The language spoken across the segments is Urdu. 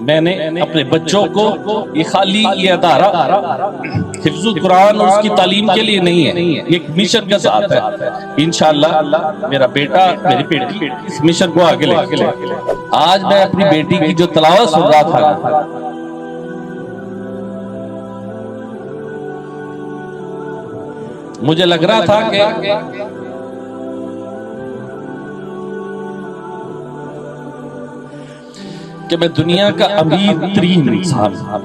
میں نے اپنے بچوں کو یہ خالی یہ ادارہ حفظ القرآن اور اس کی تعلیم کے لیے نہیں ہے، یہ ایک مشن کے ساتھ ہے۔ انشاءاللہ میرا بیٹا میری بیٹی اس مشن کو آگے لے کے آج میں اپنی بیٹی کی جو تلاوت سن رہا تھا، مجھے لگ رہا تھا کہ میں دنیا کا امیر ترین انسان ہوں۔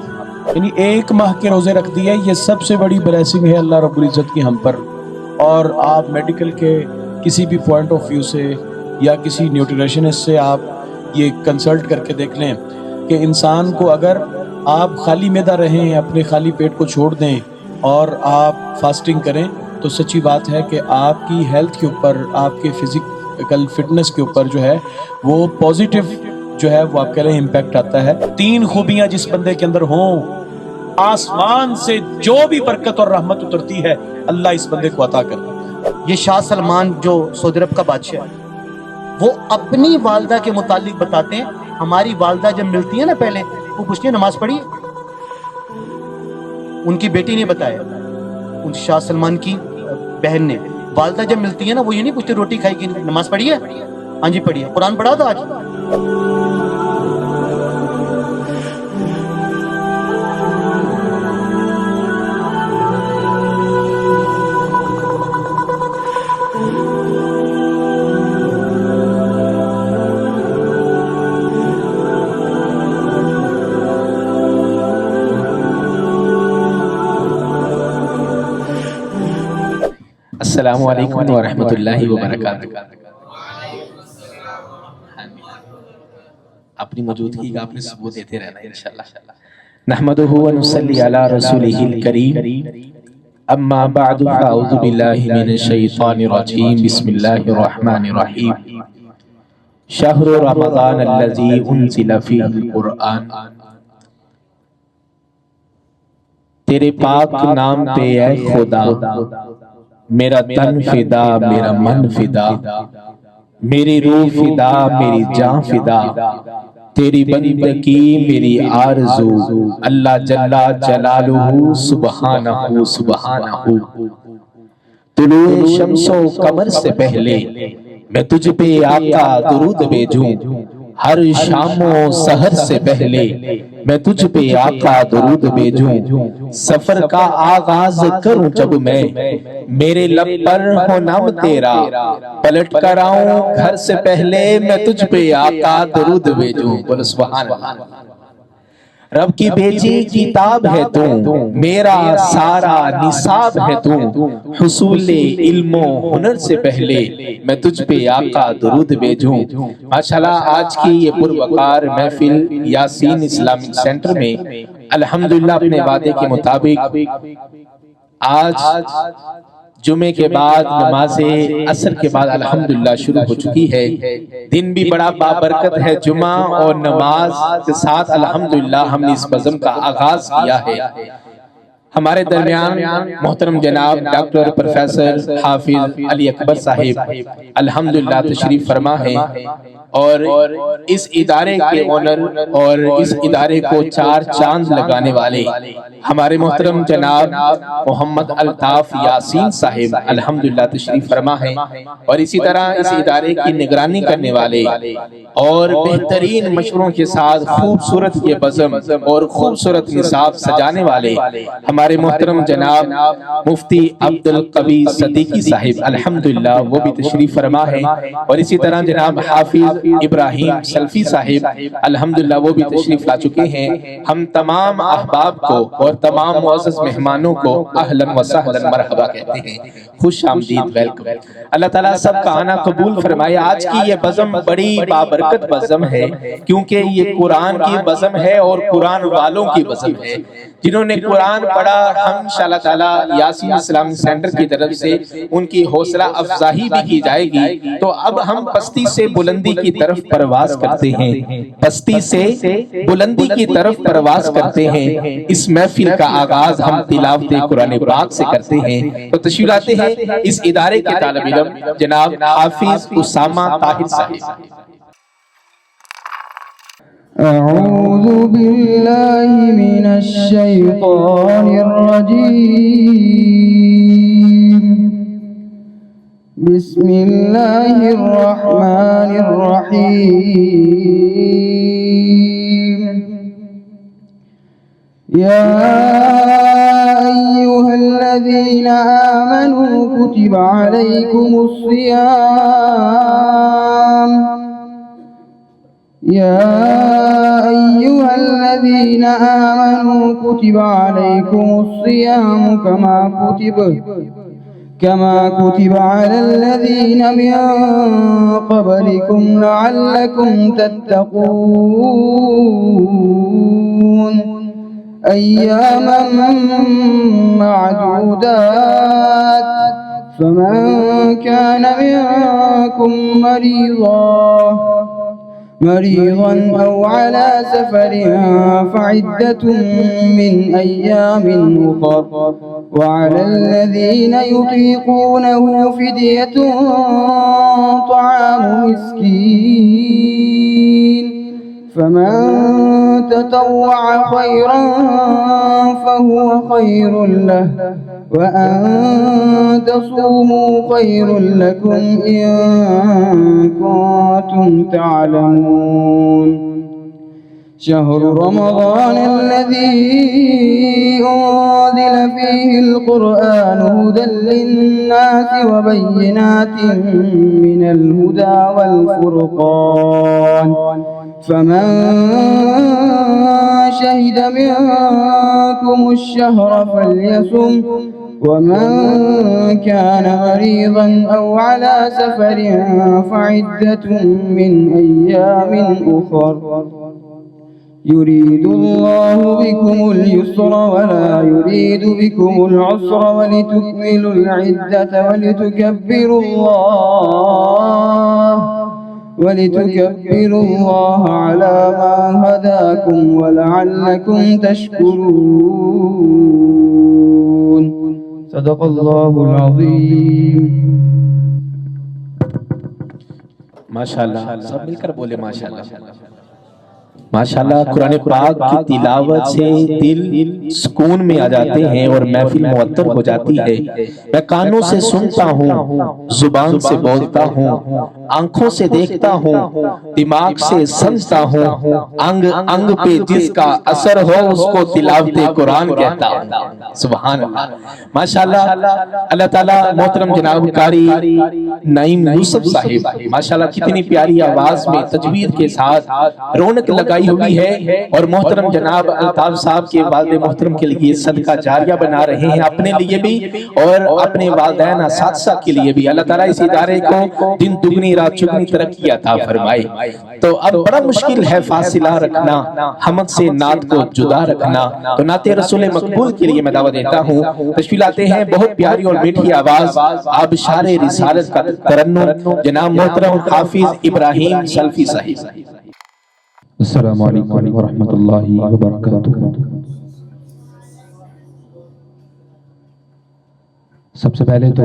یعنی 1 ماہ کے روزے رکھ دیے، یہ سب سے بڑی بلیسنگ ہے اللہ رب العزت کی ہم پر۔ اور آپ میڈیکل کے کسی بھی پوائنٹ آف ویو سے یا کسی نیوٹریشنسٹ سے آپ یہ کنسلٹ کر کے دیکھ لیں کہ انسان کو اگر آپ خالی معدہ رہیں، اپنے خالی پیٹ کو چھوڑ دیں اور آپ فاسٹنگ کریں تو سچی بات ہے کہ آپ کی ہیلتھ کے اوپر، آپ کے فزیکل فٹنس کے اوپر جو ہے وہ پازیٹیو جو ہے وہ آپ کے لیے امپیکٹ آتا ہے۔ 3 خوبیاں جس بندے کے اندر ہوں، آسمان سے جو بھی برکت اور رحمت اترتی ہے اللہ اس بندے کو عطا کرتا ہے۔ یہ شاہ سلمان جو سعودی عرب کا بادشاہ ہے، وہ اپنی والدہ کے متعلق بتاتے ہیں، ہماری والدہ جب ملتی ہے نا پہلے وہ پوچھتی ہے نماز پڑھی ہے؟ ان کی بیٹی نے بتایا، ان شاہ سلمان کی بہن نے، والدہ جب ملتی ہے نا وہ یہ نہیں پوچھتے روٹی کھائی کی نماز پڑھی ہے؟ ہاں جی پڑھی ہے۔ قرآن پڑھا تھا آج؟ السلام علیکم ورحمۃ اللہ وبرکاتہ۔ اپنی موجودگی کا اپنے ثبوت دیتے رہنا انشاءاللہ۔ نحمدہ ونصلی علی رسولہ الکریم، اما بعد فاعوذ باللہ من الشیطان الرجیم، بسم اللہ الرحمن الرحیم۔ شہر رمضان الذی انزل فیہ القرآن۔ تیرے پاک نام پہ اے خدا، میرا تن فدا، میرا من فدا، میری روح فدا، میری جان فدا، تیری بندگی میری آرزو، اللہ جل جلالہ سبحانہ سبحانہ۔ طلوع شمس و قمر سے پہلے میں تجھ پہ آقا درود بھیجوں، ہر شام و سحر سے پہلے میں تجھ پہ آقا درود بھیجوں، سفر کا آغاز کروں جب میں میرے لب پر ہو نام تیرا، پلٹ کر آؤں گھر سے پہلے میں تجھ پہ آقا درود بھیجوں۔ بولو سبحان اللہ۔ رب کی بھیجی کتاب ہے تو، میرا سارا نصاب ہے تو، حصول علم و ہنر سے پہلے میں تجھ پہ آقا درود بھیجوں۔ ماشاءاللہ آج کی یہ پروقار محفل یاسین اسلامک سینٹر میں الحمدللہ اپنے وعدے کے مطابق آج جمعے کے بعد نماز عصر کے بعد الحمدللہ شروع ہو چکی ہے۔ دن بھی بڑا بابرکت ہے جمعہ، اور نماز کے ساتھ الحمدللہ ہم نے اس بزم کا آغاز کیا ہے۔ ہمارے درمیان محترم جناب ڈاکٹر پروفیسر حافظ علی اکبر صاحب الحمدللہ تشریف فرما ہے، اور اس ادارے کے اونر اور اس ادارے کو 4 چاند لگانے والے ہمارے محترم جناب محمد الطاف یاسین صاحب الحمدللہ تشریف فرما ہے، اور اسی طرح اس ادارے کی نگرانی کرنے والے اور بہترین مشوروں کے ساتھ خوبصورت یہ بزم اور خوبصورت نصاب سجانے والے ہمارے محترم جناب مفتی عبدالقوی صدیقی صاحب الحمدللہ وہ بھی تشریف فرما ہے، اور اسی طرح جناب حافظ ابراہیم سلفی صاحب الحمدللہ وہ بھی تشریف لا چکے ہیں۔ ہم تمام احباب کو اور تمام معزز مہمانوں کو اہلا و سہلا مرحبا کہتے ہیں، خوش آمدید، ویلکم۔ اللہ تعالیٰ سب کا آنا قبول فرمائے۔ آج کی یہ بزم بڑی بابرکت بزم ہے، کیونکہ یہ قرآن کی بزم ہے اور قرآن والوں کی بزم ہے۔ جنہوں نے قرآن پڑھا، ہم انشاءاللہ تعالیٰ یاسین اسلامک سینٹر کی طرف سے ان کی حوصلہ افزائی بھی کی جائے گی۔ تو اب ہم پستی سے بلندی کی طرف پرواز کرتے ہیں، پستی سے بلندی کی طرف پرواز کرتے ہیں۔ اس محفل کا آغاز ہم تلاوت قرآن پاک سے کرتے ہیں، تو تشریف لاتے ہیں اس ادارے کے طالب علم جناب حافظ اسامہ طاہر صاحب۔ أعوذ بالله من الشيطان الرجيم بسم الله الرحمن الرحيم يا أيها الذين آمنوا كتب عليكم الصيام يا أيها الذين آمنوا كتب عليكم الصيام كما كتب على الذين من قبلكم لعلكم تتقون أياما معدودات فمن كان منكم مريضا أو على سفر فعدة من أيام أخر وعلى الذين يطيقونه فدية طعام مسكين فمن تطوع خيرا فهو خير له وأن تصوموا خير لكم إن كنتم تعلمون شهر رمضان الذي أنزل فيه القرآن هدى للناس وبينات من الهدى والفرقان فمن شهد منكم الشهر فليصم ومن كان مريضا أو على سفر فعدة من أيام أخر يريد الله بكم اليسر ولا يريد بكم العسر ولتكملوا العدة ولتكبروا الله على ما هداكم ولعلكم تشكرون صدق الله العظيم ماشاءاللہ سب مل کر بولے ماشاءاللہ ماشاءاللہ قرآن پاک کی تلاوت سے دل سکون میں آ جاتے ہیں اور محفل معطر ہو جاتی ہے میں کانوں سے سنتا ہوں زبان سے بولتا ہوں آنکھوں سے دیکھتا ہوں دماغ سے سمجھتا ہوں انگ انگ پہ جس کا اثر ہو اس کو تلاوت قرآن کہتا ہوں سبحان اللہ ماشاءاللہ اللہ تعالیٰ محترم جناب قاری نعیم یوسف صاحب ماشاءاللہ کتنی پیاری آواز میں تجوید کے ساتھ رونق لگائی ہوئی ہے اور محترم جناب الطاف صاحب کے والد محترم کے لیے صدقہ جاریہ بنا رہے ہیں اپنے لیے بھی اور اپنے والدین اساتذہ کے لیے بھی اللہ تعالیٰ اس ادارے کو دن دگنی رات چگنی ترقی عطا فرمائے تو اب بڑا مشکل ہے فاصلہ رکھنا حمد سے نعت کو جدا رکھنا تو نعت رسول مقبول کے لیے میں دعوت دیتا ہوں تشکیل آتے ہیں بہت پیاری اور میٹھی آواز آبشار رسالت کا ترنم جناب محترم حافظ ابراہیم سلفی صاحب السلام علیکم ورحمۃ اللہ وبرکاتہ سب سے پہلے تو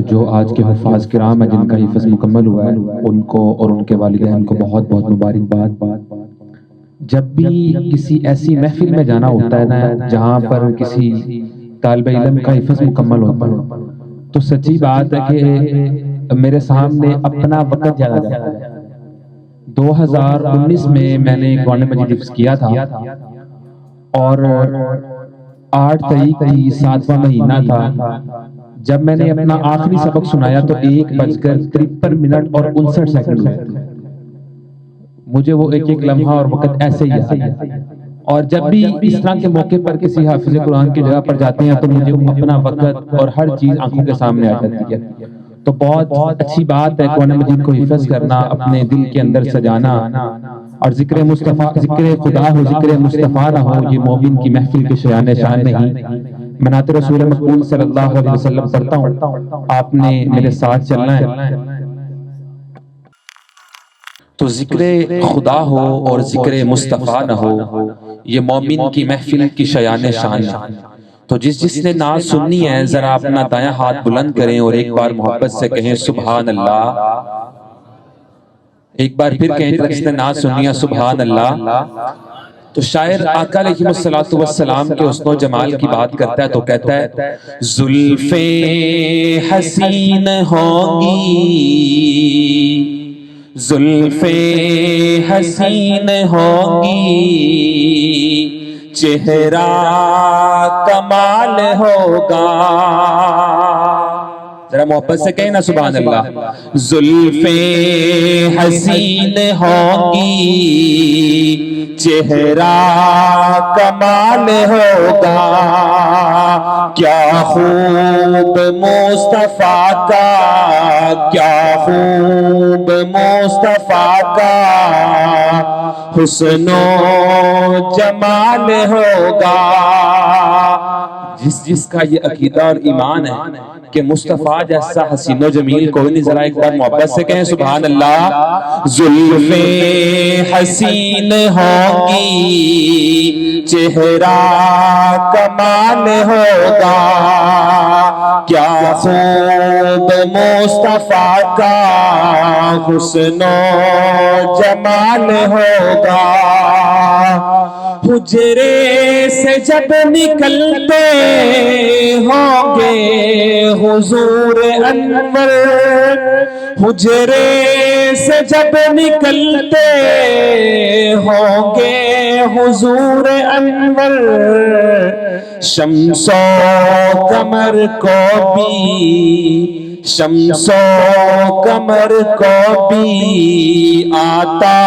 جو آج کے حفاظ کرام ہیں جن کا حفظ مکمل ہوا ہے ان کو اور ان کے والدین کو بہت بہت مبارکباد جب بھی کسی ایسی محفل میں جانا ہوتا ہے نا جہاں پر کسی طالب علم کا حفظ مکمل ہوتا ہے تو سچی بات ہے کہ میرے سامنے اپنا وقت زیادہ جاتا ہے 2019 میں میں نے قرآن مجید حفظ کیا تھا اور 8 تاریخ کی 7واں مہینہ تھا جب میں نے اپنا آخری سبق سنایا تو 1:53 منٹ اور 59 سیکنڈ ہوئے مجھے وہ ایک ایک لمحہ اور وقت ایسے ہی یاد ہے اور جب بھی اس طرح کے موقع پر کسی حافظ قرآن کی جگہ پر جاتے ہیں تو مجھے اپنا وقت اور ہر چیز آنکھوں کے سامنے آ جاتی ہے تو بہت اچھی بات ہے قرآن مجید کو حفظ کرنا اپنے دل کے اندر سجانا اور ذکر مصطفیٰ ذکر خدا ہو ذکر مصطفیٰ نہ ہو یہ مومن کی محفل کے شایان شان نہیں میں نعت رسول مقبول صلی اللہ علیہ وسلم پڑھتا ہوں آپ نے میرے ساتھ چلنا ہے تو ذکر خدا ہو اور ذکر مصطفیٰ نہ ہو یہ مومن کی محفل کی شایان شان تو جس نے نعت سننی ہے ذرا اپنا دایاں ہاتھ بلند کریں اور ایک بار محبت سے کہیں سبحان اللہ ایک بار پھر کہیں طرح جس نے نعت سنیا سبحان اللہ. تو شاعر آقا علیہ الصلوۃ والسلام کے حسن و جمال کی بات کرتا ہے تو کہتا ہے زلفیں حسین ہوں گی، زلفیں حسین ہوں گی، چہرہ کمال ہوگا. ذرا محبت سے کہیں نا سبحان اللہ. زلفیں حسین ہوں گی، چہرہ کمال ہوگا، کیا خوب مصطفیٰ کا، کیا خوب مصطفیٰ کا حسن و جمال ہوگا. جس کا یہ عقیدہ اور ایمان ہے کہ مصطفیٰ جیسا حسین و جمیل کوئی نہیں، ذرا ایک بار محبت سے کہیں سبحان اللہ. زلفیں حسین ہوں گی، چہرہ کمال ہوگا، کیا خوب مصطفیٰ کا حسن و جمال ہوگا. حجرے سے جب نکلتے ہوں گے حضور انور، حجرے سے جب نکلتے ہوں گے حضور انور، شمس و قمر کو بھی، شمس و قمر کو بھی آتا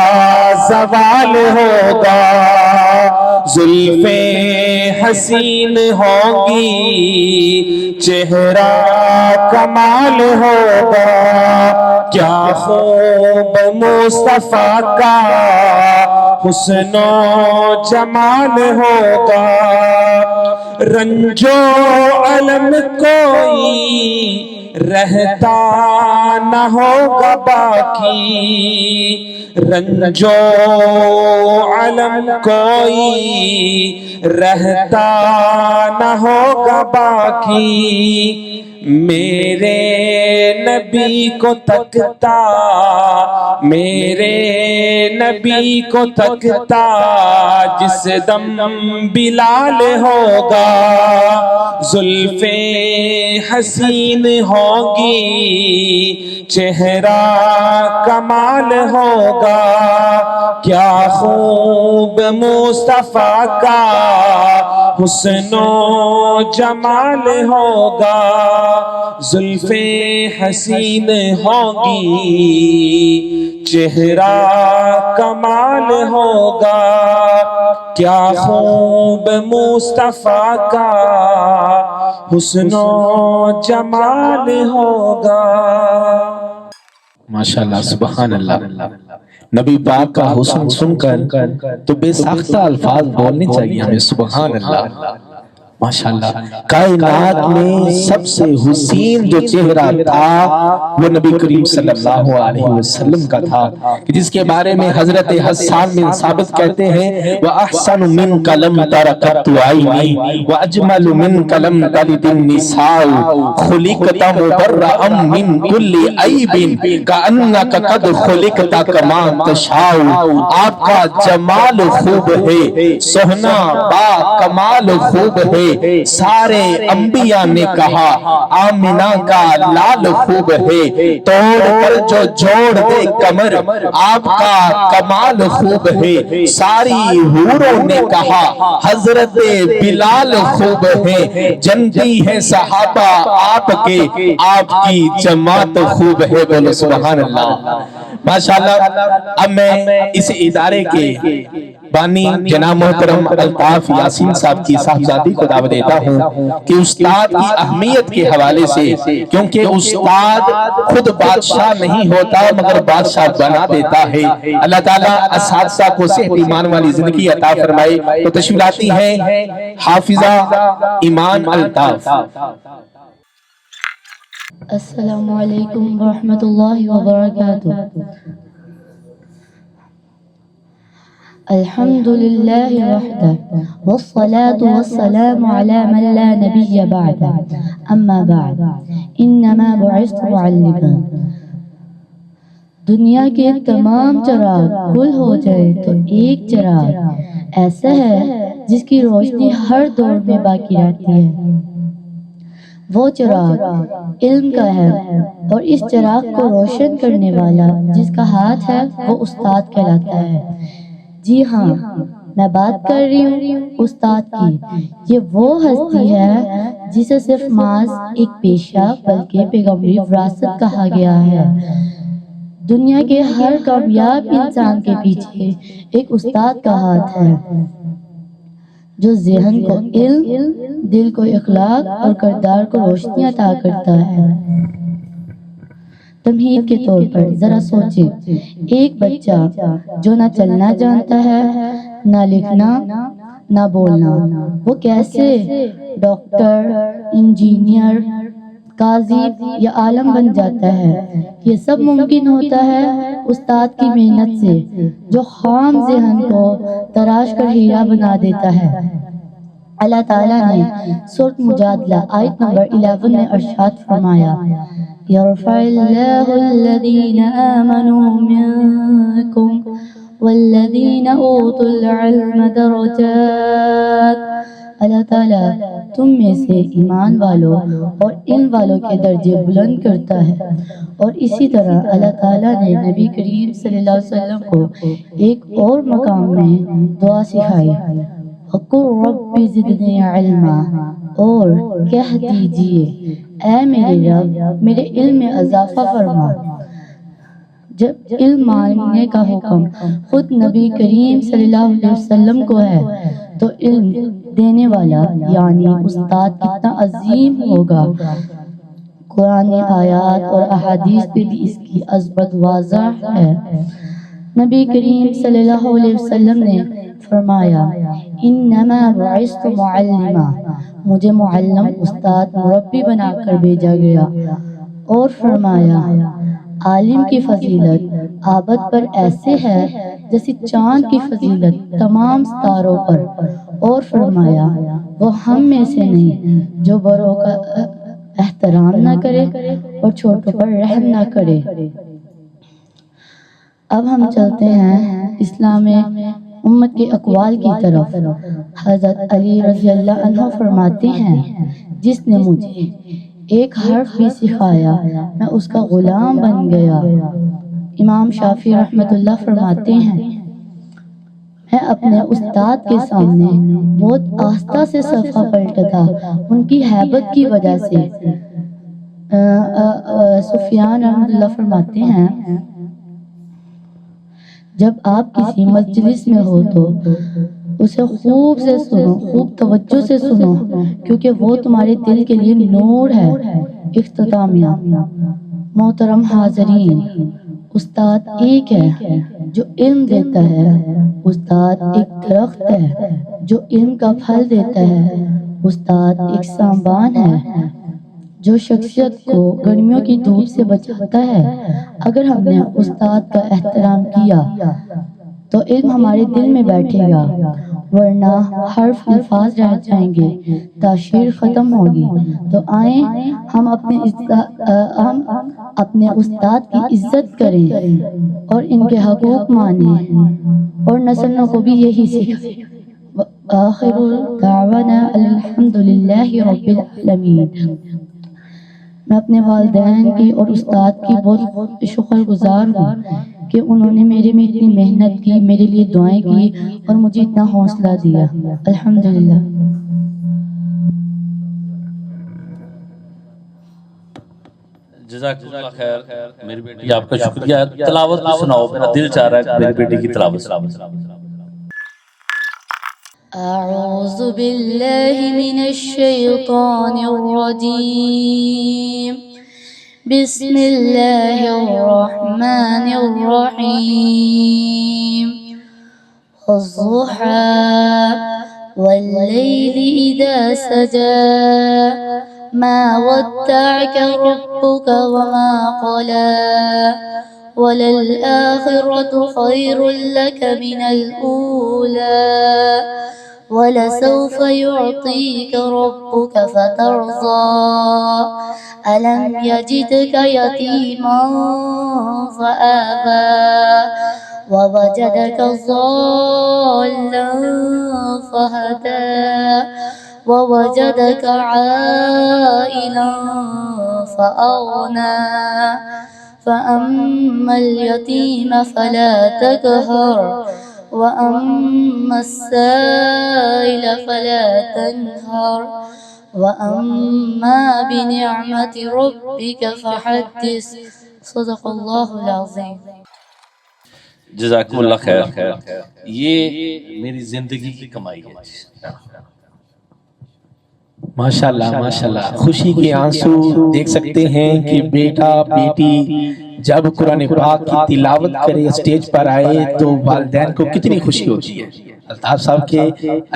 زوال ہوگا. زلفیں حسین ہوں گی، چہرہ کمال ہوگا، کیا خوب مصطفیٰ کا حسن و جمال ہوگا. رنج و علم کوئی رہتا نہ ہوگا باقی، رنج و علم کوئی رہتا نہ ہوگا باقی. میرے نبی کو تکتا، میرے نبی کو تکتا جس دم بلال ہوگا. زلفیں حسین ہوں گی، چہرہ کمال ہوگا، کیا خوب مصطفیٰ کا حسن و جمال ہوگا. زلفیں حسین ہوں گی، چہرہ کمال ہوگا، کیا خوب مصطفیٰ کا حسن و جمال ہوگا. ماشاءاللہ سبحان اللہ. نبی پاک کا حسن سن کر تو بے ساختہ الفاظ بولنے چاہیے ہمیں سبحان اللہ. ماشاءاللہ کائنات میں سب سے حسین جو چہرہ تھا وہ نبی کریم صلی اللہ علیہ وسلم کا تھا، جس کے بارے میں حضرت حسان بن ثابت کہتے ہیں وَأَحْسَنُ مِنْكَ لَمْ تَرَ قَطُّ عَيْنِي وَأَجْمَلُ مِنْكَ لَمْ تَلِدِ النِّسَاءُ خُلِقْتَ مُبَرَّأً مِنْ كُلِّ عَيْبٍ كَأَنَّكَ قَدْ خُلِقْتَ كَمَا تَشَاءُ. آپ کا جمال خوب ہے، سہنا با کمال خوب ہے. سارے انبیاء نے کہا آمنہ کا لال خوب ہے، توڑ کر جو جوڑ دے کمر آپ کا کمال خوب ہے. ساری حوروں نے کہا حضرت بلال خوب ہے، جنتی ہے صحابہ آپ کے، آپ کی جماعت خوب ہے. بولو سبحان اللہ. ماشاءاللہ اب میں اس ادارے کے بانی جناب محترم الطاف یاسین صاحب کی صاحبزادی کو دعوت دیتا ہوں کہ استاد کی اہمیت کے حوالے سے، کیونکہ استاد خود بادشاہ نہیں ہوتا مگر بادشاہ بنا دیتا ہے. اللہ تعالیٰ اساتذہ کو صحت ایمان والی زندگی عطا فرمائے. تو تشریف لاتی ہیں حافظہ ایمان الطاف. السلام علیکم ورحمۃ اللہ وبرکاتہ. الحمد لله وحده والصلاة والسلام على من لا نبي بعده. أما بعد إنما بعثت معلما. دنیا کے تمام چراغ گل ہو جائے تو ایک چراغ ایسا ہے جس کی روشنی ہر دور میں باقی رہتی ہے، وہ چراغ علم کا ہے، اور اس چراغ کو روشن کرنے والا جس کا ہاتھ ہے وہ استاد کہلاتا ہے۔ جی ہاں، میں بات کر رہی ہوں استاد کی۔ یہ وہ ہستی ہے جسے صرف محض ایک پیشہ بلکہ پیغمبری وراثت کہا گیا ہے۔ دنیا کے ہر کامیاب انسان کے پیچھے ایک استاد کا ہاتھ ہے، جو ذہن کو علم، دل کو اخلاق اور کردار کو روشنی عطا کرتا ہے۔ تمہید کے طور پر ذرا سوچیں، ایک بچہ جو نہ چلنا جانتا ہے، نہ لکھنا، نہ بولنا، وہ کیسے ڈاکٹر، انجینئر، قاضی یا عالم بن جاتا ہے؟ یہ سب ممکن ہوتا ہے استاد کی محنت سے، جو خام ذہن کو تراش کر ہیرا بنا دیتا ہے۔ اللہ تعالیٰ نے سورۃ مجادلہ آیت نمبر 11 میں ارشاد فرمایا، یرفع اللہ الذین آمنوا منکم والذین اوتوا العلم درجات۔ اللہ تعالیٰ تم میں سے ایمان والوں اور علم والوں کے درجے بلند کرتا ہے۔ اور اسی طرح اللہ تعالیٰ نے نبی کریم صلی اللہ علیہ وسلم کو ایک اور مقام میں دعا سکھائی، وَقُلْ رَبِّ زِدْنِی عِلْمًا، اور کہہ دیجئے اے میرے رب میرے علم میں اضافہ فرما۔ جب علم مانگنے کا حکم خود نبی کریم صلی اللہ علیہ وسلم کو ہے تو علم دینے والا یعنی استاد کتنا عظیم ہوگا۔ قرآن آیات اور احادیث میں بھی اس کی عظمت واضح ہے۔ نبی کریم صلی اللہ علیہ وسلم نے فرمایا، انما بعثت معلما، مجھے معلم، استاد، مربی بنا کر بھیجا گیا۔ اور فرمایا، عالم کی فضیلت عابد پر ایسے ہے جیسے چاند کی فضیلت تمام ستاروں پر۔ اور فرمایا، وہ ہم میں سے نہیں جو بڑوں کا احترام نہ کرے اور چھوٹوں پر رحم نہ کرے۔ اب ہم چلتے ہیں اسلام امت کے اقوال کی طرف۔ حضرت علی رضی اللہ عنہ فرماتے ہیں، جس نے مجھے ایک حرف بھی سکھایا میں اس کا غلام بن گیا۔ امام شافعی رحمۃ اللہ فرماتے ہیں، میں اپنے استاد کے سامنے بہت آہستہ سے صفحہ پلٹا تھا، ان کی ہیبت کی وجہ سے۔ سفیان رحمۃ اللہ فرماتے ہیں، جب آپ کسی مجلس میں ہو تو اسے خوب سے سنو، خوب توجہ سے سنو، کیونکہ وہ تمہارے دل کے لیے نور ہے۔ اختتامیہ، محترم حاضرین، استاد ایک ہے جو علم دیتا ہے، استاد ایک درخت ہے جو علم کا پھل دیتا ہے، استاد ایک سامبان ہے جو شخصیت کو گرمیوں کی دھوپ سے بچاتا ہے۔ اگر ہم نے استاد کا احترام کیا تو علم ہمارے دل میں بیٹھے گا، ورنہ حرف الفاظ رہ جائیں گے، تاشیر ختم ہوگی۔ تو آئیں ہم اپنے استاد کی عزت کریں اور ان کے حقوق مانیں اور نسلوں کو بھی یہی سکھائیں۔ آخر دعوانا الحمدللہ رب العالمین۔ میں اپنے والدین کی اور استاد کی بہت شکر گزار ہوں کہ انہوں نے میرے میں اتنی محنت کی، میرے لیے دعائیں کی اور مجھے اتنا حوصلہ دیا۔ الحمدللہ۔ جزاک اللہ خیر میری بیٹی، آپ کا شکریہ۔ تلاوت بھی سناؤ، میرا دل چاہ رہا ہے میری بیٹی کی تلاوت سناؤ۔ أعوذ بالله من الشيطان الرجيم، بسم الله الرحمن الرحيم، والضحى والليل إذا سجى ما ودعك ربك وما قلى وللآخرة خير لك من الأولى ولسوف يعطيك ربك فترضى ألم يجدك يتيما فآوى ووجدك ضالا فهدى ووجدك عائلا فأغنى فأما اليتيم فلا تقهر وأما السائل فلا تنهر وأما بنعمة ربك فحدث صدق الله العظيم. جزاکم اللہ خیر. یہ میری زندگی کی کمائی ہے. ماشاءاللہ ماشاءاللہ. خوشی کے آنسو دیکھ سکتے ہیں کہ بیٹا بیٹی جب قرآن پاک کی تلاوت کرے اسٹیج پر آئے تو والدین کو کتنی خوشی ہوتی ہے. الطاف صاحب کے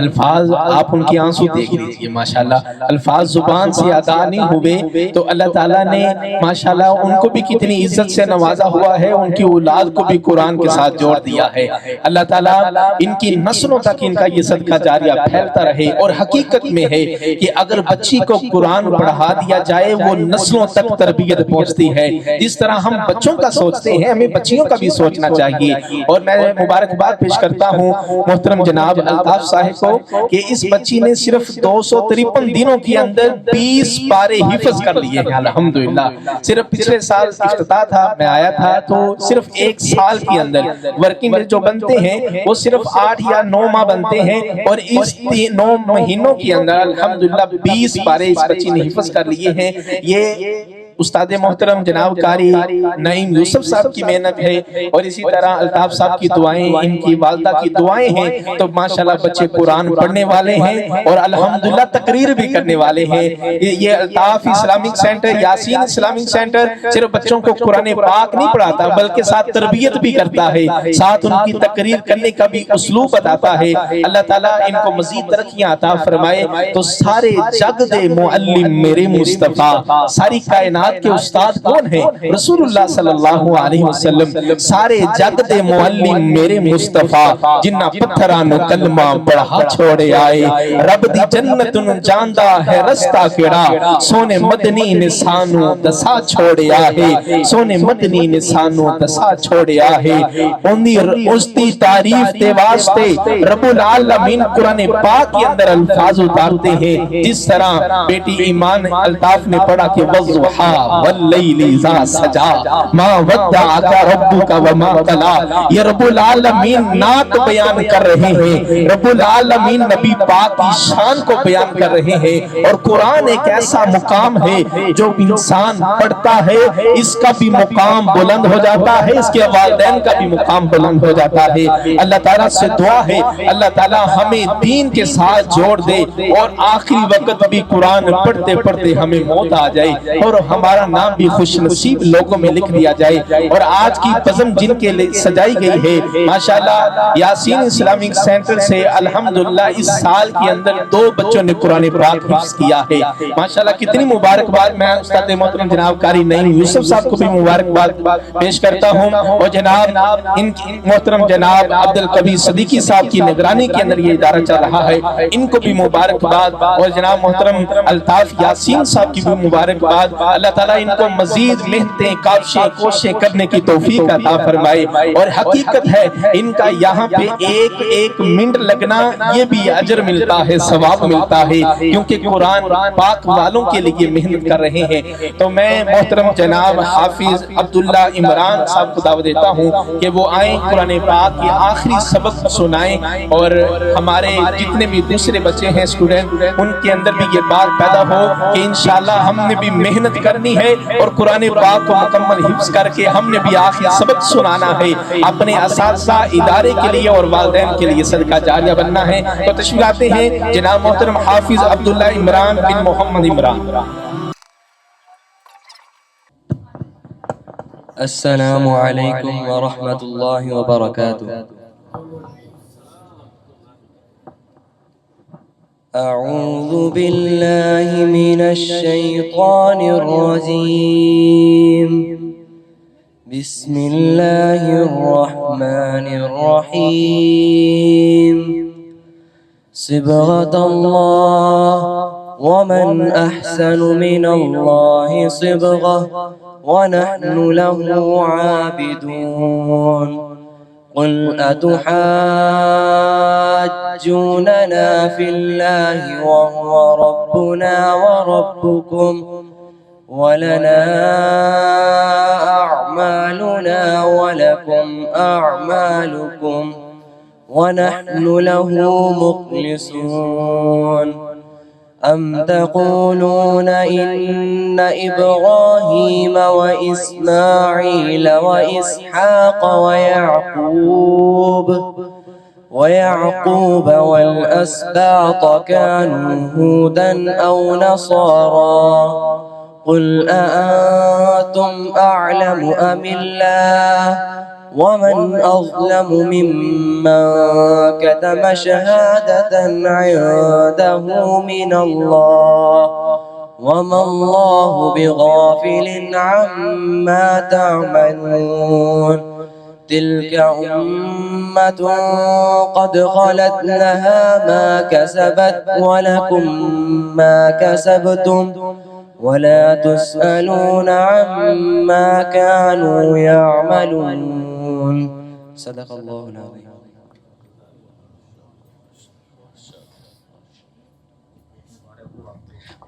الفاظ آپ ان کی آنسو دیکھ لیجئے. ماشاءاللہ الفاظ زبان سے ادا نہیں ہوئے تو اللہ تعالیٰ نے ماشاءاللہ ان کو بھی کتنی عزت سے نوازا ہوا ہے. ان کی اولاد کو بھی قرآن کے ساتھ جوڑ دیا ہے. اللہ تعالیٰ ان کی نسلوں تک ان کا یہ صدقہ جاریہ پھیلتا رہے. اور حقیقت میں ہے کہ اگر بچی کو قرآن پڑھا دیا جائے وہ نسلوں تک تربیت پہنچتی ہے. جس طرح ہم بچوں کا سوچتے ہیں ہمیں بچیوں کا بھی سوچنا چاہیے. اور میں مبارکباد پیش کرتا ہوں محترم جناب الطاف صاحب کو کہ اس بچی نے صرف 253 دنوں کے اندر 20 پارے حفظ کر لیے ہیں. الحمدللہ. صرف پچھلے سال افتتاح تھا میں آیا تھا تو صرف ایک سال کے اندر ورکنگ جو بنتے ہیں وہ صرف 8 یا 9 ماہ بنتے ہیں اور اس 9 مہینوں کے اندر الحمدللہ 20 پارے اس بچی نے حفظ کر لیے ہیں. یہ استاد محترم جناب قاری نعیم یوسف صاحب کی محنت ہے اور اسی طرح الطاف صاحب کی دعائیں ان کی والدہ کی دعائیں ہیں. تو ماشاءاللہ بچے قرآن پڑھنے والے ہیں اور الحمدللہ تقریر بھی کرنے والے ہیں. یہ Altaf Islamic centre Yasin Islamic centre صرف بچوں کو قرآن پاک نہیں پڑھاتا بلکہ ساتھ تربیت بھی کرتا ہے, ساتھ ان کی تقریر کرنے کا بھی اسلوب بتاتا ہے. اللہ تعالیٰ ان کو مزید ترقیاں عطا فرمائے. تو سارے جگ دے معلم میرے مصطفیٰ, ساری کائنات کے استاد کون ہیں؟ رسول اللہ صلی اللہ علیہ وسلم. سارے جگ دے معلم میرے مصطفیٰ جنہ پتھرانو کلمہ پڑھا چھوڑے آئے. رب دی جنت نو جاندہ ہے رستہ کیڑا, سونے مدنی نسانو دسا چھوڑے آئے. سونے مدنی نسانو دسا چھوڑے آئے. اس دی تعریف دے واسطے رب العالمین قرآن پاک کے اندر الفاظ اتارتے ہیں. جس طرح بیٹی ایمان الطاف نے پڑھا کہ وضحا واللیل اذا سجا ما ودعک ربک وما قلا. یہ رب العالمین نعت بیان کر رہے ہیں, رب العالمین نبی پاک کی شان کو بیان کر رہے ہیں. اور قرآن ایک ایسا مقام ہے جو انسان پڑھتا ہے اس کا بھی مقام بلند ہو جاتا ہے, اس کے والدین کا بھی مقام بلند ہو جاتا ہے. اللہ تعالیٰ سے دعا ہے اللہ تعالیٰ ہمیں دین کے ساتھ جوڑ دے اور آخری وقت بھی قرآن پڑھتے پڑھتے ہمیں موت آ جائے اور ہمارا نام بھی خوش نصیب لوگوں میں لکھ دیا جائے. اور آج کی بزم جن کے لئے سجائی گئی ہے ماشاءاللہ یاسین اسلامک سینٹر سے الحمدللہ اس سال کے اندر 2 بچوں نے قرآن پاک حفظ کیا ہے. ماشاءاللہ کتنی مبارکباد. میں استاد محترم جناب قاری نعیم یوسف صاحب کو بھی مبارکباد پیش کرتا ہوں اور جناب ان محترم جناب عبدالقبیر صدیقی صاحب کی نگرانی کے اندر یہ ادارہ چل رہا ہے, ان کو بھی مبارکباد. اور جناب محترم الطاف یاسین صاحب کی بھی مبارکباد. اللہ تعالیٰ ان کو مزید محنتیں کاوشیں کوششیں کرنے کی توفیق عطا فرمائے. اور حقیقت ہے ان کا یہاں پہ ایک منٹ لگنا یہ بھی اجر ملتا ہے, ثواب ملتا ہے, کیونکہ قرآن پاک والوں کے لیے محنت کر رہے ہیں. تو میں محترم جناب حافظ عبداللہ عمران صاحب کو دعوت دیتا ہوں کہ وہ آئیں قرآن پاک کے آخری سبق سنائیں اور ہمارے جتنے بھی دوسرے بچے ہیں اسٹوڈنٹ ان کے اندر بھی یہ بات پیدا ہو کہ انشاءاللہ ہم نے بھی محنت کرنی ہے اور قرآن پاک کو مکمل حفظ کر کے ہم نے بھی آخری سبق سنانا ہے. اپنے اساتذہ ادارے کے لیے اور والدین کے لیے صدقہ جاریہ بننا ہے. تو تشریف لاتے ہیں جناب محترم حافظ عبداللہ عمران بن محمد عمران. السلام علیکم ورحمۃ اللہ وبرکاتہ. اعوذ باللہ من الشیطان الرجیم. بسم اللہ الرحمن الرحیم. صبغة الله ومن أحسن من الله صبغة ونحن له عابدون قل أتحاجوننا في الله وهو ربنا وربكم ولنا أعمالنا ولكم أعمالكم ونحن له مخلصون أم تقولون إن إبراهيم وإسماعيل وإسحاق ويعقوب والأسباط كانوا هودا أو نصارى قل أأنتم أعلم أم الله ومن أظلم ممن كتم شهادة عنده من الله وما الله بغافل عما تعملون تلك أمة قد خلت لها ما كسبت ولكم ما كسبتم ولا تسألون عما كانوا يعملون صدق الله العظيم.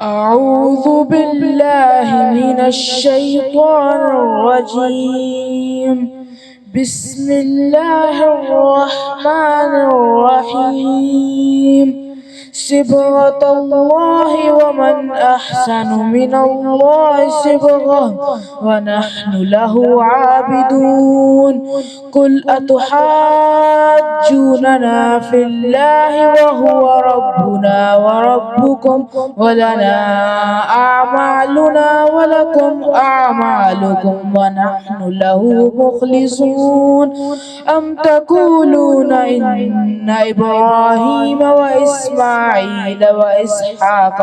أعوذ بالله من الشيطان الرجيم بسم الله الرحمن الرحيم صبغة الله ومن أحسن من الله صبغة ونحن له عابدون قل أتحاجوننا في الله وهو ربنا وربكم ولنا أعمالنا ولكم أعمالكم ونحن له مخلصون أم تقولون إن إبراهيم وإسماعيل وإسحاق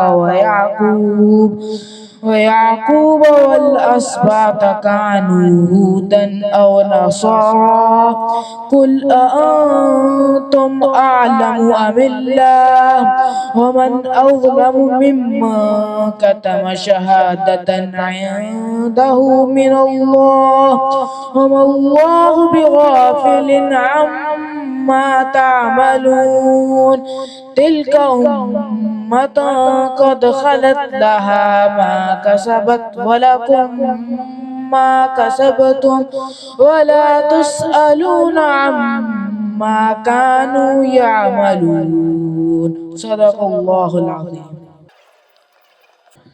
ويعقوب والأسباط كانوا هودا أو نصارى قل أأنتم أعلم أم الله ومن أظلم ممن كتم شهادة عنده من الله وما الله بغافل عما تعملون تلك أمة قد خلت لها ما كسبت ولكم ما كسبتم ولا تسألون عما كانوا يعملون صدق الله العظيم.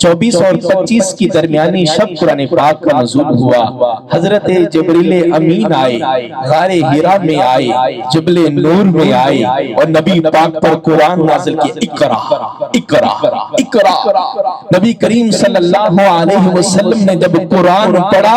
24 اور 25 کی درمیانی شب قرآن پاک کا نزول ہوا. حضرت جبریل امین آئے, غار ہیرا میں آئے, جبل نور میں آئے اور نبی پاک پر قرآن نازل کیا. اقرا اقرا اقرا. نبی کریم صلی اللہ علیہ وسلم نے جب قرآن پڑھا,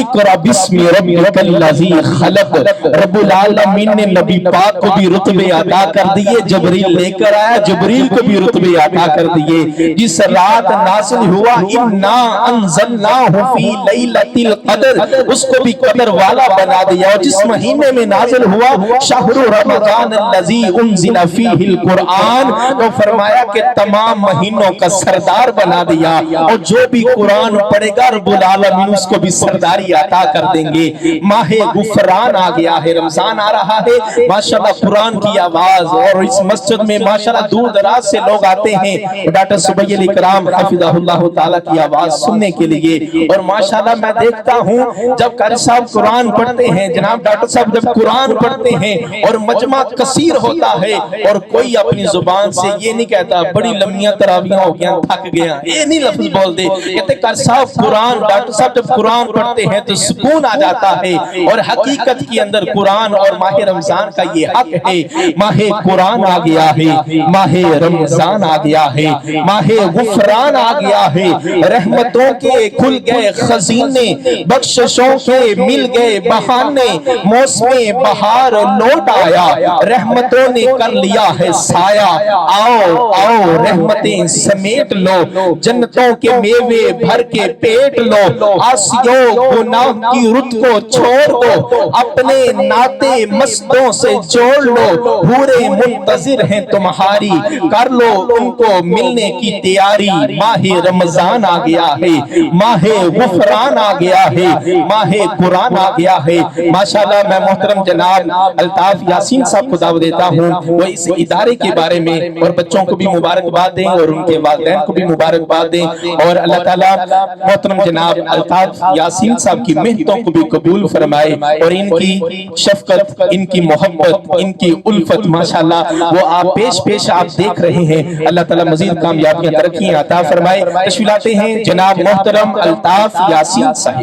اقرا بسم ربک الذی خلق, رب العالمین نے نبی پاک کو بھی رتبے عطا کر دیے. جبریل لے کر آیا, جبریل کو بھی رتبے عطا کر دیے. جس رات نازل ہوا انا انزلناہ فی لیلۃ القدر, اس کو بھی قدر والا بنا دیا. اور جس مہینے میں نازل ہوا شہر رمضان الذی انزل فیہ القرآن, تو فرمایا کہ تمام مہینوں کا سردار بنا دیا. اور جو بھی قرآن پڑھے گا رب العالمین اس کو بھی سرداری عطا کر دیں گے. ماہ غفران آ گیا ہے, رمضان آ رہا ہے. ماشاءاللہ قرآن کی آواز, اور اس مسجد میں ماشاءاللہ دور دراز سے لوگ آتے ہیں ڈاکٹر سبیل اکرام حفظہ اللہ تعالیٰ کی آواز سننے کے لیے. اور ماشاءاللہ میں دیکھتا ہوں جب قاری صاحب قرآن پڑھتے ہیں, جناب ڈاکٹر صاحب جب قرآن پڑھتے ہیں اور مجمع کثیر ہوتا ہے, اور کوئی اپنی زبان سے یہ نہیں کہتا بڑی لمبیاں تراویحیں ہو گیا تھک گیا, یہ نہیں لفظ بول دے. کہتے قاری صاحب قرآن, ڈاکٹر صاحب جب قرآن پڑھتے ہیں تو سکون آ جاتا ہے. اور حقیقت کے اندر قرآن اور ماہ رمضان کا یہ حق ہے. ماہ قرآن آ گیا ہے, ماہ رمضان آ گیا ہے, ماہ غفران آ گیا ہے. رحمتوں کے کھل گئے خزینے, بخششوں کے مل گئے بہانے, موسم بہار لوٹ آیا, رحمتوں نے کر لیا ہے سایہ. آؤ آؤ رحمتیں سمیٹ لو, جنتوں کے میوے بھر کے پیٹ لو. آسیوں گناہ کی رت کو چھوڑ دو, اپنے ناطے مستوں سے جوڑ لو. حوریں منتظر ہیں تمہاری, کر لو ان کو ملنے کی تیاری. ماہ رمضان آ گیا ہے, ماہ غفران آ گیا ہے, ماہ قرآن آ گیا ہے. ماشاءاللہ میں محترم جناب الطاف یاسین صاحب کو دعوت دیتا ہوں, وہ اس ادارے کے بارے میں اور بچوں کو بھی مبارکباد دیں اور ان کے والدین کو بھی مبارکباد دیں. اور اللہ تعالیٰ محترم جناب الطاف یاسین صاحب کی محنتوں کو بھی قبول فرمائے, اور ان کی شفقت, ان کی محبت, ان کی الفت ماشاءاللہ وہ آپ پیش آپ دیکھ رہے ہیں. اللہ تعالیٰ مزید کامیابیاں ترقیاں عطا فرمائے. تشریف لاتے ہیں جناب محترم الطاف یاسین صاحب.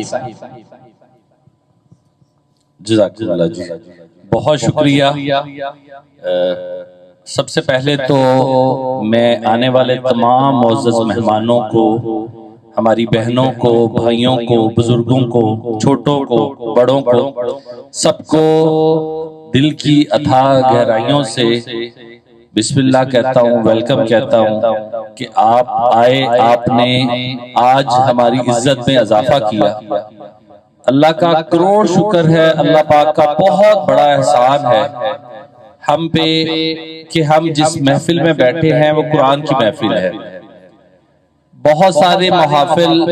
جزاک اللہ جی, بہت شکریہ. سب سے پہلے تو میں آنے والے تمام معزز مہمانوں کو, ہماری بہنوں کو, بھائیوں کو, بزرگوں کو, چھوٹوں کو, بڑوں کو, سب کو دل کی اتھا گہرائیوں سے بسم اللہ کہتا ہوں, ویلکم کہتا ہوں کہ آپ آئے, آپ نے آج ہماری عزت میں اضافہ کیا. اللہ کا کروڑ شکر ہے, اللہ پاک کا بہت بڑا احسان ہے ہم پہ کہ ہم جس محفل میں بیٹھے ہیں وہ قرآن کی محفل ہے. بہت سارے محافل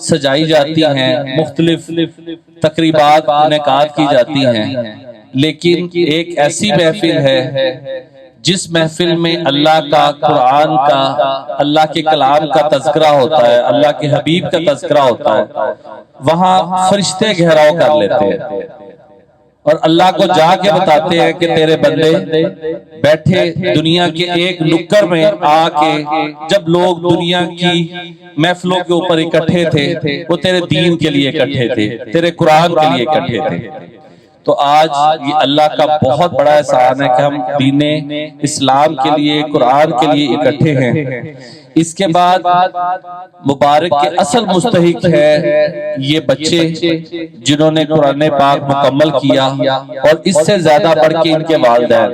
سجائی جاتی ہیں, مختلف تقریبات انعقاد کی جاتی ہیں, لیکن ایک ایسی محفل ہے جس محفل میں اللہ کا, قرآن کا, اللہ کے کلام کا تذکرہ ہوتا ہے, اللہ کے حبیب کا تذکرہ ہوتا ہے. وہاں فرشتے گھیراؤ کر لیتے ہیں اور اللہ کو جا کے بتاتے ہیں کہ تیرے بندے بیٹھے دنیا کے ایک نکر میں آ کے, جب لوگ دنیا کی محفلوں کے اوپر اکٹھے تھے وہ تیرے دین کے لیے اکٹھے تھے, تیرے قرآن کے لیے اکٹھے تھے. تو آج یہ اللہ کا بہت بڑا احسان ہے کہ ہم دین اسلام کے لیے, قرآن کے لیے اکٹھے ہیں. اس کے بعد مبارک کے اصل مستحق ہے یہ بچے جنہوں نے قرآن پاک مکمل کیا, اور اس سے زیادہ بڑھ کے ان کے والدین,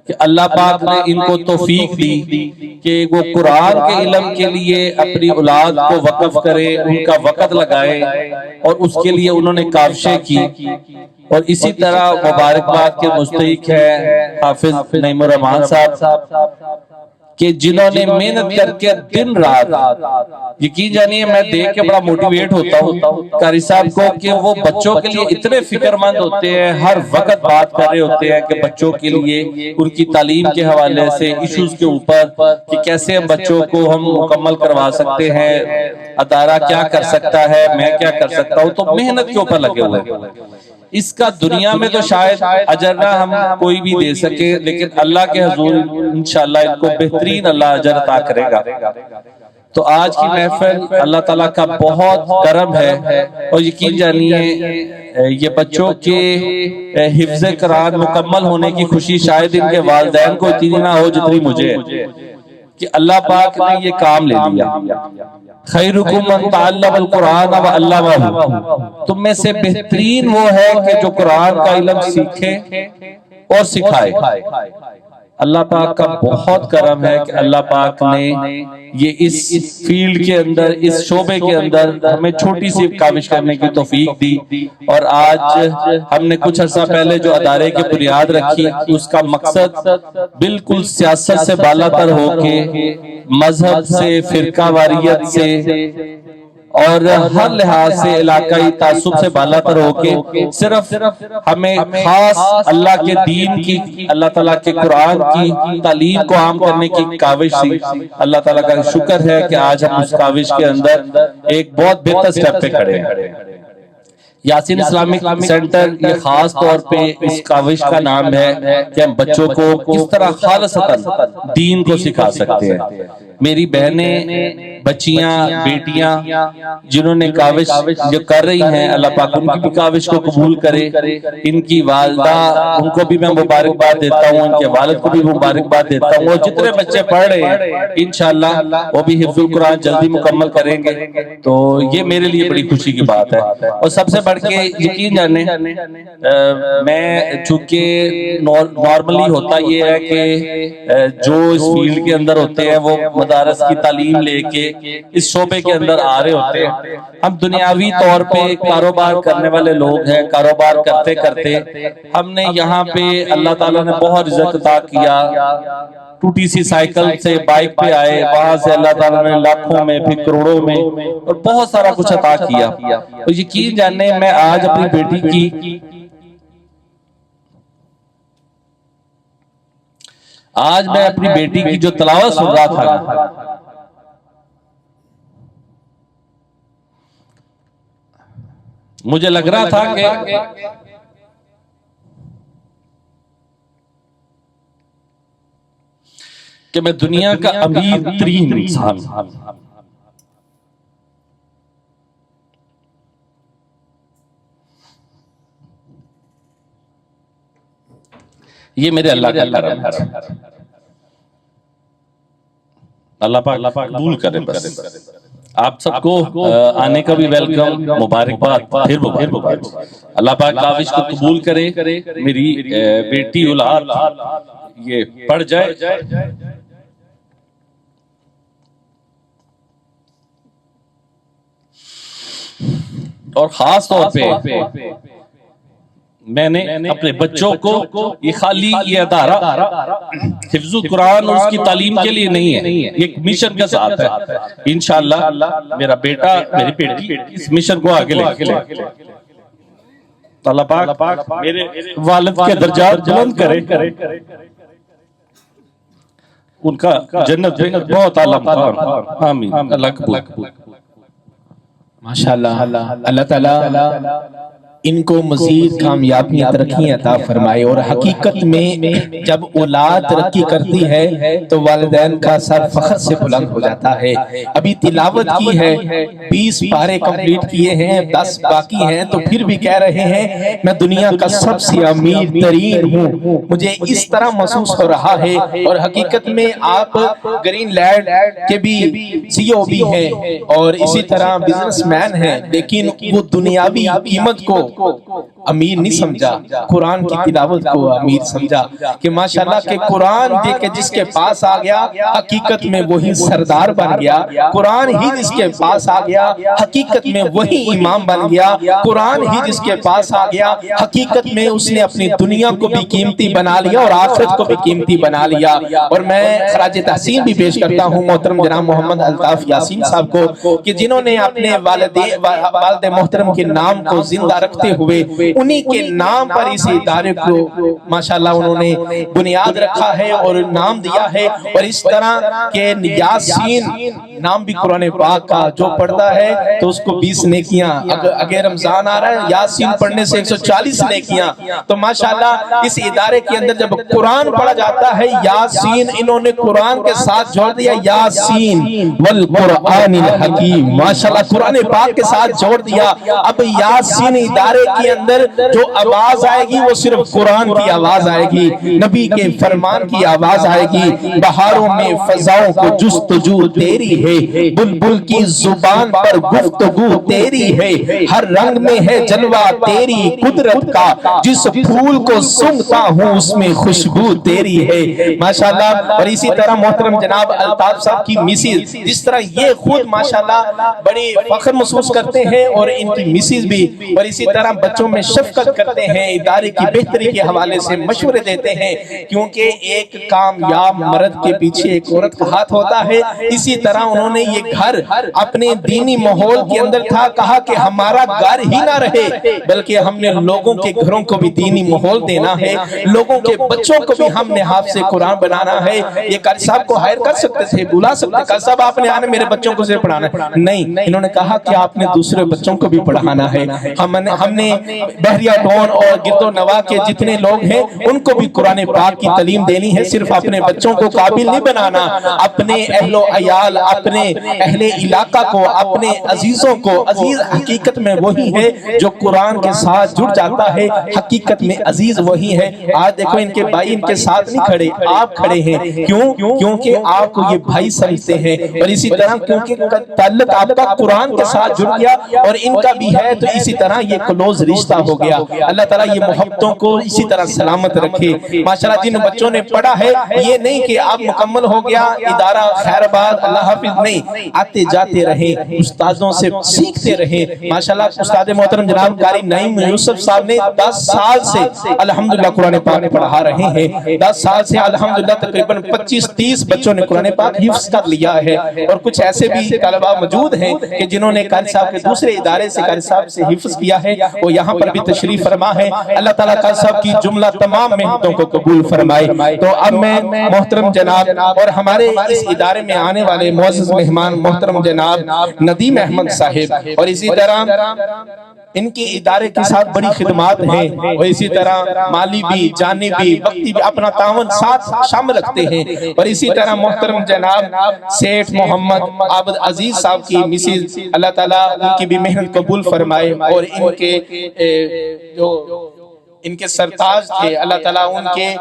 کہ اللہ پاک نے ان کو توفیق دی کہ وہ قرآن کے علم کے لیے اپنی اولاد کو وقف کرے, ان کا وقت لگائے, اور اس کے لیے انہوں نے کاوشیں کی. اور اسی طرح مبارکباد کے مستحق ہے حافظ نعیم الرحمان صاحب کہ جنہوں نے محنت کر کے دن رات, یقین جانیے میں دیکھ کے بڑا موٹیویٹ ہوتا ہوں قاری صاحب کو کہ وہ بچوں کے لیے اتنے فکر مند ہوتے ہیں, ہر وقت بات کر رہے ہوتے ہیں کہ بچوں کے لیے ان کی تعلیم کے حوالے سے ایشوز کے اوپر کہ کیسے ہم بچوں کو ہم مکمل کروا سکتے ہیں, ادارہ کیا کر سکتا ہے, میں کیا کر سکتا ہوں. تو محنت کے اوپر لگے ہوئے ہیں. اس کا دنیا میں تو شاید اجر نہ ہم کوئی بھی دے سکے, لیکن اللہ کے حضور انشاءاللہ ان کو بہترین اللہ اجر عطا کرے گا. تو آج کی محفل اللہ تعالیٰ کا بہت کرم ہے، اور یقین جانیے یہ بچوں کے حفظ قرآن مکمل ہونے کی خوشی شاید ان کے والدین کو اتنی نہ ہو جتنی مجھے ہے کہ اللہ پاک نے یہ کام لے لیا۔ خیرکم من تعلم القرآن وعلمہ، تم میں سے بہترین وہ ہے کہ جو قرآن کا علم سیکھے اور سکھائے۔ اللہ پاک کا بہت کرم ہے کہ اللہ پاک نے یہ اس فیلڈ کے اندر، اس شعبے کے اندر ہمیں چھوٹی سی کاوش کرنے کی توفیق دی، اور آج ہم نے کچھ عرصہ پہلے جو ادارے کی بنیاد رکھی، اس کا مقصد بالکل سیاست سے بالا تر ہو کے، مذہب سے، فرقہ واریت سے اور ہر لحاظ سے علاقائی تعصب سے بالا تر ہو کے صرف ہمیں خاص اللہ کے دین کی، اللہ تعالیٰ کے قرآن کی تعلیم کو عام کرنے کی کاوش تھی۔ اللہ تعالیٰ کا شکر ہے کہ آج ہم اس کاوش کے اندر ایک بہت بہتر سٹیپ پہ کھڑے ہیں۔ یاسین اسلامک سینٹر یہ خاص طور پہ اس کاوش کا نام ہے کہ ہم بچوں کو کس طرح خالصتاً دین کو سکھا سکتے ہیں۔ میری بہنیں، بچیاں، بیٹیاں جنہوں نے کاوش جو کر رہی ہیں، اللہ پاک ان کی بھی کاوش کو قبول کرے۔ ان کی والدہ، ان کو بھی میں مبارکباد دیتا ہوں، ان کے والد کو بھی مبارکباد دیتا ہوں، اور جتنے بچے پڑھ رہے ہیں انشاءاللہ وہ بھی حفظ القرآن جلدی مکمل کریں گے، تو یہ میرے لیے بڑی خوشی کی بات ہے۔ اور سب سے بڑھ کے یقین جانے، میں چونکہ نارملی ہوتا یہ ہے کہ جو اس فیلڈ کے اندر ہوتے ہیں وہ مدارس کی تعلیم لے کے اس شعبے کے اندر آ رہے ہوتے ہیں۔ ہم دنیاوی طور پہ کاروبار کرنے والے لوگ ہیں، کاروبار کرتے کرتے ہم نے یہاں پہ اللہ تعالیٰ نے بہت رزق عطا کیا۔ ٹوٹی سی سائیکل سے بائک پہ آئے، وہاں سے اللہ تعالیٰ نے لاکھوں میں پھر کروڑوں میں اور بہت سارا کچھ عطا کیا۔ اور یقین جاننے، میں آج اپنی بیٹی کی جو تلاوت سن رہا تھا، مجھے لگ رہا تھا کہ میں دنیا کا امیر ترین انسان ہوں۔ یہ میرے اللہ کا کرم ہے۔ اللہ پاک قبول کرے۔ بس آپ سب کو آنے کا بھی ویلکم، مبارکباد، پھر مبارکباد۔ اللہ پاک کاوش کو قبول کرے، میری بیٹی اولاد یہ پڑھ جائے۔ اور خاص طور پہ میں نے اپنے بچوں کو یہ خالی یہ ادارہ حفظ القرآن اور اس کی تعلیم کے لیے نہیں ہے، ایک مشن کا ساتھ ہے۔ انشاءاللہ میرا بیٹا، میری بیٹی اس مشن کو آگے لے کے اللہ پاک میرے والد کے درجات بلند کرے، ان کا جنت میں بہت اعلیٰ مقام۔ آمین۔ اللہ قبول۔ ماشاءاللہ، اللہ تعالیٰ ان کو مزید کامیابی ترقی عطا فرمائے۔ اور حقیقت میں جب اولاد ترقی کرتی ہے تو والدین کا سر فخر سے بلند ہو جاتا ہے۔ ابھی تلاوت کی ہے، 20 پارے کمپلیٹ کیے ہیں، 10 باقی ہیں، تو پھر بھی کہہ رہے ہیں میں دنیا کا سب سے امیر ترین ہوں۔ مجھے اس طرح محسوس ہو رہا ہے۔ اور حقیقت میں آپ گرین لینڈ کے بھی CEO بھی ہیں اور اسی طرح بزنس مین ہیں، لیکن وہ دنیاوی قیمت کو امیر نہیں سمجھا، قرآن کی تلاوت کو امیر سمجھا کہ ماشاءاللہ کہ قرآن دے کے جس کے پاس آ گیا حقیقت میں وہی سردار بن گیا، قرآن ہی جس کے پاس آ گیا حقیقت میں وہی امام بن گیا، قرآن ہی جس کے پاس آ گیا حقیقت میں اس نے اپنی دنیا کو بھی قیمتی بنا لیا اور آخرت کو بھی قیمتی بنا لیا۔ اور میں خراج تحسین بھی پیش کرتا ہوں محترم جناب محمد الطاف یاسین صاحب کو کہ جنہوں نے اپنے والد محترم کے نام کو زندہ رکھتے ہوئے انہی کے نام پر اس ادارے کو ماشاءاللہ انہوں نے بنیاد رکھا ہے اور نام دیا ہے. اور اس طرح کہ یاسین نام بھی قرآن پاک کا جو پڑھتا ہے تو اس کو 20 نیکیاں, اگر رمضان آ رہا ہے یاسین پڑھنے سے 140 نیکیاں. تو ماشاءاللہ اس ادارے کے اندر جب قرآن پڑھا جاتا ہے یاسین انہوں نے قرآن کے ساتھ جوڑ دیا, یاسین والقرآن الحکیم, ماشاءاللہ قرآن پاک کے ساتھ جوڑ دیا. اب یاسین ادارے کے اندر جو آواز آئے گی وہ صرف قرآن کی آواز آئے گی, نبی کے فرمان کی آواز آئے گی. بہاروں میں فضاؤں کو جستجو تیری ہے, بلبل کی زبان پر گفتگو تیری ہے, ہر رنگ میں ہے جلوہ تیری قدرت کا, جس پھول کو سونگھتا ہوں اس میں خوشبو تیری ہے. ماشاءاللہ. اور اسی طرح محترم جناب الطاف صاحب کی میسز, جس طرح یہ خود ماشاءاللہ بڑی فخر محسوس کرتے ہیں اور ان کی میسز بھی, اور اسی طرح بچوں میں شفقت کرتے ہیں, ادارے کی بہتری کے حوالے سے مشورے دیتے ہیں, کیونکہ ایک کامیاب مرد کے پیچھے ایک عورت کا ہاتھ ہوتا ہے. اسی طرح انہوں نے یہ گھر اپنے دینی ماحول کے اندر تھا, کہا کہ ہمارا گھر ہی نہ رہے بلکہ ہم نے لوگوں کے گھروں کو بھی دینی ماحول دینا ہے, لوگوں کے بچوں کو بھی ہم نے حافظ قرآن بنانا ہے. یہ قاری صاحب کو ہائر کر سکتے تھے, بلا سکتے, قاری صاحب آپ نے آنے میرے بچوں کو سے پڑھانا ہے, نہیں, انہوں نے کہا کہ آپ نے دوسرے بچوں کو بھی پڑھانا ہے. ہم نے بحریہ ٹون اور گرد و نواح کے جتنے لوگ ہیں ان کو بھی قرآن پاک کی تعلیم دینی ہے, صرف اپنے بچوں کو قابل نہیں بنانا, اپنے اہل و عیال, اپنے اہل علاقہ کو, اپنے عزیزوں کو. عزیز حقیقت میں وہی ہے جو قرآن کے ساتھ جڑ جاتا ہے, حقیقت میں عزیز وہی ہے. آج دیکھو ان کے بھائی ان کے ساتھ نہیں کھڑے, آپ کھڑے ہیں, کیوں؟ کیونکہ آپ کو یہ بھائی سمجھتے ہیں, اور اسی طرح کیونکہ تعلق آپ کا قرآن کے ساتھ جڑ گیا اور ان کا بھی ہے, تو اسی طرح یہ کلوز رشتہ ہو گیا. اللہ تعالیٰ یہ محبتوں کو اسی طرح سلامت رکھے. ماشاءاللہ جن بچوں نے پڑھا ہے, یہ نہیں کہ آپ مکمل ہو گیا ادارہ خیر آباد اللہ حافظ, نہیں, آتے جاتے رہیں, استادوں سے سیکھتے رہیں. ماشاءاللہ استاد محترم جناب قاری نعیم یوسف صاحب نے 10 سال سے الحمدللہ قرآن پاک پڑھا رہے ہیں. 10 سال سے الحمدللہ تقریباً 25-30 بچوں نے قرآن پاک حفظ کر لیا ہے, اور کچھ ایسے بھی طلباء موجود ہیں کہ جنہوں نے قاری صاحب کے دوسرے ادارے سے قاری صاحب سے حفظ کیا ہے, وہ یہاں پر بھی تشریف فرما ہے. اللہ تعالیٰ قاری صاحب کی جملہ تمام محنتوں کو قبول فرمائے. تو اب میں محترم جناب اور ہمارے اس ادارے میں آنے والے معزز مہمان محترم جناب ندیم احمد صاحب, اور اسی طرح ان کی ادارے کے ساتھ بڑی خدمات ہیں, اور اسی طرح مالی بھی, جانی بھی, وقتی بھی اپنا تعاون ساتھ شامل رکھتے ہیں. اور اسی طرح محترم جناب سیٹھ محمد عابد عزیز صاحب کی میسز, اللہ تعالیٰ ان کی بھی محنت قبول فرمائے, اور ان کے جو ان کے سرتاج تھے اللہ تعالیٰ ان کے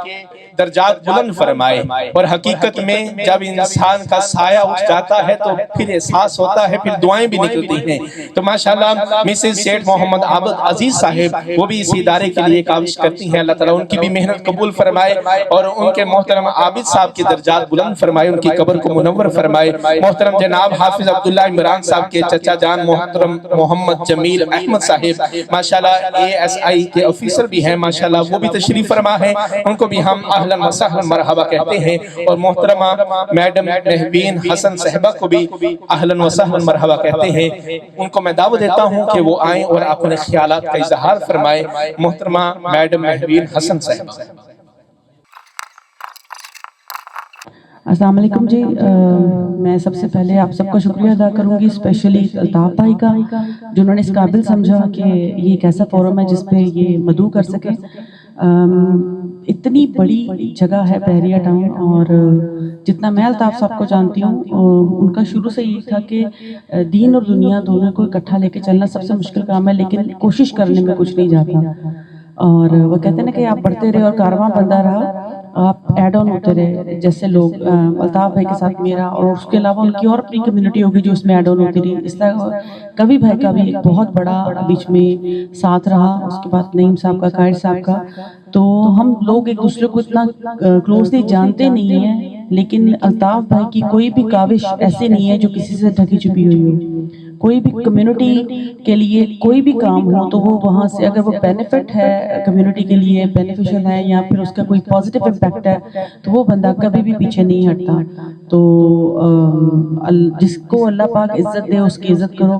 درجات بلند فرمائے. اور حقیقت میں جب انسان کا سایہ اٹھ جاتا ہے تو پھر احساس ہوتا ہے, پھر دعائیں بھی نکلتی ہیں. تو ماشاءاللہ مسز سیٹھ محمد عابد عزیز صاحب وہ بھی اس ادارے کے لیے کاوش کرتی ہیں, اللہ تعالیٰ ان کی بھی محنت قبول فرمائے, اور ان کے محترم عابد صاحب کی درجات بلند فرمائے, ان کی قبر کو منور فرمائے. محترم جناب حافظ عبداللہ عمران صاحب کے چچا جان محترم محمد جمیل احمد صاحب ماشاءاللہ ASI کے آفیسر بھی ہیں, ماشاءاللہ وہ بھی تشریف فرما ہے, ان کو بھی ہم اہلا وسہلا مرحبا کہتے ہیں. اور محترمہ میڈم مہوین حسن صاحبہ کو بھی اہلا وسہلا مرحبا کہتے ہیں. ان کو میں دعوت دیتا ہوں کہ وہ آئیں اور اپنے خیالات کا اظہار فرمائیں. محترمہ میڈم مہوین حسن صاحبہ. السلام علیکم جی. میں سب سے پہلے آپ سب کا شکریہ ادا کروں گی, اسپیشلی الطاف بھائی کا, جنہوں نے اس قابل سمجھا کہ یہ ایک ایسا فورم ہے جس پہ یہ مدعو کر سکے. اتنی بڑی جگہ ہے بحریہ ٹاؤن, اور جتنا میں الطاف صاحب کو جانتی ہوں ان کا شروع سے یہ تھا کہ دین اور دنیا دونوں کو اکٹھا لے کے چلنا سب سے مشکل کام ہے, لیکن کوشش کرنے میں کچھ نہیں جاتا. اور وہ کہتے ہیں نا کہ آپ بڑھتے رہے اور کارواں بندہ رہا, آپ ایڈ آن ہوتے رہے. جیسے لوگ الطاف بھائی کے ساتھ میرا, اور اس کے علاوہ ان کی اور اپنی کمیونٹی ہوگی جو اس میں ایڈ آن ہوتی رہی. اس طرح کبھی بھائی کا بھی ایک بہت بڑا بیچ میں ساتھ رہا, اس کے بعد نعیم صاحب کا, قائد صاحب کا. تو ہم لوگ ایک دوسرے کو اتنا کلوزلی جانتے نہیں ہیں, لیکن الطاف بھائی کی کوئی بھی کاوش ایسے نہیں ہے جو کسی سے ڈھکی چھپی ہوئی ہو. کوئی بھی کمیونٹی کے لیے کوئی بھی کام ہو تو وہ وہاں سے, اگر وہ بینیفٹ ہے کمیونٹی کے لیے, بینیفیشل ہے, یا پھر اس کا کوئی پازیٹیو امپیکٹ ہے, تو وہ بندہ کبھی بھی پیچھے نہیں ہٹتا. تو جس کو اللہ پاک عزت دے اس کی عزت کرو,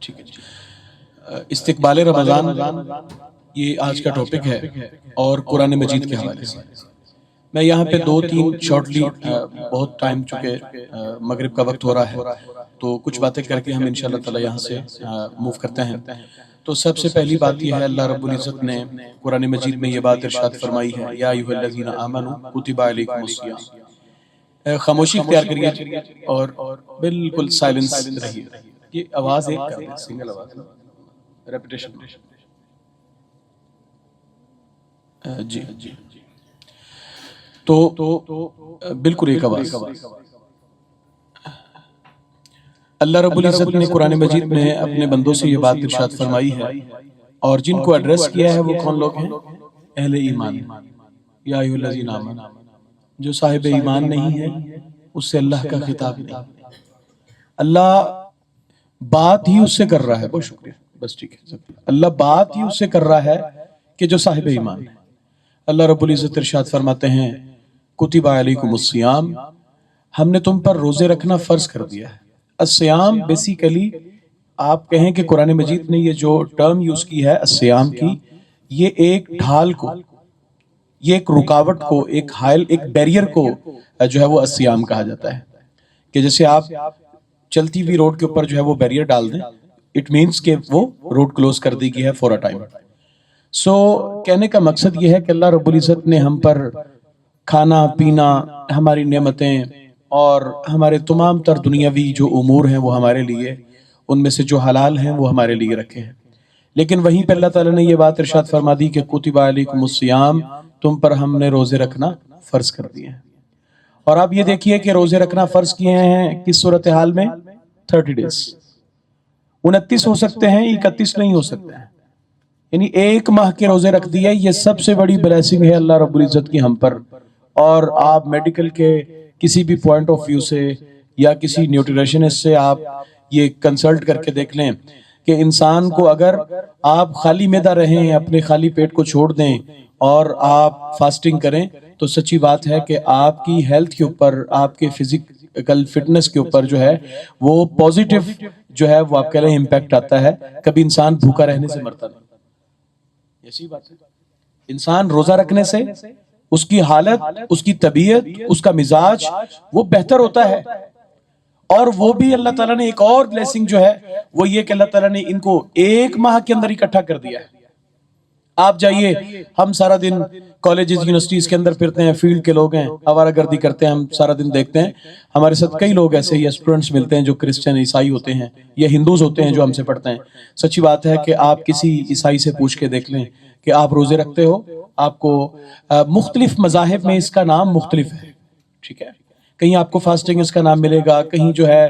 ٹھیک ہے جی. استقبال رمضان یہ آج کا ٹاپک ہے اور قرآن مجید کے حوالے سے میں یہاں پہ 2-3 شارٹلی بہت ٹائم چکے مغرب کا وقت ہو رہا ہے تو کچھ باتیں کر کے ہم انشاءاللہ تعالی یہاں سے موو کرتے ہیں. تو سب سے پہلی بات یہ ہے اللہ رب العزت نے قرآن مجید میں یہ بات ارشاد فرمائی ہے یا ایھا الذین آمنوا کتب علیکم الصیام. خاموشی اختیار کریے اور بالکل سائلنس رہیے. یہ آواز ایک کر دیں, سنگل آواز ریپیٹیشن. جی جی تو بالکل ایک آواز. اللہ رب العزت نے قرآن مجید میں اپنے بندوں سے یہ بات ارشاد فرمائی ہے اور جن کو ایڈریس کیا ہے وہ کون لوگ ہیں؟ اہل ایمان. یا ایھا الذین آمنوا, جو صاحب ایمان نہیں ہے اس سے اللہ کا خطاب نہیں. اللہ بات ہی اس سے کر رہا ہے. بہت شکریہ, بس ٹھیک ہے. اللہ بات ہی اس سے کر رہا ہے کہ جو صاحب ایمان ہے. اللہ رب العزت ارشاد فرماتے ہیں کتب علیکم الصیام, ہم نے تم پر روزے رکھنا فرض کر دیا ہے. الصیام بیسیکلی آپ کہیں کہ قرآن مجید نے یہ جو ٹرم یوز کی ہے الصیام کی, یہ ایک ڈھال کو, یہ ایک رکاوٹ کو, ایک حائل, ایک بیریئر کو جو ہے وہ الصیام کہا جاتا ہے. کہ جیسے آپ چلتی ہوئی روڈ کے اوپر جو ہے وہ بیریئر ڈال دیں, اٹ مینس کہ وہ روڈ کلوز کر دی گئی ہے فور اے ٹائم. سو کہنے کا مقصد یہ ہے کہ اللہ رب العزت نے ہم پر کھانا پینا, ہماری نعمتیں اور ہمارے تمام تر دنیاوی جو امور ہیں وہ ہمارے لیے, ان میں سے جو حلال ہیں وہ ہمارے لیے رکھے ہیں. لیکن وہیں پہ اللہ تعالیٰ نے یہ بات ارشاد فرما دی کہ کتب علیکم الصیام, تم پر ہم نے روزے رکھنا فرض کر دیے ہیں. اور آپ یہ دیکھیے کہ روزے رکھنا فرض کیے ہیں کس صورتحال میں؟ 30 days. 29 ہو سکتے ہیں, 31 نہیں ہو سکتے ہیں. یعنی 1 ماہ کے روزے رکھ دیے. یہ سب سے بڑی بلیسنگ ہے اللہ رب العزت کی ہم پر. اور آپ میڈیکل کے کسی بھی پوائنٹ آف ویو سے یا کسی نیوٹریشنسٹ سے آپ یہ کنسلٹ کر کے دیکھ لیں کہ انسان کو اگر آپ خالی معدہ رہیں, اپنے خالی پیٹ کو چھوڑ دیں اور آپ فاسٹنگ کریں, تو سچی بات ہے کہ آپ کی ہیلتھ کے اوپر, آپ کے فزیکل فٹنس کے اوپر جو ہے وہ پوزیٹیو جو ہے وہ آپ کے لئے امپیکٹ آتا ہے. کبھی انسان بھوکا رہنے سے مرتا نہیں. ایسی بات ہے, انسان روزہ رکھنے سے اس کی حالت, اس کی طبیعت, اس کا مزاج وہ بہتر ہوتا ہے. اور وہ بھی اللہ تعالیٰ نے ایک اور بلیسنگ جو ہے وہ یہ کہ اللہ تعالیٰ نے ان کو 1 ماہ کے اندر اکٹھا کر دیا ہے. آپ جائیے, ہم سارا دن کالجز یونیورسٹیز کے اندر پھرتے ہیں, فیلڈ کے لوگ ہیں, آوارہ گردی کرتے ہیں, ہم سارا دن دیکھتے ہیں. ہمارے ساتھ کئی لوگ ایسے ہی اسٹوڈنٹس ملتے ہیں جو کرسچن عیسائی ہوتے ہیں یا ہندوز ہوتے ہیں جو ہم سے پڑھتے ہیں. سچی بات ہے کہ آپ کسی عیسائی سے پوچھ کے دیکھ لیں کہ آپ روزے رکھتے ہو, آپ کو مختلف مذاہب میں اس کا نام مختلف ہے. ٹھیک ہے, کہیں آپ کو فاسٹنگ اس کا نام ملے گا, کہیں جو ہے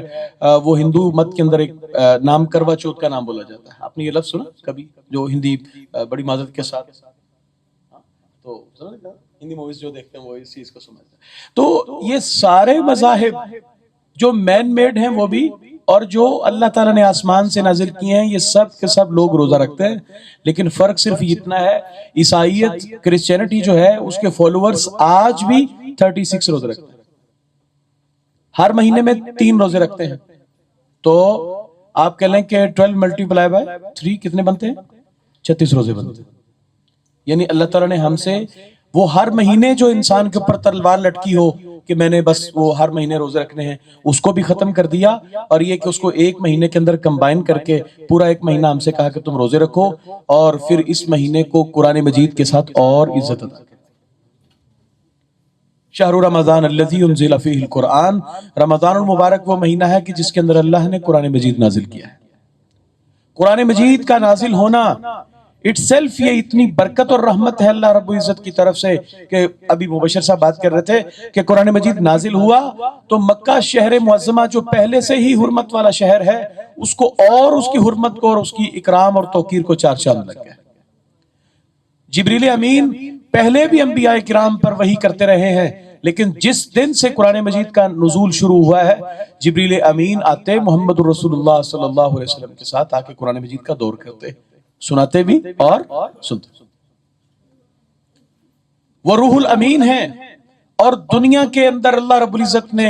وہ ہندو مت کے اندر ایک نام کروا چوتھ کا نام بولا جاتا ہے. آپ نے یہ لفظ سنا کبھی؟ جو ہندی بڑی معذرت کے ساتھ تو ہندی موویز جو دیکھتے ہیں وہ اس چیز کو سمجھتے ہیں. تو یہ سارے مذاہب جو مین میڈ ہیں وہ بھی, اور جو اللہ تعالیٰ نے آسمان سے نازل کیے ہیں, یہ سب کے سب لوگ روزہ رکھتے ہیں. لیکن فرق صرف اتنا ہے, عیسائیت کرسچینٹی جو ہے اس کے فالوورز آج بھی 36 روزے رکھتے ہیں. ہر مہینے میں 3 روزے رکھتے ہیں. تو آپ کہہ لیں کہ 12 ملٹیپلائی بائی 3 کتنے بنتے ہیں؟ 36 روزے بنتے ہیں. یعنی اللہ تعالیٰ نے ہم سے وہ ہر مہینے جو انسان کے اوپر تلوار لٹکی ہو کہ میں نے بس وہ ہر مہینے روزے رکھنے ہیں, اس کو بھی ختم کر دیا. اور یہ کہ اس کو 1 مہینے کے اندر کمبائن کر کے پورا 1 مہینہ ہم سے کہا کہ تم روزے رکھو, اور پھر اس مہینے کو قرآن مجید کے ساتھ اور عزت عطا کر. شہر رمضان الذی انزل فیہ القرآن, رمضان المبارک وہ مہینہ ہے کہ جس کے اندر اللہ نے قرآن مجید نازل کیا ہے. قرآن مجید کا نازل ہونا اٹ سیلف یہ اتنی برکت اور رحمت ہے اللہ رب العزت کی طرف سے کہ ابھی مبشر صاحب بات کر رہے تھے کہ قرآن مجید نازل ہوا تو مکہ شہر معظمہ جو پہلے سے ہی حرمت والا شہر ہے, اس کو اور اس کی حرمت کو اور اس کی اکرام اور توقیر کو 4 چاند لگ گئے. جبریل امین پہلے بھی انبیاء کرام پر وحی کرتے رہے ہیں, لیکن جس دن سے قرآن مجید کا نزول شروع ہوا ہے, جبریل امین آتے محمد رسول اللہ صلی اللہ علیہ وسلم کے ساتھ آ کے قرآن مجید کا دور کرتے, سناتے بھی اور سنتے. وہ روح الامین ہیں, اور دنیا کے اندر اللہ رب العزت نے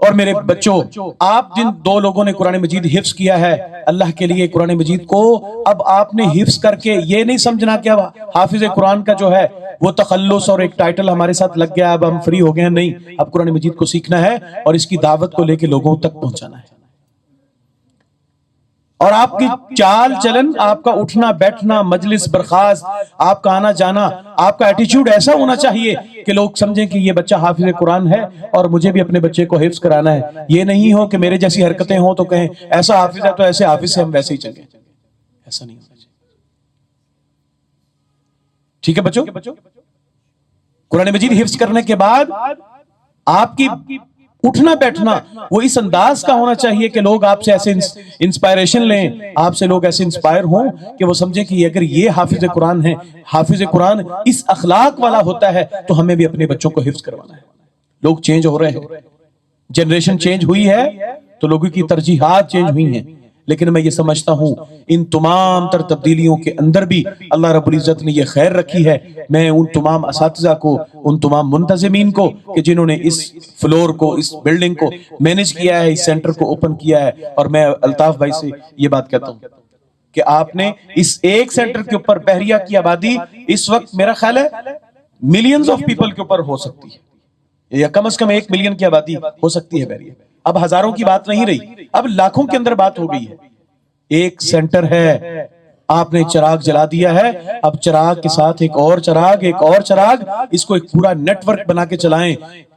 اور میرے بچوں، آپ جن دو لوگوں نے قرآن مجید حفظ کیا ہے اللہ کے لیے قرآن مجید کو، اب آپ نے حفظ کر کے یہ نہیں سمجھنا کہ اب حافظ قرآن کا جو ہے وہ تخلص اور ایک ٹائٹل ہمارے ساتھ لگ گیا، اب ہم فری ہو گئے ہیں. نہیں، اب قرآن مجید کو سیکھنا ہے اور اس کی دعوت کو لے کے لوگوں تک پہنچانا ہے. اور آپ کی چال چلن، آپ کا اٹھنا بیٹھنا، مجلس برخاست، آپ کا آنا جانا، آپ کا ایٹیچیوڈ ایسا ہونا چاہیے کہ لوگ سمجھیں کہ یہ بچہ حافظ قرآن ہے اور مجھے بھی اپنے بچے کو حفظ کرانا ہے. یہ نہیں ہو کہ میرے جیسی حرکتیں ہوں تو کہیں ایسا حافظ ہے تو ایسے حافظ سے ہم ویسے ہی چلیں. ایسا نہیں ہونا چاہیے. ٹھیک ہے بچوں؟ قرآن مجید حفظ کرنے کے بعد آپ کی اٹھنا بیٹھنا وہ اس انداز کا ہونا چاہیے کہ لوگ آپ سے ایسے انسپائریشن لیں، آپ سے لوگ ایسے انسپائر ہوں کہ وہ سمجھیں کہ اگر یہ حافظ قرآن ہے، حافظ قرآن اس اخلاق والا ہوتا ہے تو ہمیں بھی اپنے بچوں کو حفظ کروانا ہے. لوگ چینج ہو رہے ہیں، جنریشن چینج ہوئی ہے تو لوگوں کی ترجیحات چینج ہوئی ہیں، لیکن میں یہ سمجھتا ہوں ان تمام تر تبدیلیوں کے اندر بھی اللہ رب العزت نے یہ خیر رکھی ہے. میں ان تمام اساتذہ کو، ان تمام منتظمین کو کہ جنہوں نے اس فلور کو، اس بلڈنگ کو مینج کیا ہے، اس سینٹر کو اوپن کیا ہے، اور میں الطاف بھائی سے یہ بات کہتا ہوں کہ آپ نے اس ایک سینٹر کے اوپر بحریہ کی آبادی اس وقت میرا خیال ہے ملینز آف پیپل کے اوپر ہو سکتی ہے، یا کم از کم 1 ملین کی آبادی ہو سکتی ہے بحریہ. اب ہزاروں کی بات نہیں رہی، اب لاکھوں کے اندر بات ہو گئی ہے. ایک سینٹر ہے، آپ نے چراغ جلا دیا ہے، اب چراغ کے ساتھ ایک اور چراغ، ایک اور چراغ، اس کو ایک پورا نیٹ ورک بنا کے چلائیں.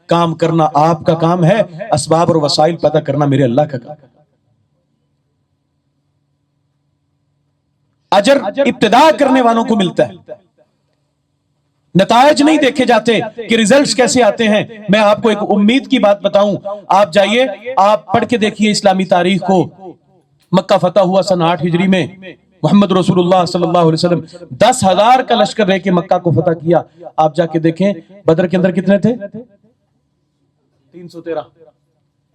کام کرنا آپ کا کام ہے، اسباب اور وسائل پیدا کرنا میرے اللہ کا کام ہے. اجر ابتدا کرنے والوں کو ملتا ہے، نتائج نہیں دیکھے جاتے کہ ریزلٹس کیسے آتے ہیں. میں آپ کو ایک امید کی بات بتاؤں، آپ جائیے، آپ پڑھ کے دیکھیے اسلامی تاریخ کو. مکہ فتح ہوا سن 8 ہجری میں، محمد رسول اللہ صلی اللہ علیہ وسلم 10,000 کا لشکر لے کے مکہ کو فتح کیا. آپ جا کے دیکھیں بدر کے اندر کتنے تھے؟ 313.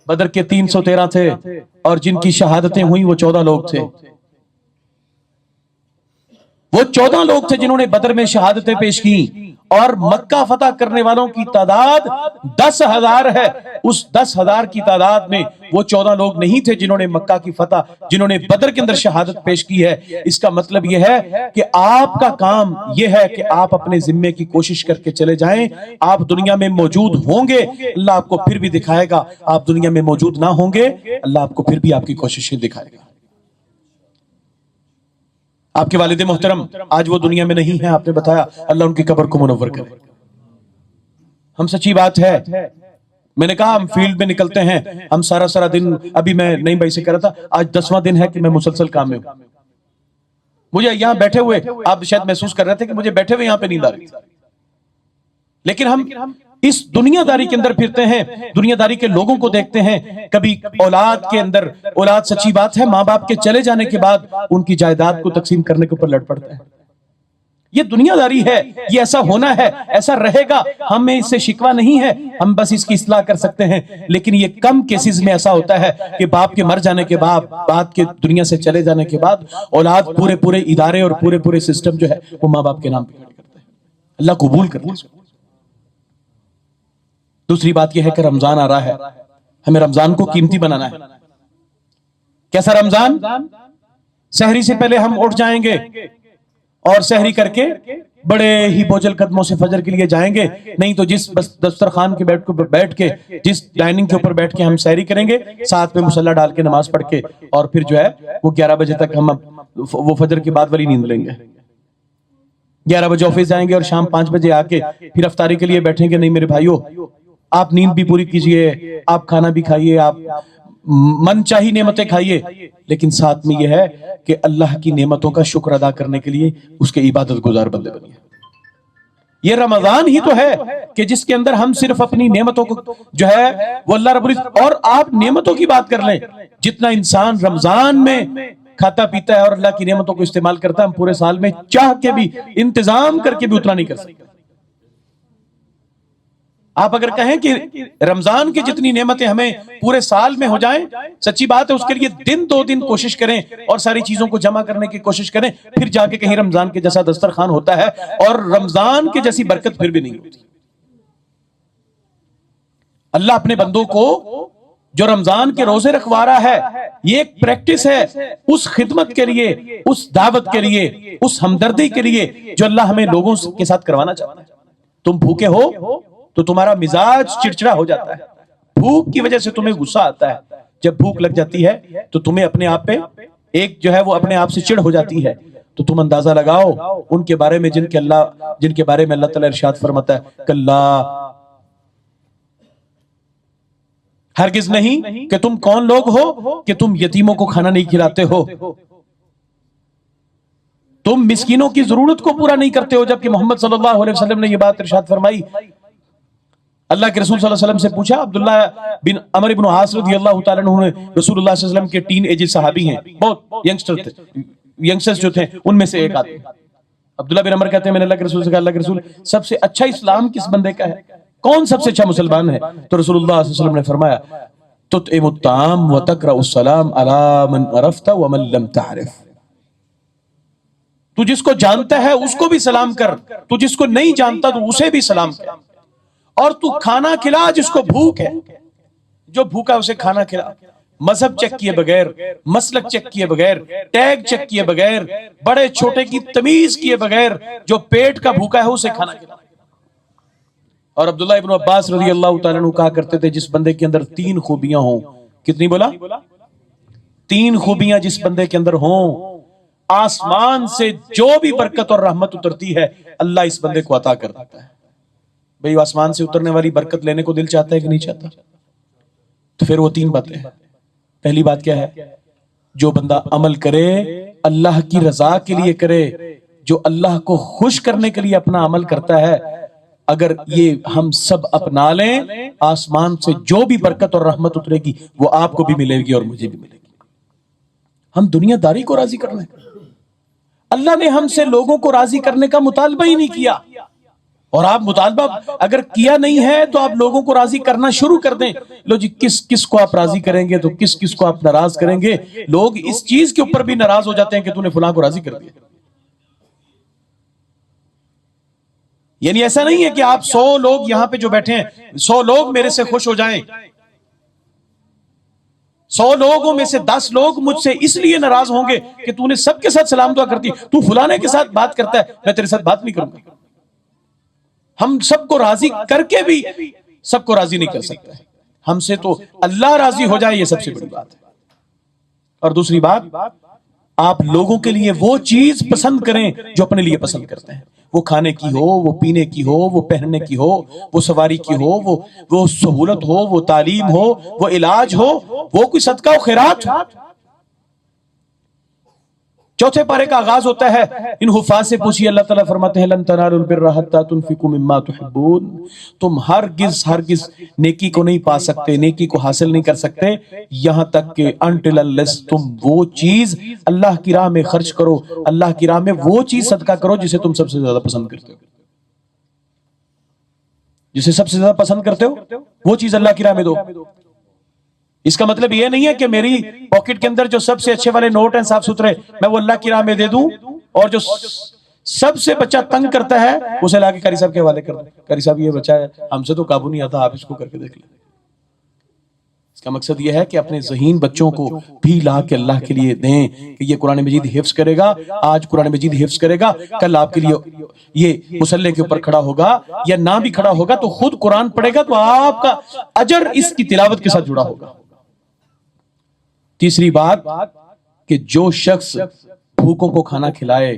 بدر کے 313 تھے، اور جن کی شہادتیں ہوئیں وہ 14 لوگ تھے. وہ 14 لوگ تھے جنہوں نے بدر میں شہادتیں پیش کی، اور مکہ فتح کرنے والوں کی تعداد 10,000 ہے. اس 10,000 کی تعداد میں وہ 14 لوگ نہیں تھے جنہوں نے مکہ کی فتح، جنہوں نے بدر کے اندر شہادت پیش کی ہے. اس کا مطلب یہ ہے کہ آپ کا کام یہ ہے کہ آپ اپنے ذمے کی کوشش کر کے چلے جائیں. آپ دنیا میں موجود ہوں گے، اللہ آپ کو پھر بھی دکھائے گا. آپ دنیا میں موجود نہ ہوں گے، اللہ آپ کو پھر بھی آپ کی کوششیں دکھائے گا. آپ کے والد محترم آج وہ دنیا میں نہیں ہیں، آپ نے بتایا، اللہ ان کی قبر کو منور کرے. ہم سچی بات ہے، میں نے کہا ہم فیلڈ میں نکلتے ہیں، ہم سارا دن، ابھی میں نئی بھائی سے کہہ رہا تھا آج 10واں دن ہے کہ میں مسلسل کام میں ہوں. مجھے یہاں بیٹھے ہوئے، آپ شاید محسوس کر رہے تھے کہ مجھے بیٹھے ہوئے یہاں پہ نیند آ رہی تھی، لیکن ہم اس دنیا داری کے اندر پھرتے ہیں، دنیا داری کے لوگوں کو دیکھتے ہیں. کبھی اولاد کے اندر، اولاد سچی بات ہے ماں باپ کے چلے جانے کے بعد ان کی جائیداد کو تقسیم کرنے کے اوپر لڑ پڑتے ہیں. یہ دنیا داری ہے، یہ ایسا ہونا ہے، ایسا رہے گا. ہمیں اس سے شکوہ نہیں ہے، ہم بس اس کی اصلاح کر سکتے ہیں. لیکن یہ کم کیسز میں ایسا ہوتا ہے کہ باپ کے مر جانے کے بعد، باپ کے دنیا سے چلے جانے کے بعد اولاد پورے ادارے اور پورے سسٹم جو ہے وہ ماں باپ کے نام پہ کھڑے کرتے ہیں. اللہ قبول کرتے ہیں. دوسری بات یہ ہے کہ رمضان آ رہا ہے، ہمیں رمضان کو قیمتی بنانا ہے. کیسا رمضان؟ سحری سے پہلے ہم اٹھ جائیں گے اور سحری کر کے بڑے ہی بوجھل قدموں سے فجر کے لیے جائیں گے. نہیں تو جس دسترخوان کے بیٹھ کے، جس ڈائننگ کے اوپر بیٹھ کے ہم سحری کریں گے، ساتھ میں مصلی ڈال کے نماز پڑھ کے، اور پھر جو ہے وہ 11 بجے تک ہم وہ فجر کے بعد والی نیند لیں گے. 11 بجے آفس جائیں گے اور شام 5 بجے آ کے پھر افطاری کے لیے بیٹھیں گے. نہیں میرے بھائیو، آپ نیند بھی پوری کیجئے، آپ کھانا بھی کھائیے، آپ من چاہی نعمتیں کھائیے، لیکن ساتھ میں یہ ہے کہ اللہ کی نعمتوں کا شکر ادا کرنے کے لیے اس کے عبادت گزار بندے بنیے. یہ رمضان ہی تو ہے کہ جس کے اندر ہم صرف اپنی نعمتوں کو جو ہے وہ اللہ رب العزت، اور آپ نعمتوں کی بات کر لیں، جتنا انسان رمضان میں کھاتا پیتا ہے اور اللہ کی نعمتوں کو استعمال کرتا ہے، ہم پورے سال میں چاہ کے بھی، انتظام کر کے بھی اتنا نہیں کر سکتے. آپ اگر کہیں کہ رمضان کی جتنی نعمتیں ہمیں پورے سال میں ہو جائیں، سچی بات ہے اس کے لیے 2 دن کوشش کریں اور ساری چیزوں کو جمع کرنے کی کوشش کریں، پھر جا کے کہیں رمضان کے جیسا دسترخوان ہوتا ہے، اور رمضان کے جیسی برکت پھر بھی نہیں ہوتی. اللہ اپنے بندوں کو جو رمضان کے روزے رکھوا رہا ہے یہ ایک پریکٹس ہے اس خدمت کے لیے، اس دعوت کے لیے، اس ہمدردی کے لیے جو اللہ ہمیں لوگوں کے ساتھ کروانا چاہتا ہے۔ تم بھوکے ہو تو تمہارا مزاج چڑچڑا ہو جاتا ہے، بھوک کی وجہ سے تمہیں غصہ آتا ہے، جب بھوک لگ جاتی ہے تو تمہیں اپنے آپ پہ ایک جو ہے وہ اپنے آپ سے چڑ ہو جاتی ہے۔ تو تم اندازہ لگاؤ ان کے بارے میں جن کے بارے میں اللہ تعالیٰ ارشاد فرماتا ہے کلا، ہرگز نہیں کہ تم کون لوگ ہو کہ تم یتیموں کو کھانا نہیں کھلاتے ہو، تم مسکینوں کی ضرورت کو پورا نہیں کرتے ہو، جبکہ محمد صلی اللہ علیہ وسلم نے یہ بات ارشاد فرمائی۔ اللہ کے رسول صلی اللہ علیہ وسلم سے پوچھا، عبداللہ بن عمر بن عاص رضی اللہ تعالیٰ عنہ رسول اللہ صلی اللہ علیہ وسلم کے ٹین ایج صحابی ہیں، بہت ینگسٹرز جو تھے ان میں سے ایک آدمی۔ عبداللہ بن عمر کہتے ہیں میں نے اللہ کے رسول سے کہا اللہ کے رسول سب سے اچھا اسلام کس بندے کا ہے، کون سب سے اچھا مسلمان ہے؟ تو رسول اللہ صلی اللہ علیہ وسلم نے فرمایا تطعم الطعام وتقرأ السلام علی من عرفت ومن لم تعرف، تو جس کو جانتا ہے اس کو بھی سلام کر، تو جس کو نہیں جانتا تو اسے بھی سلام کر، اور تو کھانا کھلا جس کو بھوک ہے، جو بھوکا اسے کھانا کھلا، مذہب چیک کیے بغیر، مسلک چیک کیے بغیر، ٹیگ چیک کیے بغیر، بڑے چھوٹے کی تمیز کیے بغیر، جو پیٹ کا بھوکا ہے اسے کھانا کھلا۔ اور عبداللہ ابن عباس رضی اللہ تعالیٰ عنہ کہا کرتے تھے جس بندے کے اندر 3 خوبیاں ہوں، کتنی بولا؟ 3 خوبیاں جس بندے کے اندر ہوں، آسمان سے جو بھی برکت اور رحمت اترتی ہے اللہ اس بندے کو عطا کر دیتا ہے۔ بھئی آسمان سے اترنے والی برکت لینے کو دل چاہتا ہے کہ نہیں چاہتا؟ تو پھر وہ 3 باتیں ہیں۔ پہلی بات کیا ہے؟ جو بندہ عمل کرے اللہ کی رضا کے لیے کرے، جو اللہ کو خوش کرنے کے لیے اپنا عمل کرتا ہے، اگر یہ ہم سب اپنا لیں آسمان سے جو بھی برکت اور رحمت اترے گی وہ آپ کو بھی ملے گی اور مجھے بھی ملے گی۔ ہم دنیا داری کو راضی کرنا ہے، اللہ نے ہم سے لوگوں کو راضی کرنے کا مطالبہ ہی نہیں کیا، اور آپ مطالبہ اگر کیا نہیں ہے تو آپ لوگوں کو راضی کرنا شروع کر دیں۔ لو جی کس کس کو آپ راضی کریں گے تو کس کس کو آپ ناراض کریں گے۔ لوگ اس چیز کے اوپر بھی ناراض ہو جاتے ہیں کہ تو نے فلاں کو راضی کر دیا۔ یعنی ایسا نہیں ہے کہ آپ 100 لوگ یہاں پہ جو بیٹھے ہیں 100 لوگ میرے سے خوش ہو جائیں، 100 لوگوں میں سے 10 لوگ مجھ سے اس لیے ناراض ہوں گے کہ تو نے سب کے ساتھ سلام دعا کرتی، تو فلانے کے ساتھ بات کرتا ہے میں تیرے ساتھ بات نہیں کروں گا۔ ہم سب کو راضی کر کے بھی سب کو راضی نہیں کر سکتے، ہم سے تو اللہ راضی ہو جائے، یہ سب سے بڑی بات ہے۔ اور دوسری بات، آپ لوگوں کے لیے وہ چیز پسند کریں جو اپنے لیے پسند کرتے ہیں، وہ کھانے کی ہو، وہ پینے کی ہو، وہ پہننے کی ہو، وہ سواری کی ہو، وہ سہولت ہو، وہ تعلیم ہو، وہ علاج ہو، وہ کوئی صدقہ و خیرات ہو۔ چوتھے پارے کا آغاز ہوتا ہے، ان حفاظ سے پوچھیے، اللہ تعالیٰ فرماتے ہیں لن تنالوا البر حتی تنفقوا مما تحبون، تم ہرگز نیکی کو نہیں پا سکتے، نیکی کو حاصل نہیں کر سکتے یہاں تک کہ until unless تم وہ چیز اللہ کی راہ میں خرچ کرو، اللہ کی راہ میں وہ چیز صدقہ کرو جسے تم سب سے زیادہ پسند کرتے ہو، جسے سب سے زیادہ پسند کرتے ہو وہ چیز اللہ کی راہ میں دو۔ اس کا مطلب یہ نہیں ہے کہ میری پاکٹ کے اندر جو سب سے اچھے والے نوٹ ہیں صاف ستھرے میں وہ اللہ کی راہ میں دے دوں، اور جو سب سے بچہ تنگ کرتا ہے اسے لا کے قاری صاحب کے حوالے کر دوں، قاری صاحب یہ بچہ ہے ہم سے تو قابو نہیں آتا، آپ اس کو کر کے دیکھ لیں۔ اس کا مقصد یہ ہے کہ اپنے ذہین بچوں کو بھی لا کے اللہ کے لیے دیں کہ یہ قرآن مجید حفظ کرے گا، آج قرآن مجید حفظ کرے گا، کل آپ کے لیے یہ مصلی کے اوپر کھڑا ہوگا یا نہ بھی کھڑا ہوگا تو خود قرآن پڑھے گا تو آپ کا اجر اس کی تلاوت کے ساتھ جڑا ہوگا۔ تیسری بات کہ جو شخص بھوکوں کو کھانا کھلائے،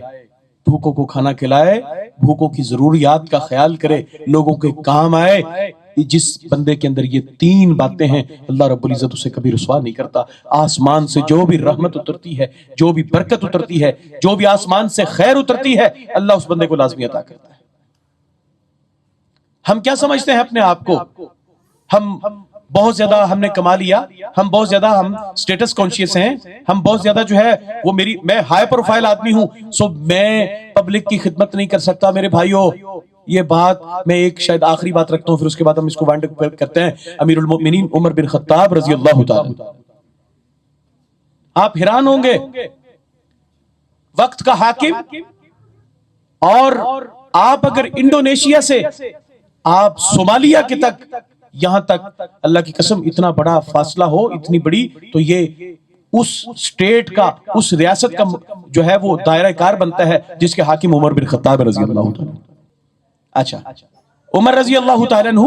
بھوکوں کو کھانا کھلائے، بھوکوں کی ضروریات کا خیال کرے، لوگوں کے کام آئے، جس بندے کے اندر یہ 3 باتیں ہیں اللہ رب العزت اسے کبھی رسوا نہیں کرتا۔ آسمان سے جو بھی رحمت اترتی ہے، جو بھی برکت اترتی ہے، جو بھی آسمان سے خیر اترتی ہے، اللہ اس بندے کو لازمی عطا کرتا ہے۔ ہم کیا سمجھتے ہیں اپنے آپ کو؟ ہم بہت زیادہ ہم نے کما لیا، ہم بہت زیادہ ہم سٹیٹس کانشیس ہیں، ہم بہت زیادہ جو ہے وہ میں ہائی پروفائل آدمی ہوں، سو میں پبلک کی خدمت نہیں کر سکتا۔ میرے بھائیوں یہ بات میں ایک شاید آخری بات رکھتا ہوں، پھر اس کے بعد ہم اس کو وائنڈ اپ کرتے ہیں۔ امیر المؤمنین عمر بن خطاب رضی اللہ تعالی، آپ حیران ہوں گے، وقت کا حاکم، اور آپ اگر انڈونیشیا سے آپ صومالیہ کے تک یہاں تک اللہ کی قسم اتنا بڑا فاصلہ ہو، اتنی بڑی، تو یہ اس سٹیٹ کا، اس ریاست کا جو ہے وہ دائرہ کار بنتا ہے جس کے حاکم عمر بن خطاب رضی اللہ تعالیٰ۔ اچھا، عمر رضی اللہ تعالیٰ عنہ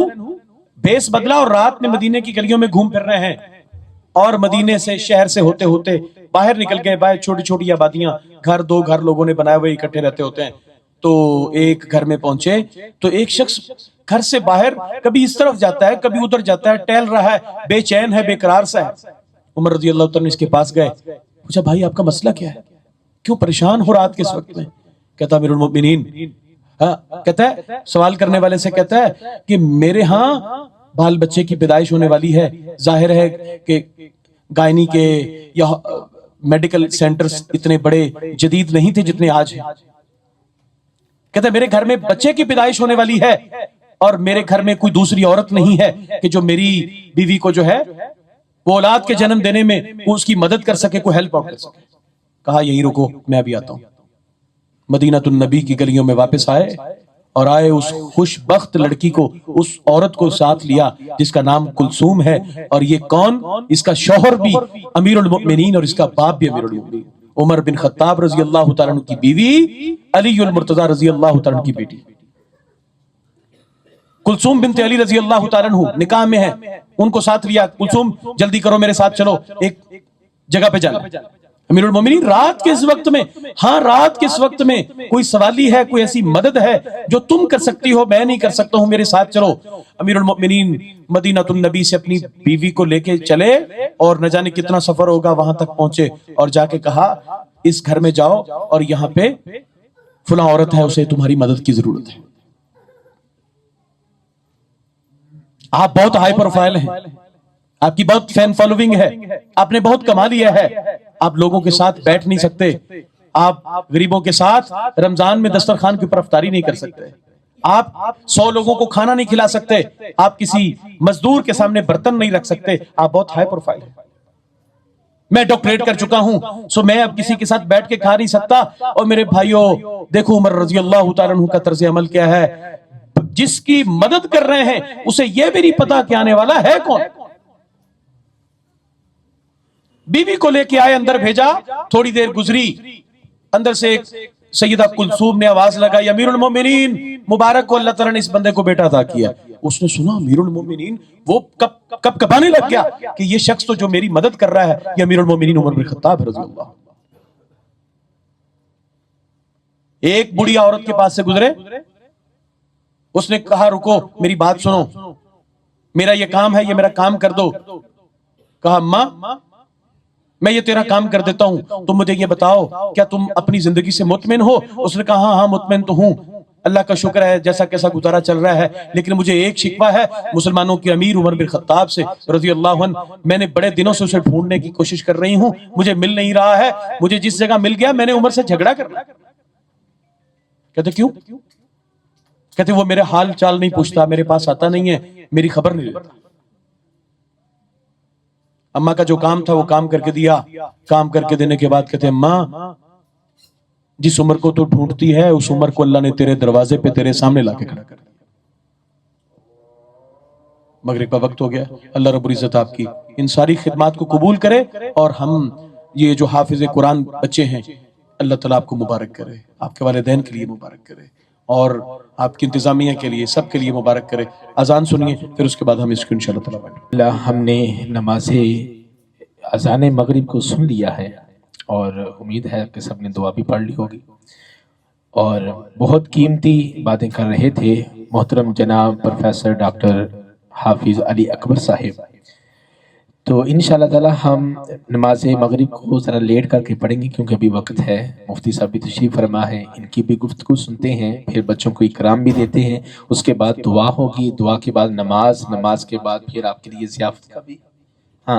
بیس بدلا اور رات میں مدینے کی گلیوں میں گھوم پھر رہے ہیں، اور مدینے سے، شہر سے ہوتے ہوتے باہر نکل گئے۔ باہر چھوٹی چھوٹی آبادیاں، گھر، 2 گھر لوگوں نے بنائے ہوئے اکٹھے رہتے ہوتے ہیں۔ تو ایک گھر میں پہنچے تو ایک شخص گھر سے باہر کبھی اس طرف جاتا ہے، کبھی ادھر جاتا ہے، ٹہل رہا ہے، بے چین ہے، بے قرار سا ہے۔ عمر رضی اللہ تعالیٰ اس کے پاس گئے، پوچھا بھائی آپ کا مسئلہ کیا ہے، کیوں پریشان ہو رات کے اس وقت میں؟ کہتا امیر المؤمنین، کہتا ہے سوال کرنے والے سے، کہتا ہے کہ میرے ہاں بال بچے کی پیدائش ہونے والی ہے، ظاہر ہے کہ گائنی کے یا میڈیکل سینٹرز اتنے بڑے جدید نہیں تھے جتنے آج ہیں۔ کہتا ہے میرے گھر میں بچے کی پیدائش ہونے والی ہے، اور میرے گھر میں کوئی دوسری عورت نہیں ہے کہ جو میری بیوی کو جو ہے وہ اولاد کے جنم دینے میں اس کی مدد کر سکے، کوئی ہیلپ آؤٹ کر سکے۔ کہا یہی رکو، میں ابھی آتا ہوں۔ مدینہ النبی کی گلیوں میں واپس آئے، اور آئے اس خوش بخت لڑکی کو، اس عورت کو ساتھ لیا جس کا نام کلثوم ہے، اور یہ کون؟ اس کا شوہر بھی امیر المؤمنین اور اس کا باپ بھی امیر المؤمنین، عمر بن خطاب رضی اللہ تعالیٰ عنہ کی بیوی، علی المرتضی رضی اللہ تعالیٰ عنہ کی بیٹی کلثوم بنت علی رضی اللہ تعالیٰ عنہ نکاح میں ہے، ان کو ساتھ لیا۔ کلثوم جلدی کرو میرے ساتھ چلو، ایک جگہ پہ جانا۔ امیر المومنین رات کے اس وقت میں، ہاں رات کے اس وقت میں کوئی سوالی ہے، کوئی ایسی مدد ہے جو تم کر سکتی ہو، میں نہیں کر سکتا ہوں، میرے ساتھ چلو۔ امیر المؤمنین مدینہ النبی سے اپنی بیوی کو لے کے چلے، اور نہ جانے کتنا سفر ہوگا، وہاں تک پہنچے، اور جا کے کہا اس گھر میں جاؤ، اور یہاں پہ فلاں عورت ہے، اسے تمہاری مدد کی ضرورت ہے۔ آپ بہت ہائی پروفائل ہیں، آپ کی بہت فین فالوونگ ہے، آپ نے بہت کما لیا ہے، آپ لوگوں کے ساتھ بیٹھ نہیں سکتے، آپ غریبوں کے ساتھ رمضان میں دسترخوان کی اوپر افطاری نہیں کر سکتے، آپ 100 لوگوں کو کھانا نہیں کھلا سکتے، آپ کسی مزدور کے سامنے برتن نہیں رکھ سکتے، آپ بہت ہائی پروفائل ہیں۔ میں ڈاکٹریٹ کر چکا ہوں، سو میں اب کسی کے ساتھ بیٹھ کے کھا نہیں سکتا۔ اور میرے بھائیوں دیکھو عمر رضی اللہ تعالیٰ عنہ کا طرز عمل کیا ہے، جس کی مدد کر رہے ہیں اسے یہ بھی نہیں پتا کہ آنے والا ہے کون۔ بیوی کو لے کے آئے، اندر بھیجا، تھوڑی دیر گزری، اندر سے ایک سیدہ کلثوم نے آواز لگائی، امیر المومنین مبارک کو اللہ تعالیٰ نے اس بندے کو بیٹا عطا کیا۔ اس نے سنا امیر المومنین، وہ کب کبانے لگ گیا کہ یہ شخص تو جو میری مدد کر رہا ہے یہ امیر المومنین عمر بن خطاب رضی اللہ۔ ایک بڑی عورت کے پاس سے گزرے، اس نے کہا رکو میری بات سنو، میرا یہ کام ہے، یہ میرا کام کر دو۔ کہا ماں میں یہ تیرا کام کر دیتا ہوں، تم مجھے یہ بتاؤ کیا تم اپنی زندگی سے مطمئن ہو؟ اس نے کہا ہاں مطمئن تو ہوں، اللہ کا شکر ہے جیسا کیسا گزارا چل رہا ہے، لیکن مجھے ایک شکوہ ہے مسلمانوں کے امیر عمر بن خطاب سے رضی اللہ عنہ، میں نے بڑے دنوں سے اسے ڈھونڈنے کی کوشش کر رہی ہوں، مجھے مل نہیں رہا ہے، مجھے جس جگہ مل گیا میں نے عمر سے جھگڑا کر لیا۔ کہتے کیوں؟ کہتے وہ میرے حال چال نہیں پوچھتا، میرے پاس آتا نہیں ہے، میری خبر نہیں لیتا۔ اماں کا جو کام تھا وہ کام کر کے دیا، کام کر کے دینے کے بعد کہتے ہیں ماں جس عمر کو تو ڈھونڈتی ہے اس عمر کو اللہ نے تیرے دروازے پہ تیرے سامنے لا کے کھڑا کر دیا۔ مغرب کا وقت ہو گیا، اللہ رب العزت آپ کی ان ساری خدمات کو قبول کرے، اور ہم یہ جو حافظ قرآن بچے ہیں اللہ تعالیٰ آپ کو مبارک کرے، آپ کے والدین کے لیے مبارک کرے، اور آپ کی انتظامیہ کے لیے، سب کے لیے مبارک کرے۔ اذان سنیے، پھر اس کے بعد ہم اس کو انشاءاللہ تعالیٰ پڑھیں۔ اللہ ہم نے نماز اذان مغرب کو سن لیا ہے، اور امید ہے کہ سب نے دعا بھی پڑھ لی ہوگی، اور بہت قیمتی باتیں کر رہے تھے محترم جناب پروفیسر ڈاکٹر حافظ علی اکبر صاحب۔ تو انشاءاللہ تعالی ہم نماز مغرب کو ذرا لیٹ کر کے پڑھیں گے کیونکہ ابھی وقت ہے، مفتی صاحب بھی تشریف فرما ہے، ان کی بھی گفتگو سنتے ہیں، پھر بچوں کو اکرام بھی دیتے ہیں، اس کے بعد دعا ہوگی، دعا کے بعد نماز کے بعد پھر آپ کے لیے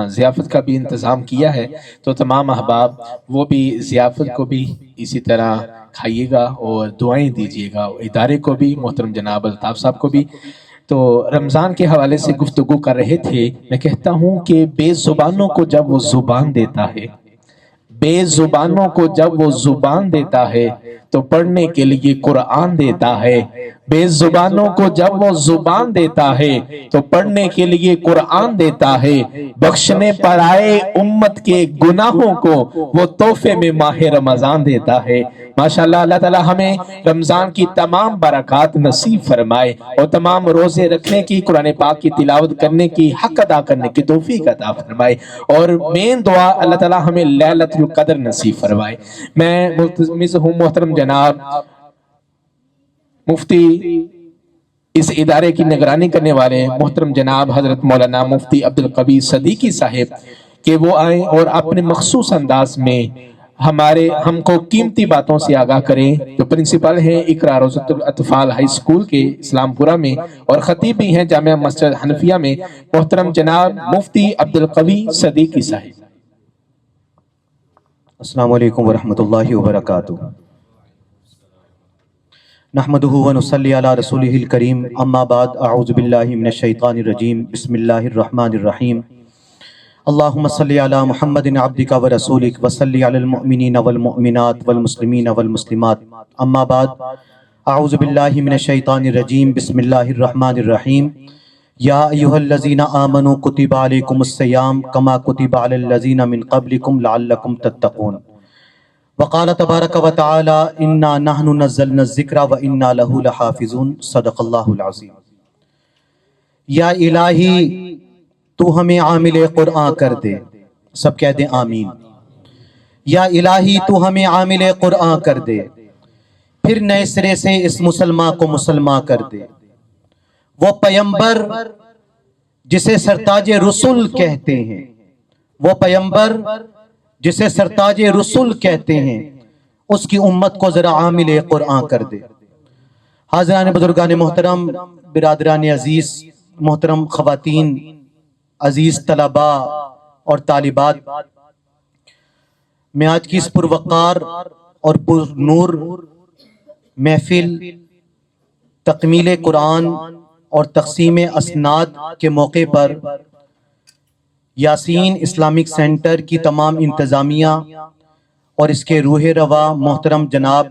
ضیافت کا بھی انتظام کیا ہے، تو تمام احباب وہ بھی ضیافت کو بھی اسی طرح کھائیے گا اور دعائیں دیجیے گا، ادارے کو بھی، محترم جناب الطاف صاحب کو بھی۔ تو رمضان کے حوالے سے گفتگو کر رہے تھے، میں کہتا ہوں کہ بے زبانوں کو جب وہ زبان دیتا ہے، بے زبانوں کو جب وہ زبان دیتا ہے تو پڑھنے کے لیے قرآن دیتا ہے، بے زبانوں کو جب وہ زبان دیتا ہے تو پڑھنے کے لیے قرآن دیتا ہے، بخشنے پر آئے امت کے گناہوں کو وہ تحفے میں ماہ رمضان دیتا ہے۔ ماشاءاللہ اللہ تعالی ہمیں رمضان کی تمام برکات نصیب فرمائے اور تمام روزے رکھنے کی، قرآن پاک کی تلاوت کرنے کی، حق ادا کرنے کی توفیق عطا فرمائے، اور مین دعا اللہ تعالی ہمیں لیلۃ القدر نصیب فرمائے۔ میں ملتمس ہوں محترم جناب مفتی، اس ادارے کی نگرانی کرنے والے محترم جناب حضرت مولانا مفتی عبدالقوی صدیقی صاحب، کہ وہ آئیں اور اپنے مخصوص انداز میں ہم کو قیمتی باتوں سے آگاہ کریں، جو پرنسپل ہیں اقرا روضۃ الاطفال ہائی اسکول کے اسلام پورہ میں، اور خطیب بھی ہیں جامعہ مسجد حنفیہ میں، محترم جناب مفتی عبدالقوی صدیقی صاحب۔ السلام علیکم ورحمۃ اللہ وبرکاتہ۔ نحمدہ ونصلی علی رسولہ الکریم، اما بعد، اعوذ باللہ من الشیطان الرجیم، بسم اللہ الرحمن الرحیم۔ اللہم صلی علی محمد عبدک ورسولک وصلی علی المؤمنین والمؤمنات والمسلمین والمسلمات، اما بعد، اعوذ باللہ من الشیطان الرجیم، بسم اللہ الرحمن الرحیم۔ یا ایہا الذین آمنوا کتب علیکم الصیام کما کتب علی الذین من قبلکم لعلکم تتقون۔ وقال تبارک و تعالی انا نحن نزلنا الذکر و انا لہ لحافظون، صدق اللہ العظیم۔ یا الہی تو ہمیں عامل قرآن کر دے، سب کہہ دیں آمین۔ یا الہی تو ہمیں عامل قرآن کر دے، پھر نئے سرے سے اس مسلمان کو مسلمان کر دے۔ وہ پیمبر جسے سرتاج رسول کہتے ہیں، وہ پیمبر جسے سرتاج رسول کہتے ہیں، اس کی امت کو ذرا عامل قرآن کر دے۔ حاضران بزرگان محترم، برادران عزیز، محترم خواتین، عزیز طلباء اور طالبات، میں آج کی اس پروقار اور پر نور محفل تکمیل قرآن اور تقسیم اسناد کے موقع پر یاسین اسلامک سینٹر کی تمام انتظامیہ اور اس کے روح روا محترم جناب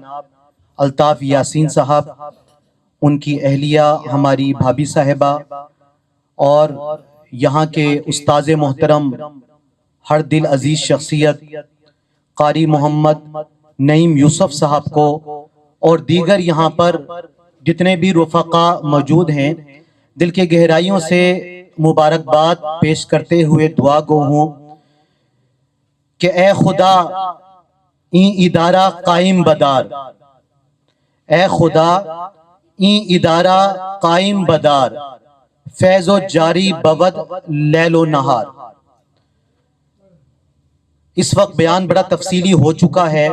الطاف یاسین صاحب، ان کی اہلیہ ہماری بھابھی صاحبہ، اور یہاں کے استاذ محترم، ہر دل عزیز شخصیت قاری محمد نعیم یوسف صاحب کو، اور دیگر یہاں پر جتنے بھی رفقا موجود ہیں، دل کے گہرائیوں سے مبارکباد پیش کرتے ہوئے دعا گو ہوں کہ اے خدا این ادارہ قائم بدار، اے خدا این ادارہ قائم بدار، فیض و جاری بود لیل و نہار۔ اس وقت بیان بڑا تفصیلی ہو چکا ہے،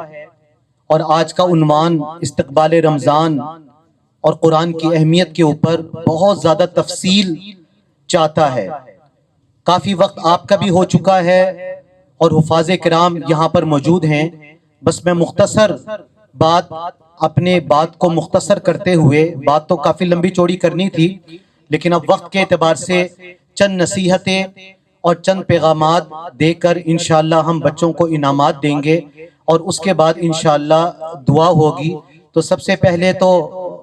اور آج کا عنوان استقبال رمضان اور قرآن کی اہمیت کے اوپر بہت زیادہ تفصیل چاہتا ہے۔ کافی وقت آپ کا بھی ہو چکا ہے اور حفاظ کرام یہاں پر موجود ہیں، بس میں مختصر اپنے بات کو مختصر کرتے ہوئے، بات تو کافی لمبی چوڑی کرنی تھی، لیکن اب وقت کے اعتبار سے چند نصیحتیں اور چند پیغامات دے کر انشاءاللہ ہم بچوں کو انعامات دیں گے، اور اس کے بعد انشاءاللہ دعا ہوگی۔ تو سب سے پہلے تو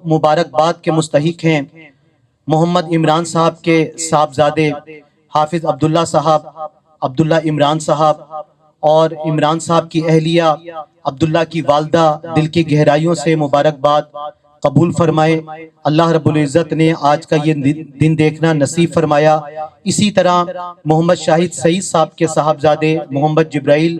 مبارکباد کے مستحق ہیں محمد عمران صاحب کے صاحبزادے حافظ عبداللہ صاحب، عبداللہ عمران صاحب، اور عمران صاحب کی اہلیہ عبداللہ کی والدہ، دل کی گہرائیوں سے مبارکباد قبول فرمائے۔ اللہ رب العزت نے آج کا یہ دن دیکھنا نصیب فرمایا۔ اسی طرح محمد شاہد سعید صاحب کے صاحبزادے محمد جبرائیل،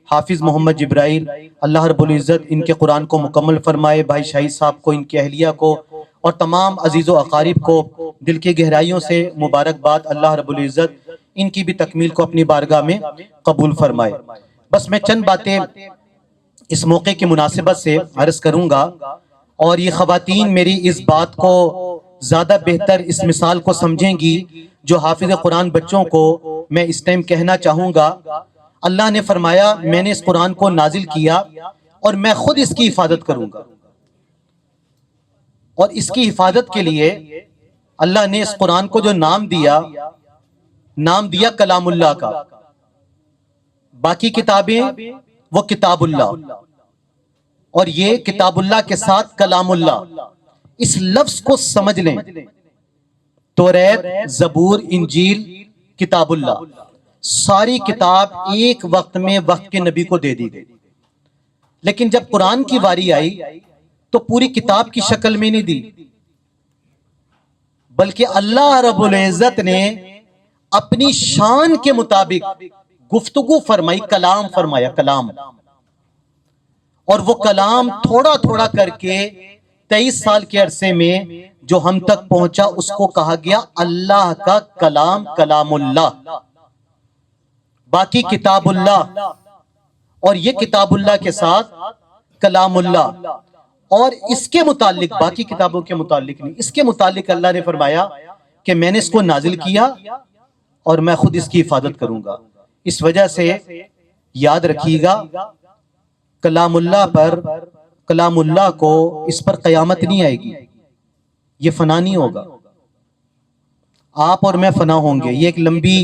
حافظ محمد جبرائیل، اللہ رب العزت ان کے قرآن کو مکمل فرمائے۔ بھائی شاہد صاحب کو، ان کی اہلیہ کو، اور تمام عزیز و اقارب کو دل کی گہرائیوں سے مبارکباد۔ اللہ رب العزت ان کی بھی تکمیل کو اپنی بارگاہ میں قبول فرمائے۔ بس میں چند باتیں اس موقع کی مناسبت سے عرض کروں گا، اور یہ خواتین میری اس بات کو زیادہ بہتر اس مثال کو سمجھیں گی جو حافظ قرآن بچوں کو میں اس ٹائم کہنا چاہوں گا۔ اللہ نے فرمایا میں نے اس قرآن کو نازل کیا اور میں خود اس کی حفاظت کروں گا، اور اس کی حفاظت کے لیے اللہ نے اس قرآن کو جو نام دیا کلام اللہ کا، باقی کتابیں وہ کتاب اللہ، اور یہ کتاب اللہ کے ساتھ کلام اللہ، اس لفظ کو سمجھ لیں۔ توریت، زبور، انجیل، کتاب اللہ، ساری کتاب ایک وقت میں وقت کے نبی کو دے دی گئی، لیکن جب قرآن کی واری آئی تو پوری کتاب کی شکل میں نہیں دی، بلکہ اللہ رب العزت نے اپنی شان کے مطابق گفتگو فرمائی، کلام فرمایا، کلام، اور وہ کلام تھوڑا تھوڑا کر کے 23 سال کے عرصے میں جو ہم تک پہنچا اس کو کہا گیا اللہ کا کلام، کلام اللہ، باقی کتاب اللہ، اور یہ کتاب اللہ کے ساتھ کلام اللہ، اور اس کے متعلق باقی کتابوں کے متعلق نہیں، اس کے متعلق اللہ نے فرمایا کہ میں نے اس کو نازل کیا اور میں خود اس کی حفاظت کروں گا۔ اس وجہ سے یاد رکھیے گا، کلام اللہ پر، کلام اللہ کو، اس پر قیامت نہیں آئے گی، یہ فنا نہیں ہوگا، آپ اور میں فنا ہوں گے۔ یہ ایک لمبی،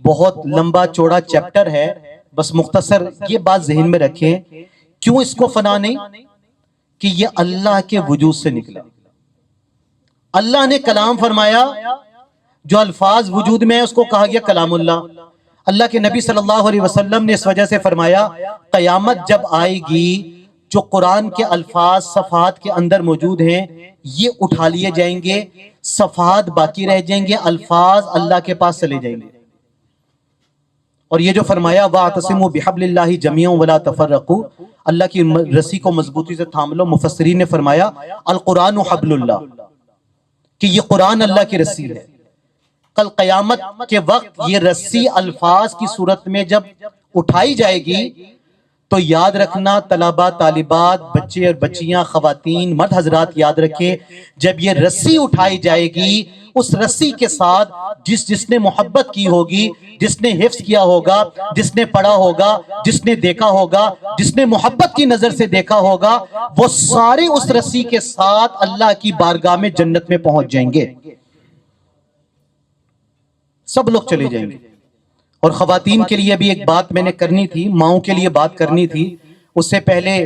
بہت لمبا چوڑا چیپٹر ہے، بس مختصر یہ بات ذہن میں رکھیں، کیوں اس کو فنا نہیں؟ کہ یہ اللہ کے وجود سے نکلا، اللہ نے کلام فرمایا، جو الفاظ وجود میں ہے اس کو کہا گیا کلام اللہ۔ اللہ کے نبی صلی اللہ علیہ وسلم نے اس وجہ سے فرمایا قیامت جب آئے گی جو قرآن کے الفاظ صفحات کے اندر موجود ہیں یہ اٹھا لیے جائیں گے، صفحات باقی رہ جائیں گے، الفاظ اللہ کے پاس چلے جائیں گے۔ اور یہ جو فرمایا وَاعْتَصِمُوا بِحَبْلِ اللَّهِ جَمِيعًا وَلَا تَفَرَّقُوا، اللہ کی رسی کو مضبوطی سے تھام لو۔ مفسرین نے فرمایا القرآن حبل اللہ، کہ یہ قرآن اللہ کی رسی ہے۔ کل قیامت کے وقت یہ رسی الفاظ کی صورت میں جب اٹھائی جائے گی تو یاد رکھنا طلباء، طالبات، بچے اور بچیاں، خواتین، مرد حضرات یاد رکھیں، جب یہ رسی اٹھائی جائے گی اس رسی کے ساتھ جس نے محبت کی ہوگی، جس نے حفظ کیا ہوگا، جس نے پڑھا ہوگا، جس نے دیکھا ہوگا، جس نے محبت کی نظر سے دیکھا ہوگا، وہ سارے اس رسی کے ساتھ اللہ کی بارگاہ میں جنت میں پہنچ جائیں گے، سب لوگ چلے جائیں گے۔ اور خواتین کے لیے بھی ایک بات میں نے کرنی تھی، ماؤں کے لیے بات کرنی تھی، اس سے پہلے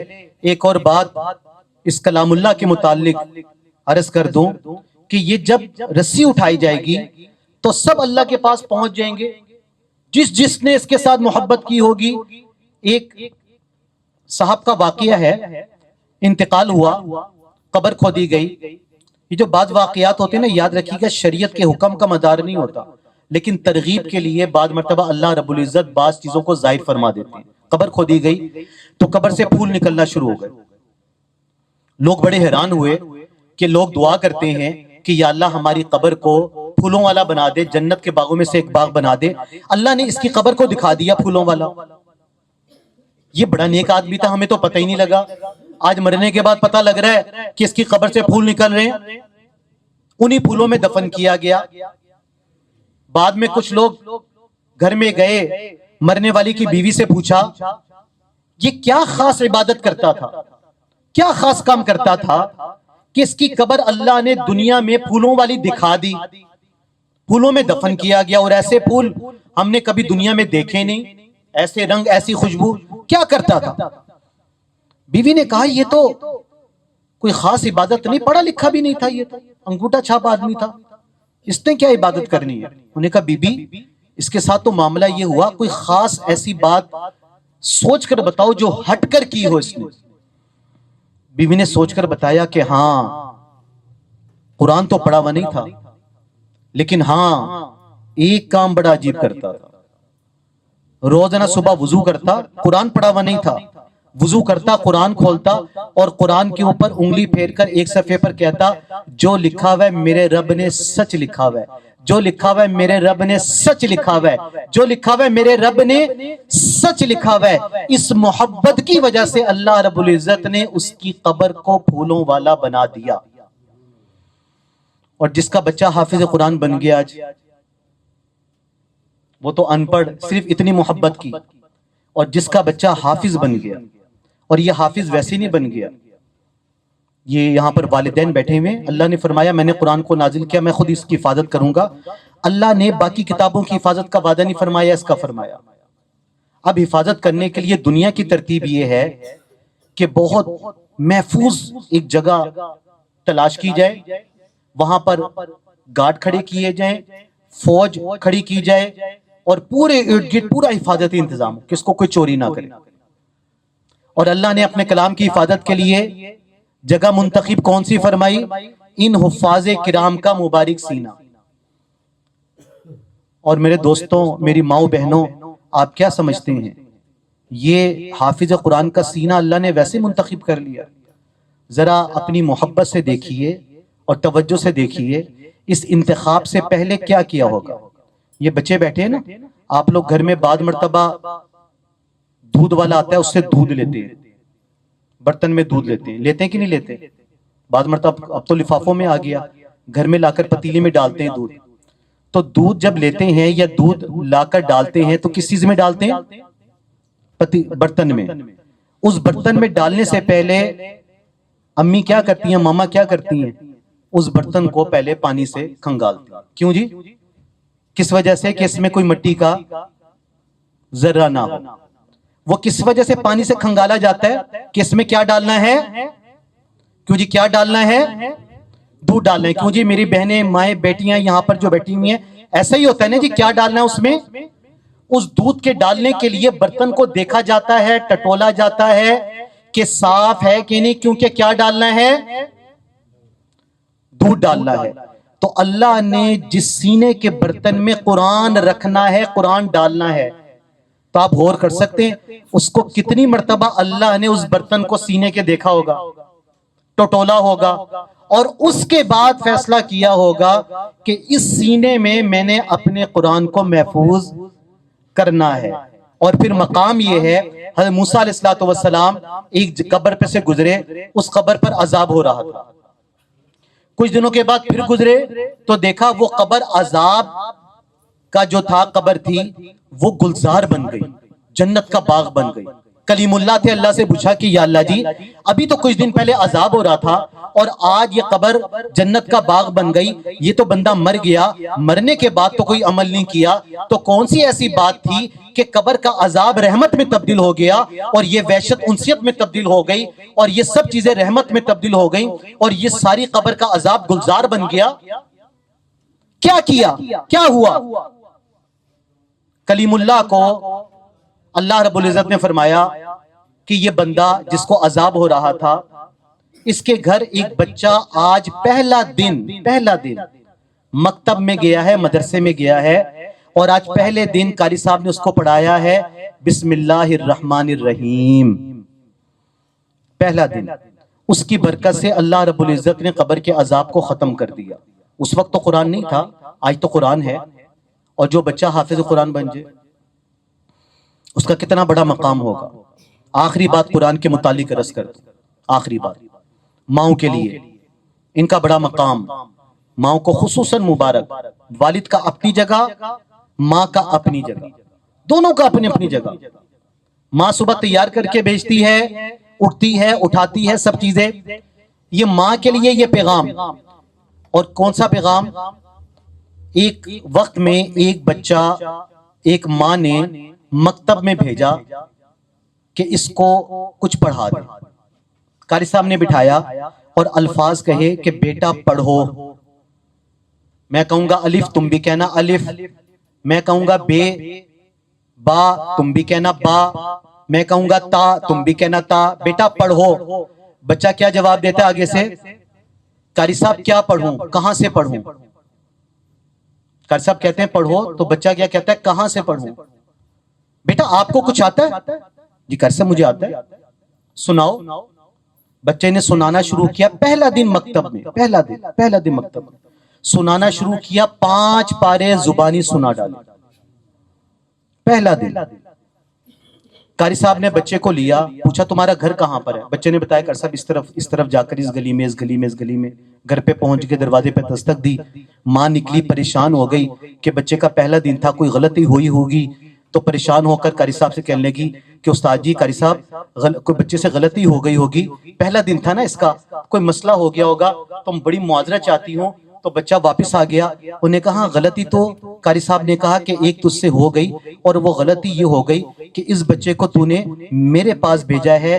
ایک اور بات اس کلام اللہ کے متعلق عرض کر دوں کہ یہ جب رسی اٹھائی جائے گی تو سب اللہ کے پاس پہنچ جائیں گے، جس نے اس کے ساتھ محبت کی ہوگی۔ ایک صاحب کا واقعہ ہے، انتقال ہوا، قبر کھودی گئی۔ یہ جو بعض واقعات ہوتے ہیں نا، یاد رکھیے گا شریعت کے حکم کا مدار نہیں ہوتا، لیکن ترغیب کے لیے بعض مرتبہ اللہ رب العزت بعض چیزوں کو ظاہر فرما دیتے ہیں۔ قبر کھودی گئی تو قبر سے پھول نکلنا شروع ہو گئے، لوگ بڑے حیران ہوئے کہ لوگ دعا کرتے ہیں کہ یا اللہ ہماری قبر کو پھولوں والا بنا دے، جنت کے باغوں میں سے ایک باغ بنا دے۔ اللہ نے اس کی قبر کو دکھا دیا پھولوں والا۔ یہ بڑا نیک آدمی تھا، ہمیں تو پتہ ہی نہیں لگا، آج مرنے کے بعد پتہ لگ رہا ہے کہ اس کی قبر سے پھول نکل رہے ہیں، انہی پھولوں میں دفن کیا گیا۔ بعد میں کچھ لوگ گھر میں گئے، مرنے والی کی بیوی سے پوچھا یہ کیا خاص عبادت کرتا تھا، کیا خاص کام کرتا تھا کہ اس کی قبر اللہ نے دنیا میں پھولوں والی دکھا دی، پھولوں میں دفن کیا گیا، اور ایسے پھول ہم نے کبھی دنیا میں دیکھے نہیں، ایسے رنگ، ایسی خوشبو، کیا کرتا تھا؟ بیوی نے کہا یہ تو کوئی خاص عبادت نہیں، پڑھا لکھا بھی نہیں تھا، یہ تو انگوٹھا چھاپ آدمی تھا، اس نے کیا عبادت کرنی ہے؟ انہوں نے کہا بی بی اس کے ساتھ تو معاملہ یہ ہوا، کوئی خاص ایسی بات سوچ کر بتاؤ جو ہٹ کر کی ہو اس نے۔ بیوی نے سوچ کر بتایا کہ ہاں قرآن تو پڑھا ہوا نہیں تھا، لیکن ہاں ایک کام بڑا عجیب کرتا تھا، روزانہ صبح وضو کرتا، قرآن پڑھا ہوا نہیں تھا، وضو کرتا، قرآن کھولتا اور قرآن کے اوپر انگلی پھیر کر ایک صفحے پر کہتا جو لکھا ہوا ہے میرے رب نے سچ لکھا ہوا ہے، جو لکھا ہوا ہے میرے رب نے سچ لکھا ہوا ہے، جو لکھا ہوا ہے میرے رب نے سچ لکھا ہوا ہے۔ اس محبت کی وجہ سے اللہ رب العزت نے اس کی قبر کو پھولوں والا بنا دیا، اور جس کا بچہ حافظ قرآن بن گیا آج، وہ تو ان پڑھ، صرف اتنی محبت کی، اور جس کا بچہ حافظ بن گیا، اور یہ حافظ ویسے نہیں بن گیا، یہ یہاں پر والدین بیٹھے ہوئے، اللہ نے فرمایا میں نے قرآن کو نازل کیا، میں خود اس کی حفاظت کروں گا۔ اللہ نے باقی کتابوں کی حفاظت کا وعدہ نہیں فرمایا، اس کا فرمایا۔ اب حفاظت کرنے کے لیے دنیا کی ترتیب یہ ہے کہ بہت محفوظ ایک جگہ تلاش کی جائے، وہاں پر گارڈ کھڑے کیے جائیں، فوج کھڑی کی جائے اور پورے ارد گرد پورا حفاظتی انتظام، کس کو کوئی چوری نہ کرے. اور اللہ نے اپنے کلام کی حفاظت کے لیے جگہ منتخب کون سی فرمائی؟ ان حفاظ کرام کا مبارک سینہ. اور میرے دوستوں، میری ماؤں بہنوں، آپ کیا سمجھتے ہیں یہ حافظ قرآن کا سینہ اللہ نے ویسے منتخب کر لیا؟ ذرا اپنی محبت سے دیکھیے اور توجہ سے دیکھیے اس انتخاب سے پہلے کیا کیا ہوگا. یہ بچے بیٹھے ہیں نا، آپ لوگ گھر میں بعض مرتبہ دودھ والا آتا ہے، اس سے دودھ لیتے ہیں، برتن میں دودھ لیتے ہیں کہ نہیں لیتے؟ بعض مرتبہ اب تو لفافوں میں آ گیا، گھر میں لا کر پتیلی میں ڈالتے ہیں دودھ. تو دودھ جب لیتے ہیں یا دودھ لا کر ڈالتے ہیں تو کس چیز میں ڈالتے ہیں؟ برتن میں. اس برتن میں ڈالنے سے پہلے امی کیا کرتی ہیں، ماما کیا کرتی ہیں؟ اس برتن کو پہلے پانی سے کھنگالتی ہیں. کیوں جی؟ کس وجہ سے؟ کہ اس میں کوئی مٹی کا ذرہ نہ ہو. وہ کس وجہ سے پانی سے کھنگالا جاتا ہے؟ کہ اس میں کیا ڈالنا ہے؟ کیوں جی کیا ڈالنا ہے؟ دودھ ڈالنا ہے. کیوں جی میری بہنیں، مائیں، بیٹیاں یہاں پر جو بیٹھی ہوئی ہیں، ایسا ہی ہوتا ہے نا جی. کیا ڈالنا ہے اس میں؟ اس دودھ کے ڈالنے کے لیے برتن کو دیکھا جاتا ہے، ٹٹولا جاتا ہے کہ صاف ہے کہ نہیں، کیونکہ کیا ڈالنا ہے؟ دودھ ڈالنا ہے. تو اللہ نے جس سینے کے برتن میں قرآن رکھنا ہے، قرآن ڈالنا ہے، تو آپ غور کر سکتے ہیں اس کو کتنی مرتبہ اللہ نے اس برتن کو سینے کے دیکھا ہوگا، ٹٹولا ہوگا، اور اس کے بعد فیصلہ کیا ہوگا کہ اس سینے میں میں نے اپنے قرآن کو محفوظ کرنا ہے. اور پھر مقام یہ ہے، حضرت موسیٰ علیہ السلام ایک قبر پہ سے گزرے، اس قبر پر عذاب ہو رہا تھا. کچھ دنوں کے بعد پھر گزرے تو دیکھا وہ قبر عذاب کا جو تھا، قبر تھی، وہ گلزار بن گئی، جنت کا باغ بن گئی. کلیم اللہ تھے، اللہ سے پوچھا کہ یا اللہ جی، ابھی تو کچھ دن پہلے عذاب ہو رہا تھا اور آج یہ قبر جنت کا باغ بن گئی. یہ تو بندہ مر گیا، مرنے کے بعد تو کوئی عمل نہیں کیا، تو کون سی ایسی بات تھی کہ قبر کا عذاب رحمت میں تبدیل ہو گیا اور یہ وحشت انسیت میں تبدیل ہو گئی اور یہ سب چیزیں رحمت میں تبدیل ہو گئیں اور یہ ساری قبر کا عذاب گلزار بن گیا؟ کیا کیا؟ کیا ہوا؟ کلیم اللہ کو اللہ رب العزت نے فرمایا کہ یہ بندہ جس کو عذاب ہو رہا تھا، اس کے گھر ایک بچہ آج پہلا دن مکتب میں گیا ہے، مدرسے میں گیا ہے، اور آج پہلے دن قاری صاحب نے اس کو پڑھایا ہے بسم اللہ الرحمن الرحیم. پہلا دن. اس کی برکت سے اللہ رب العزت نے قبر کے عذاب کو ختم کر دیا. اس وقت تو قرآن نہیں تھا، آج تو قرآن ہے، اور جو بچہ حافظ قرآن بن جائے اس کا کتنا بڑا مقام ہوگا. آخری بات قرآن کے متعلق عرض کر دوں، آخری بات ماؤں کے لیے ان کا بڑا مقام. ماؤں کو خصوصاً مبارک، والد کا اپنی جگہ، ماں کا اپنی جگہ، دونوں کا اپنی اپنی جگہ. ماں صبح تیار کر کے بھیجتی ہے، اٹھتی ہے، اٹھاتی ہے، سب چیزیں. یہ ماں کے لیے یہ پیغام. اور کون سا پیغام؟ ایک وقت میں ایک بچہ ایک ماں نے مکتب میں بھیجا کہ اس کو کچھ پڑھا دے. قاری صاحب نے بٹھایا اور الفاظ کہے کہ بیٹا پڑھو. میں کہوں گا الف، تم بھی کہنا الف. میں کہوں گا بے، با، تم بھی کہنا با. میں کہوں گا تا، تم بھی کہنا تا. بیٹا پڑھو. بچہ کیا جواب دیتا ہے آگے سے؟ قاری صاحب کیا پڑھوں، کہاں سے پڑھوں؟ قاری صاحب کہتے ہیں پڑھو، تو بچہ کیا کہتا ہے؟ کہاں سے پڑھوں؟ بیٹا آپ کو کچھ آتا ہے؟ جی قاری صاحب مجھے آتا ہے. سناؤ. بچے نے سنانا شروع کیا. پہلا دن مکتب میں، پہلا دن مکتب میں سنانا شروع کیا. 5 پارے زبانی سنا ڈالے. پہلا دن. قاری صاحب نے بچے کو لیا، پوچھا تمہارا گھر کہاں پر ہے؟ بچے نے بتایا قاری صاحب اس طرف جا کر اس گلی میں، اس گلی میں، اس گلی میں. گھر پہ پہنچ کے دروازے پہ دستک دی. ماں نکلی، پریشان ہو گئی کہ بچے کا پہلا دن تھا، کوئی غلطی ہوئی ہوگی. تو پریشان ہو کر قاری صاحب سے کہنے لگی کہ استاد جی، قاری صاحب کوئی بچے سے غلطی ہو گئی ہوگی، پہلا دن تھا نا اس کا، کوئی مسئلہ ہو گیا ہوگا، تو بڑی معذرت چاہتی ہوں. تو بچہ واپس آ گیا. انہوں نے کہا غلطی تو، قاری صاحب نے کہا کہ ایک تجھ سے ہو گئی، اور وہ غلطی یہ ہو گئی کہ اس بچے کو تو نے میرے پاس بھیجا ہے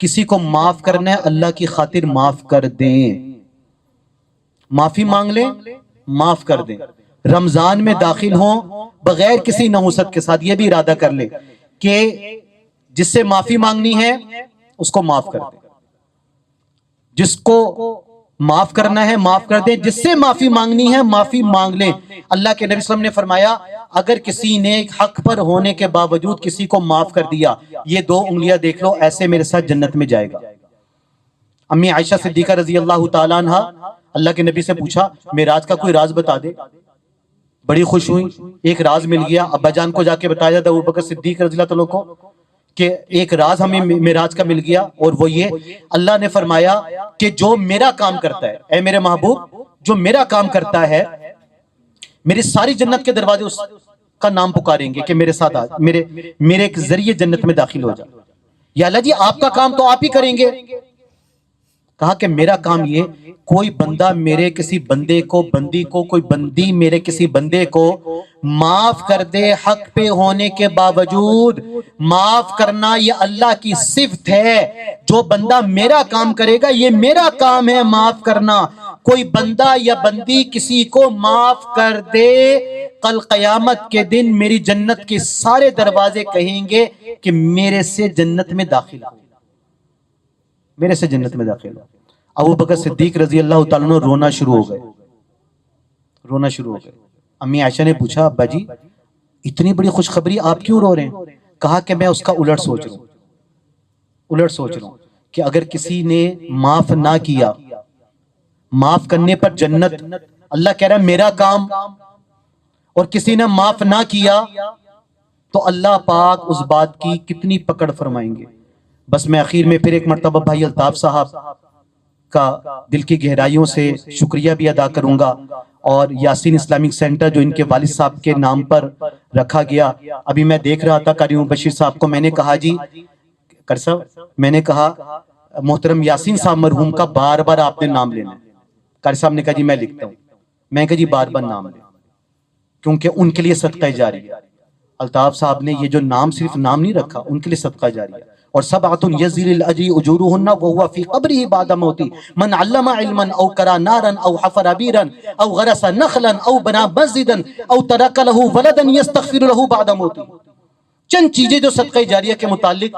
کسی کو معاف کرنا ہے اللہ کی خاطر معاف کر دیں، معافی مانگ لیں، معاف کر دیں۔ رمضان میں داخل ہوں بغیر کسی نحوست کے ساتھ یہ بھی ارادہ کر لیں کہ جس سے معافی مانگنی ہے اس کو معاف کر دیں، جس کو معاف کرنا ہے معاف کر دیں، جس سے معافی مانگنی ہے معافی مانگ لیں۔ اللہ کے نبی صلی اللہ علیہ وسلم نے فرمایا اگر کسی نے حق پر ہونے کے باوجود کسی کو معاف کر دیا، یہ 2 انگلیاں دیکھ لو، ایسے میرے ساتھ جنت میں جائے گا۔ امی عائشہ صدیقہ رضی اللہ تعالیٰ عنہ اللہ کے نبی سے پوچھا معراج کا کوئی راز بتا دے، بڑی خوش ہوئی، ایک راز مل گیا۔ ابا جان کو جا کے بتایا جاتا ابو بکر صدیق رضی اللہ عنہ کو کہ ایک راز ہمیں معراج کا مل گیا، اور وہ یہ اللہ نے فرمایا کہ جو میرا کام کرتا ہے، اے میرے محبوب جو میرا کام کرتا ہے، میری ساری جنت کے دروازے اس کا نام پکاریں گے کہ میرے ساتھ آ، میرے ایک ذریعے جنت میں داخل ہو جا۔ یا اللہ جی آپ کا کام تو آپ ہی کریں گے۔ کہا کہ میرا کام یہ، کوئی بندہ میرے کسی بندے کو، بندی کو، کوئی بندی میرے کسی بندے کو معاف کر دے حق پہ ہونے کے باوجود، معاف کرنا یہ اللہ کی صفت ہے۔ جو بندہ میرا کام کرے گا یہ میرا کام ہے معاف کرنا۔ کوئی بندہ یا بندی کسی کو معاف کر دے، کل قیامت کے دن میری جنت کے سارے دروازے کہیں گے کہ میرے سے جنت میں داخل ہو، میرے سے جنت میں داخل ہو۔ ابو بکر صدیق رضی اللہ تعالیٰ عنہ رونا شروع ہو گئے، رونا شروع ہو گئے۔ امی عائشہ نے پوچھا ابا جی اتنی بڑی خوشخبری آپ کیوں رو رہے ہیں؟ کہا کہ میں اس کا الٹ سوچ رہا ہوں، الٹ سوچ رہا ہوں کہ اگر کسی نے معاف نہ کیا، معاف کرنے پر جنت، اللہ کہہ رہا ہے میرا کام، اور کسی نے معاف نہ کیا تو اللہ پاک اس بات کی کتنی پکڑ فرمائیں گے۔ بس میں اخیر میں پھر ایک مرتبہ بھائی الطاف صاحب کا دل کی گہرائیوں سے شکریہ بھی ادا کروں گا، اور یاسین اسلامک سینٹر جو ان کے والد صاحب کے نام پر رکھا گیا۔ ابھی میں دیکھ رہا تھا قاری بشیر صاحب کو، میں نے کہا جی میں نے کہا محترم یاسین صاحب مرحوم کا بار بار آپ نے نام لینا ہے۔ قاری صاحب نے کہا جی میں لکھتا ہوں۔ میں کہا جی بار بار نام لیں، کیونکہ ان کے لیے صدقہ جاری ہے۔ الطاف صاحب نے یہ جو نام صرف نام نہیں رکھا، ان کے لیے صدقہ جاری ہے۔ اور سبعۃ یزل الاجر اجورهن وهو في قبره بعد موته من علم علما او کرا نارا او حفر بئرا او غرس نخلا او بنا مسجدا او ترك له ولدا يستغفر له بعد موته۔ چند چیزیں جو صدقہ جاریہ کے متعلق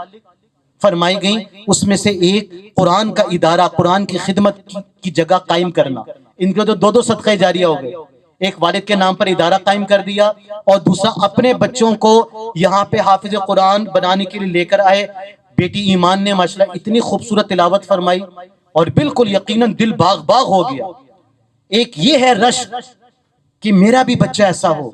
فرمائی گئیں، اس میں سے ایک قرآن کا ادارہ، قرآن کی خدمت کی جگہ قائم کرنا۔ ان کے تو دو صدقہ جاریہ ہو گئے، ایک والد کے نام پر ادارہ قائم کر دیا، اور دوسرا اپنے بچوں کو یہاں پہ حافظ قرآن بنانے کے لیے لے کر آئے۔ بیٹی ایمان نے ماشاءاللہ اتنی خوبصورت تلاوت فرمائی، اور بالکل یقیناً دل باغ باغ ہو گیا۔ ایک یہ ہے رش کہ میرا بھی بچہ ایسا ہو،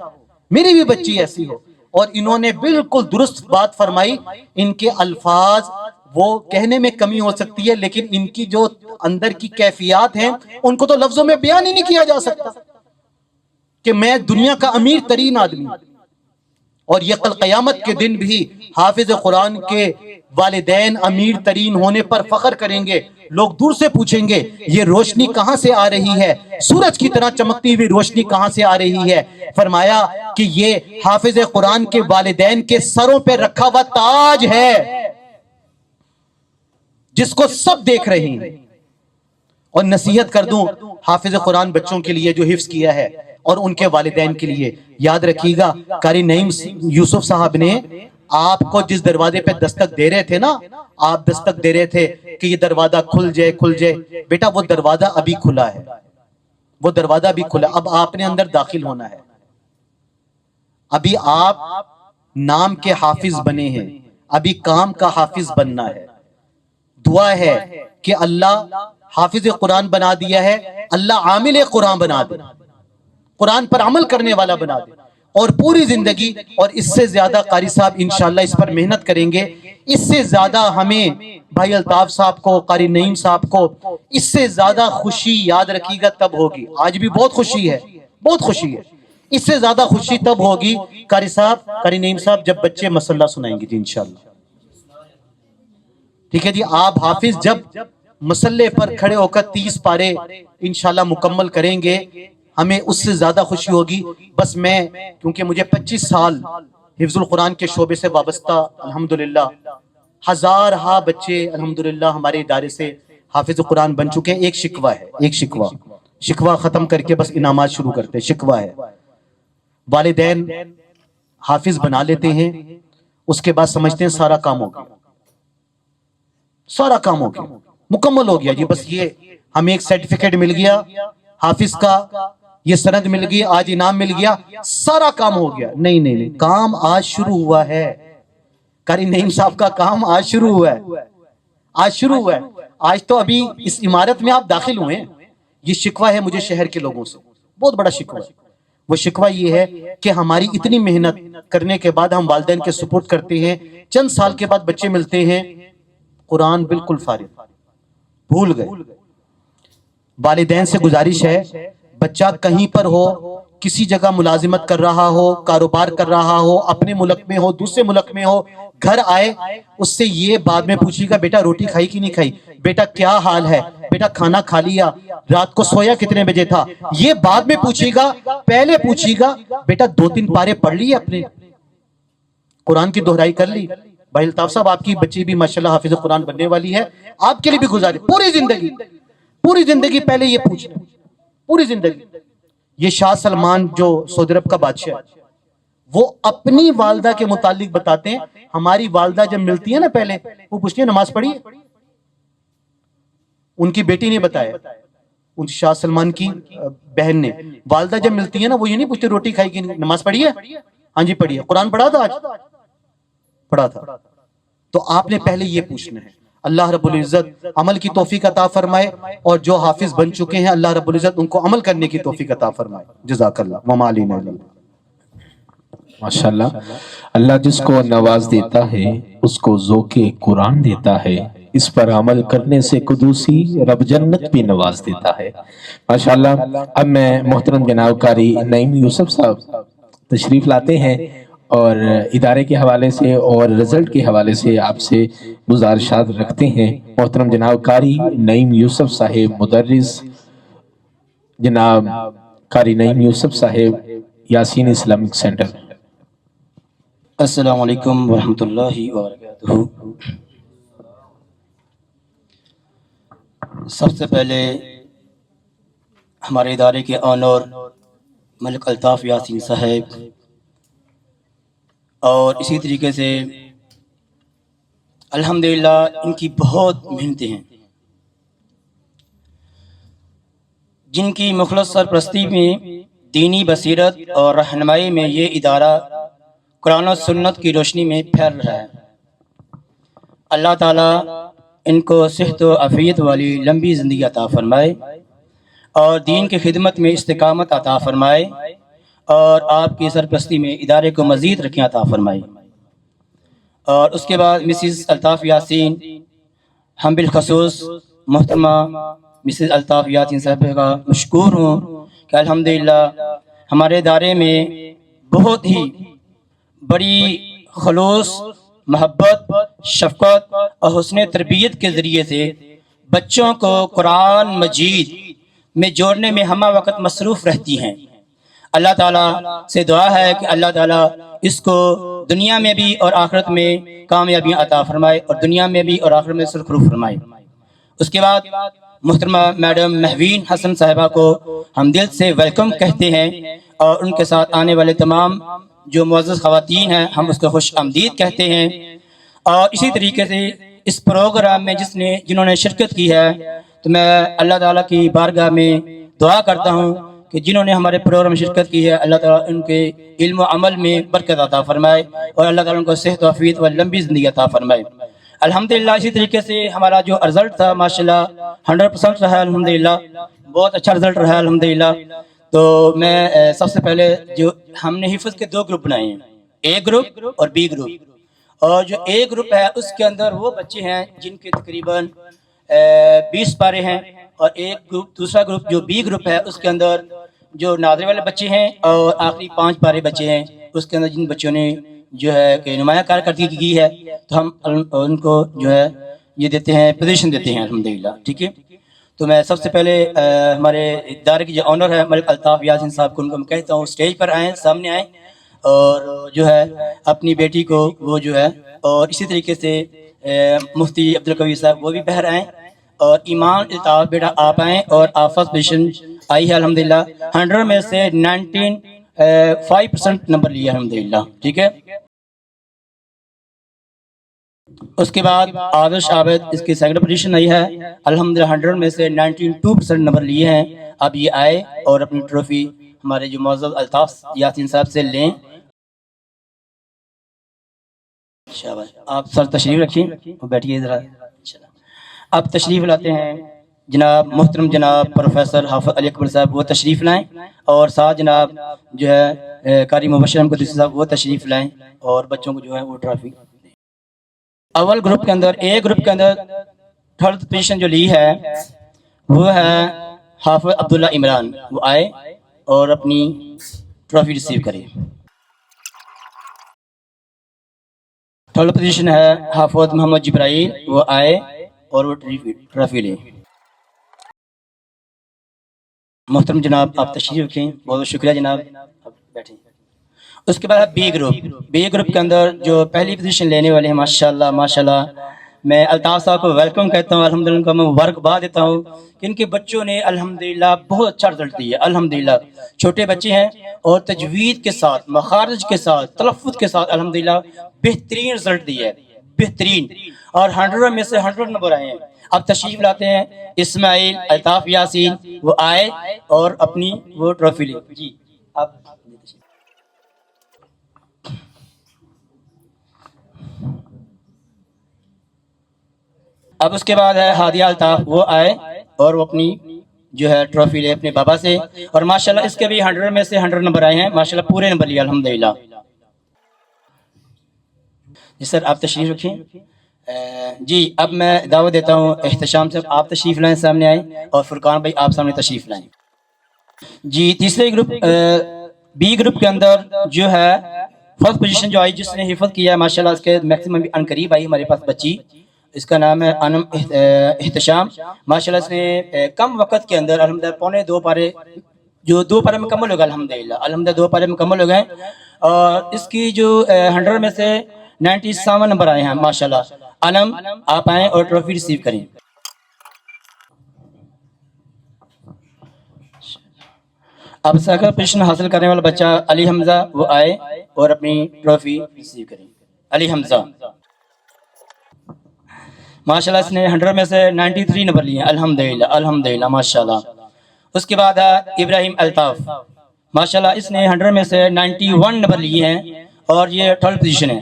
میری بھی بچی ایسی ہو، اور انہوں نے بالکل درست بات فرمائی۔ ان کے الفاظ وہ کہنے میں کمی ہو سکتی ہے، لیکن ان کی جو اندر کی کیفیات ہیں ان کو تو لفظوں میں بیان ہی نہیں کیا جا سکتا کہ میں دنیا کا امیر ترین آدمی، اور یہ کل قیامت کے دن بھی حافظ قرآن کے والدین امیر ترین ہونے پر فخر کریں گے۔ لوگ دور سے پوچھیں گے یہ روشنی کہاں سے آ رہی ہے، سورج کی طرح چمکتی ہوئی روشنی کہاں سے آ رہی ہے؟ فرمایا کہ یہ حافظ قرآن کے والدین کے سروں پہ رکھا ہوا تاج ہے جس کو سب دیکھ رہے ہیں۔ اور نصیحت کر دوں حافظ قرآن بچوں کے لیے جو حفظ کیا ہے اور ان کے والدین کے لیے، یاد رکھیے گا قاری نعیم یوسف صاحب نے آپ کو جس دروازے پہ دستک دے رہے تھے نا، آپ دستک دے رہے تھے کہ یہ دروازہ کھل جائے کھل جائے، بیٹا وہ دروازہ ابھی کھلا ہے، وہ دروازہ ابھی کھلا، اب آپ نے اندر داخل ہونا ہے۔ ابھی آپ نام کے حافظ بنے ہیں، ابھی کام کا حافظ بننا ہے۔ دعا ہے کہ اللہ حافظ قرآن بنا دیا ہے، اللہ عامل قرآن بنا دے، قرآن پر عمل کرنے والا بنا دے، اور پوری زندگی، اور اس سے زیادہ قاری صاحب انشاءاللہ اس پر محنت کریں گے، اس سے زیادہ ہمیں بھائی الطاف صاحب کو، قاری نعیم صاحب کو اس سے زیادہ خوشی یاد رکھیے گا تب ہوگی۔ آج بھی بہت خوشی ہے، بہت خوشی ہے، اس سے زیادہ خوشی تب ہوگی قاری صاحب، قاری نعیم صاحب جب بچے مسئلہ سنائیں گے جی انشاءاللہ۔ ٹھیک ہے جی، آپ حافظ جب مسئلے پر کھڑے ہو کر 30 پارے انشاءاللہ مکمل کریں گے، ہمیں اس سے زیادہ خوشی ہوگی۔ بس میں کیونکہ مجھے 25 سال حفظ القرآن کے شعبے سے وابستہ الحمدللہ ہزارہا بچے الحمدللہ ہمارے ادارے سے حافظ قرآن بن چکے ہیں. ایک شکوہ ہے، ایک شکوہ ختم کر کے بس انعامات شروع کرتے ہیں. شکوہ ہے والدین حافظ بنا لیتے ہیں، اس کے بعد سمجھتے ہیں سارا کام ہو گیا، سارا کام ہو گیا، مکمل ہو گیا جی، بس یہ ہمیں ایک سرٹیفکیٹ مل گیا حافظ کا، یہ سند مل گئی، آج انعام مل گیا، سارا کام ہو گیا. نہیں نہیں نہیں، کام آج شروع ہوا ہے. قاری نعیم صاحب کا کام آج شروع ہوا ہے، آج شروع ہوا ہے. آج تو ابھی اس عمارت میں آپ داخل ہوئے ہیں. یہ شکوہ ہے مجھے شہر کے لوگوں سے، بہت بڑا شکوہ ہے. وہ شکوہ یہ ہے کہ ہماری اتنی محنت کرنے کے بعد ہم والدین کے سپورٹ کرتے ہیں، چند سال کے بعد بچے ملتے ہیں قرآن بالکل فارغ، بھول گئے. والدین سے گزارش ہے بچہ کہیں پر ہو، کسی جگہ ملازمت کر رہا ہو، کاروبار کر رہا ہو، اپنے ملک میں ہو، دوسرے ملک میں ہو، گھر آئے اس سے یہ بعد میں پوچھے گا بیٹا روٹی کھائی کہ نہیں کھائی، بیٹا کیا حال ہے، بیٹا کھانا کھا لیا، رات کو سویا کتنے بجے تھا، یہ بعد میں پوچھے گا. پہلے پوچھے گا بیٹا 2-3 پارے پڑھ لیے اپنے، قرآن کی دہرائی کر لی. بھائی الطاف صاحب آپ کی بچی بھی ماشاءاللہ حافظ قرآن بننے والی ہے، آپ کے لیے بھی گزارش، پوری زندگی پہلے یہ پوچھنا، پوری زندگی. یہ شاہ سلمان جو سعودی عرب کا بادشاہ ہے، وہ اپنی والدہ کے متعلق بتاتے ہیں، ہماری والدہ جب ملتی ہے نا پہلے وہ پوچھتی ہے نماز پڑھی ہے. ان کی بیٹی نے بتایا، ان شاہ سلمان کی بہن نے، والدہ جب ملتی ہے نا وہ یہ نہیں پوچھتے روٹی کھائی کہ نماز پڑھی ہے، ہاں جی پڑھی ہے، قرآن پڑھا تھا، آج پڑھا تھا. تو آپ نے پہلے یہ پوچھنا ہے. اللہ رب العزت عمل کی توفیق عطا فرمائے، اور جو حافظ بن چکے ہیں اللہ رب العزت ان کو عمل کرنے کی توفیق عطا فرمائے. جزاک اللہ وما علینا الا البلاغ. ماشاءاللہ، اللہ جس کو نواز دیتا ہے اس کو ذوق قرآن دیتا ہے، اس پر عمل کرنے سے قدوسی رب جنت بھی نواز دیتا ہے. ماشاءاللہ. اب میں محترم جناب قاری نعیم یوسف صاحب تشریف لاتے ہیں اور ادارے کے حوالے سے اور رزلٹ کے حوالے سے آپ سے گزارشات رکھتے ہیں. محترم جناب قاری نعیم یوسف صاحب مدرس، جناب قاری نعیم یوسف صاحب یاسین اسلامک سینٹر. السلام علیکم ورحمۃ اللہ وبرکاتہ. سب سے پہلے ہمارے ادارے کے آنر ملک الطاف یاسین صاحب، اور اسی طریقے سے الحمدللہ ان کی بہت محنتیں ہیں، جن کی مخلص سرپرستی میں، دینی بصیرت اور رہنمائی میں یہ ادارہ قرآن و سنت کی روشنی میں پھیل رہا ہے. اللہ تعالیٰ ان کو صحت و عافیت والی لمبی زندگی عطا فرمائے اور دین کی خدمت میں استقامت عطا فرمائے، اور آپ کی سرپرستی میں ادارے کو مزید رکھیں عطا فرمائے. اور اس کے بعد مسز الطاف یاسین، ہم بالخصوص محترمہ مسز الطاف یاسین صاحب کا مشکور ہوں کہ الحمدللہ ہمارے ادارے میں بہت ہی بڑی خلوص، محبت، شفقت اور حسن تربیت کے ذریعے سے بچوں کو قرآن مجید میں جوڑنے میں ہمہ وقت مصروف رہتی ہیں. اللہ تعالیٰ سے دعا ہے کہ اللہ تعالیٰ اس کو دنیا میں بھی اور آخرت میں کامیابیاں عطا فرمائے، اور دنیا میں بھی اور آخرت میں سرخرو فرمائے. اس کے بعد محترمہ میڈم مہوین حسن صاحبہ کو ہم دل سے ویلکم کہتے ہیں، اور ان کے ساتھ آنے والے تمام جو معزز خواتین ہیں ہم اس کو خوش آمدید کہتے ہیں. اور اسی طریقے سے اس پروگرام میں جنہوں نے شرکت کی ہے، تو میں اللہ تعالیٰ کی بارگاہ میں دعا کرتا ہوں کہ جنہوں نے ہمارے پروگرام میں شرکت کی ہے اللہ تعالیٰ ان کے علم و عمل میں برکت عطا فرمائے، اور اللہ تعالیٰ ان کو صحت و عافیت و لمبی زندگی عطا فرمائے. الحمدللہ اسی طریقے سے ہمارا جو رزلٹ تھا ماشاءاللہ 100% رہا، الحمدللہ بہت اچھا رزلٹ رہا الحمدللہ. تو میں سب سے پہلے جو ہم نے حفظ کے 2 گروپ بنائے ہیں، اے گروپ اور بی گروپ. اور جو اے گروپ ہے اس کے اندر وہ بچے ہیں جن کے تقریباً 20 پارے ہیں، اور ایک گروپ دوسرا گروپ جو بی گروپ ہے اس کے اندر جو ناظرے والے بچے ہیں اور آخری 5 پارے بچے ہیں، اس کے اندر جن بچوں نے جو ہے کہ نمایاں کارکردگی کی ہے تو ہم ان کو جو ہے یہ دیتے ہیں، پوزیشن دیتے ہیں الحمدللہ. ٹھیک ہے. تو میں سب سے پہلے ہمارے ادارے کے جو آنر ہے ملک الطاف یاسین صاحب کو ان کو میں کہتا ہوں اسٹیج پر آئیں، سامنے آئیں اور جو ہے اپنی بیٹی کو وہ جو ہے، اور اسی طریقے سے مفتی عبدالقوی صاحب وہ بھی بہر آئیں، اور ایمان الطاف بیٹا آپ آئیں، اور آپ فرسٹ پوزیشن آئی ہے الحمدللہ، 100 میں سے 95% نمبر لیا الحمدللہ، ٹھیک ہے۔ اس کے بعد آدرش عابد اس کی سیکنڈ پوزیشن آئی ہے الحمدللہ، 100 میں سے 92% نمبر لیے ہیں۔ اب یہ آئے اور اپنی ٹرافی ہمارے جو معزز الطاف یاسین صاحب سے لیں۔ شاباش، آپ سر تشریف رکھیں اور بیٹھیے ذرا۔ اب تشریف لاتے ہیں جناب محترم جناب پروفیسر حافظ علی اکبر صاحب، وہ تشریف لائیں، اور ساتھ جناب جو ہے قاری مبشر احمد قدسی صاحب وہ تشریف لائیں، اور بچوں کو جو ہے وہ ٹرافی۔ اول گروپ کے اندر، اے گروپ کے اندر 3rd پوزیشن جو لی ہے وہ ہے حافظ عبداللہ عمران، وہ آئے اور اپنی ٹرافی ریسیو کرے۔ 3rd پوزیشن ہے حافظ محمد جبرائیل، وہ آئے اور وہ ٹرافی لے۔ محترم جناب آپ تشریف رکھیں، بہت بہت شکریہ جناب، بیٹھیں۔ اس کے بعد بی گروپ کے اندر جو پہلی پوزیشن لینے والے ہیں ماشاءاللہ ماشاءاللہ، میں الطاف صاحب کو ویلکم کہتا ہوں، الحمدللہ ان کو میں مبارکباد دیتا ہوں کہ ان کے بچوں نے الحمدللہ بہت اچھا رزلٹ دیا الحمدللہ۔ چھوٹے بچے ہیں اور تجوید کے ساتھ، مخارج کے ساتھ، تلفظ کے ساتھ الحمدللہ بہترین رزلٹ دیا ہے، بہترین، اور 100 میں سے 100 نمبر آئے ہیں۔ اب تشریف لاتے ہیں اسماعیل الطاف یاسین، وہ آئے اور اپنی وہ ٹرافی لے۔ جی آپ اب اس کے بعد ہے ہادیہ الطاف، وہ آئے اور وہ اپنی جو ہے ٹرافی لے اپنے بابا سے، اور ماشاءاللہ اس کے بھی 100 میں سے 100 نمبر آئے ہیں ماشاءاللہ، پورے نمبر لیا الحمدللہ۔ جی سر آپ تشریف رکھیں۔ جی اب میں دعوت دیتا ہوں احتشام صاحب، آپ تشریف لائیں، سامنے آئیں، اور فرقان بھائی آپ سامنے تشریف لائیں۔ جی تیسرے گروپ بی گروپ کے اندر جو ہے 1st پوزیشن جو آئی، جس نے حفظ کیا ہے ماشاءاللہ، اس کے میکسیمم بھی انقریب آئی ہمارے پاس بچی، اس کا نام ہے انم احتشام، ماشاءاللہ اس نے کم وقت کے اندر الحمدللہ پونے 2 پارے، جو 2 پارے مکمل ہو گئے الحمدللہ 2 پارے مکمل ہو گئے، اور اس کی جو 100 میں سے 97 نمبر آئے ہیں ماشاءاللہ۔ انم آپ آئیں اور ٹرافی ریسیو کریں۔ اب سیکنڈ پوزیشن حاصل کرنے والا بچہ علی حمزہ، وہ آئے اور اپنی ٹرافی ریسیو کریں۔ علی حمزہ ماشاءاللہ اس نے 100 میں سے 93 نمبر لیے ہیں الحمدللہ الحمدللہ ماشاءاللہ۔ اس کے بعد ہے ابراہیم الطاف، ماشاءاللہ اس نے 100 میں سے 91 نمبر لیے ہیں، اور یہ 3rd پوزیشن ہے۔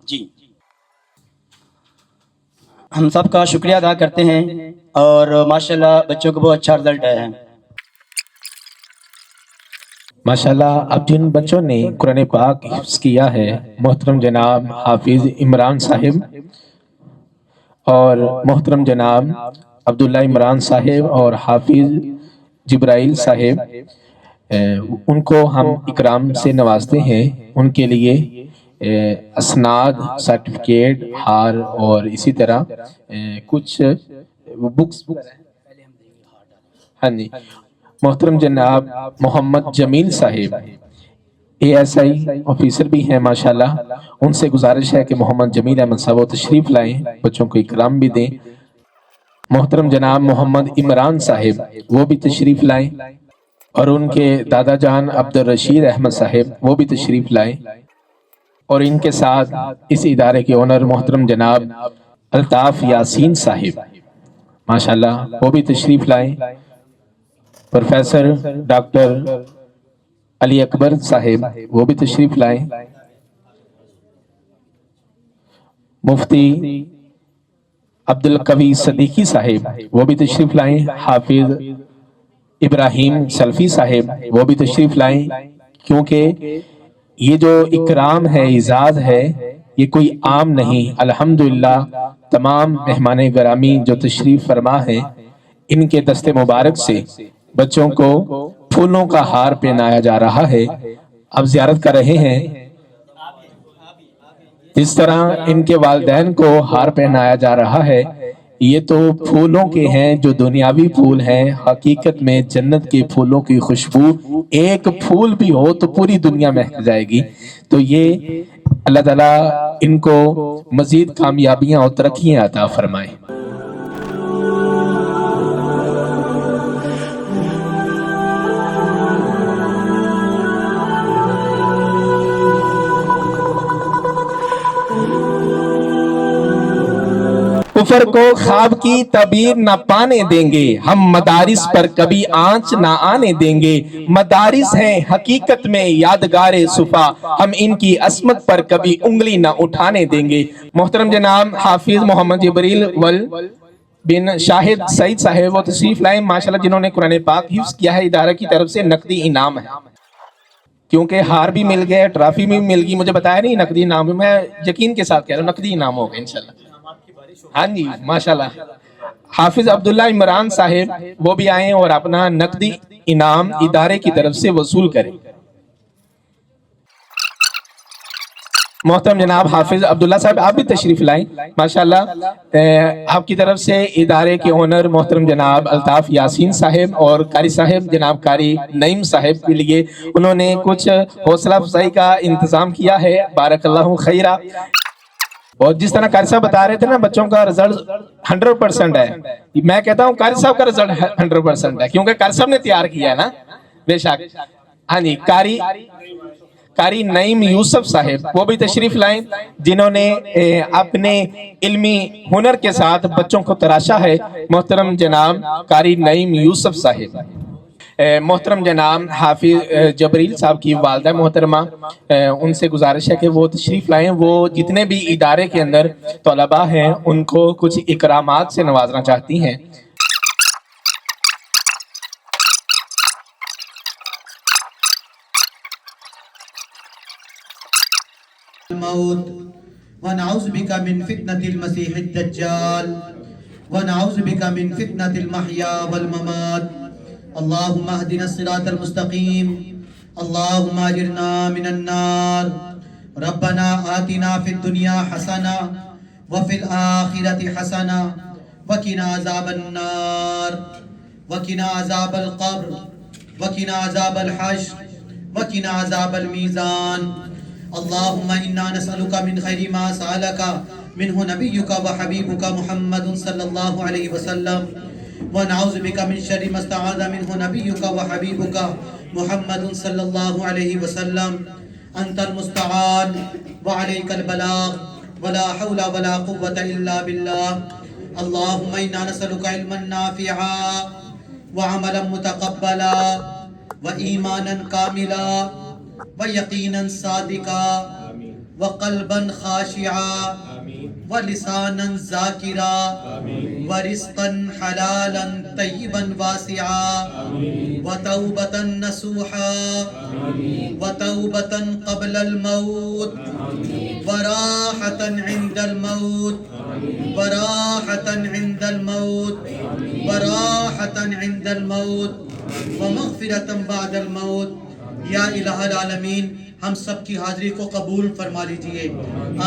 جی ہم سب کا شکریہ ادا کرتے ہیں، اور ماشاءاللہ بچوں کو بہت اچھا رزلٹ آیا ہے ماشاءاللہ۔ اب جن بچوں نے قرآن پاک حفظ کیا ہے، محترم جناب حافظ عمران صاحب اور محترم جناب عبداللہ عمران صاحب اور حافظ جبرائیل صاحب، ان کو ہم اکرام سے نوازتے ہیں۔ ان کے لیے اسناد، سرٹیفکیٹ، ہار اور اسی طرح کچھ بکس۔ ہاں جی، محترم جناب محمد جمیل صاحب ASI آفیسر بھی ہیں ماشاءاللہ، ان سے گزارش ہے کہ محمد جمیل احمد صاحب وہ تشریف لائیں، بچوں کو اکرام بھی دیں۔ محترم جناب محمد عمران صاحب وہ بھی تشریف لائیں، اور ان کے دادا جان عبدالرشید احمد صاحب وہ بھی تشریف لائیں، اور ان کے ساتھ اس ادارے کے اونر محترم جناب الطاف یاسین صاحب ماشاءاللہ وہ بھی تشریف لائیں۔ پروفیسر ڈاکٹر علی اکبر صاحب وہ بھی تشریف لائیں۔ مفتی عبدالقوی صدیقی صاحب وہ بھی تشریف لائیں۔ حافظ ابراہیم سلفی صاحب وہ بھی تشریف لائیں، کیونکہ یہ جو اکرام ہے، اعزاز ہے، یہ کوئی عام نہیں۔ الحمدللہ تمام مہمان گرامی جو تشریف فرما ہیں، ان کے دست مبارک سے بچوں کو پھولوں کا ہار پہنایا جا رہا ہے۔ اب زیارت کر رہے ہیں، اس طرح ان کے والدین کو ہار پہنایا جا رہا ہے۔ یہ تو پھولوں کے ہیں جو دنیاوی پھول ہیں، حقیقت میں جنت کے پھولوں کی خوشبو، ایک پھول بھی ہو تو پوری دنیا مہک جائے گی۔ تو یہ اللہ تعالیٰ ان کو مزید کامیابیاں اور ترقیاں عطا فرمائے. کفر کو خواب کی تعبیر نہ پانے دیں گے، ہم مدارس پر کبھی آنچ نہ آنے دیں گے. مدارس ہیں حقیقت میں یادگار صفا، ہم ان کی عصمت پر کبھی انگلی نہ اٹھانے دیں گے. محترم جناب حافظ محمد جبریل ول بن شاہد سعید صاحب وہ تشریف لائیں ماشاءاللہ، جنہوں نے قرآن پاک حفظ کیا ہے. ادارہ کی طرف سے نقدی انعام ہے، کیونکہ ہار بھی مل گیا، ٹرافی بھی مل گئی. مجھے بتایا نہیں نقدی انعام، میں یقین کے ساتھ کہہ رہا ہوں نقدی انعام ہوگا انشاءاللہ. ہاں جی ماشاءاللہ. حافظ عبداللہ عمران صاحب وہ بھی آئیں اور اپنا نقدی انعام ادارے کی طرف سے وصول کریں. محترم جناب حافظ عبداللہ صاحب آپ بھی تشریف لائیں ماشاءاللہ. آپ کی طرف سے ادارے کے اونر محترم جناب الطاف یاسین صاحب اور قاری صاحب جناب قاری نعیم صاحب کے لیے انہوں نے کچھ حوصلہ افزائی کا انتظام کیا ہے. بارک اللہ خیرہ. اور جس طرح قاری صاحب بتا رہے تھے نا بچوں کا رزلٹ 100% ہے، میں کہتا ہوں قاری صاحب کا رزلٹ 100% ہے کیونکہ قاری صاحب نے تیار کیا ہے نا. بے شک. ہاں جی قاری نعیم یوسف صاحب وہ بھی تشریف لائیں جنہوں نے اپنے علمی ہنر کے ساتھ بچوں کو تراشا ہے. محترم جناب قاری نعیم یوسف صاحب. محترم جناب حافظ جبریل صاحب کی والدہ محترمہ، ان سے گزارش ہے کہ وہ تشریف لائیں. وہ جتنے بھی ادارے کے اندر طلباء ہیں ان کو کچھ اکرامات سے نوازنا چاہتی ہیں. الموت ونعوذ بك من فتنة المسيح الدجال ونعوذ بك من فتنة المحيا والممات. اللهم اهدنا الصراط المستقيم اللهم اجرنا من النار. ربنا آتنا في الدنيا حسنة وفي الآخرة حسنة وقنا عذاب النار وقنا عذاب القبر وقنا عذاب الحشر وقنا عذاب الميزان. اللهم إنا نسألك من خير ما سألك منه نبيك وحبيبك محمد صلى الله عليه وسلم ونعوذ بك من شر ما استعاذ منه نبيك وحبيبك محمد صلى الله عليه وسلم. أنت المستعان وعليك البلاغ ولا حول ولا قوة إلا بالله. اللهم إنا نسألك علما نافعا وعملا متقبلا وإيمانا كاملا ويقينا صادقا وقلبا خاشعا ولسانا ذاكرا ورزقا حلالا طيبا واسعا وتوبة نصوحا وتوبة قبل الموت وراحة عند الموت وراحة عند الموت وراحة عند الموت ومغفرة بعد الموت. یا الہ العالمین ہم سب کی حاضری کو قبول فرما لیجئے.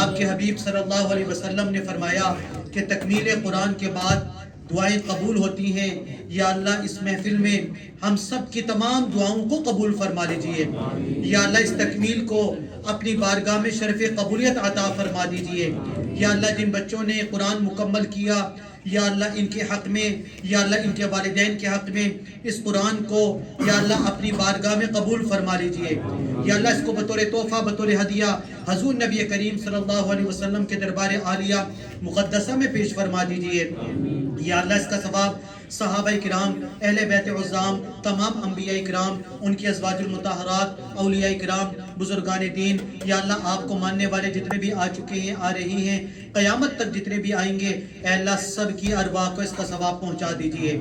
آپ کے حبیب صلی اللہ علیہ وسلم نے فرمایا کہ تکمیل قرآن کے بعد دعائیں قبول ہوتی ہیں. یا اللہ اس محفل میں ہم سب کی تمام دعاؤں کو قبول فرما لیجئے. یا اللہ اس تکمیل کو اپنی بارگاہ میں شرف قبولیت عطا فرما دیجئے. یا اللہ جن بچوں نے قرآن مکمل کیا یا اللہ ان کے حق میں، یا اللہ ان کے والدین کے حق میں اس قرآن کو یا اللہ اپنی بارگاہ میں قبول فرما لیجئے. یا اللہ اس کو بطور تحفہ بطور ہدیہ حضور نبی کریم صلی اللہ علیہ وسلم کے دربار عالیہ مقدسہ میں پیش فرما دیجئے. یا اللہ اس کا ثواب صحابہ کرام، اہل بیت عظام، تمام انبیاء کرام، ان کی ازواج المطہرات، اولیاء کرام، بزرگان دین، یا اللہ آپ کو ماننے والے جتنے بھی آ چکے ہیں، آ رہی ہیں، قیامت تک جتنے بھی آئیں گے، اے اللہ سب کی ارواح کو اس کا ثواب پہنچا دیجئے.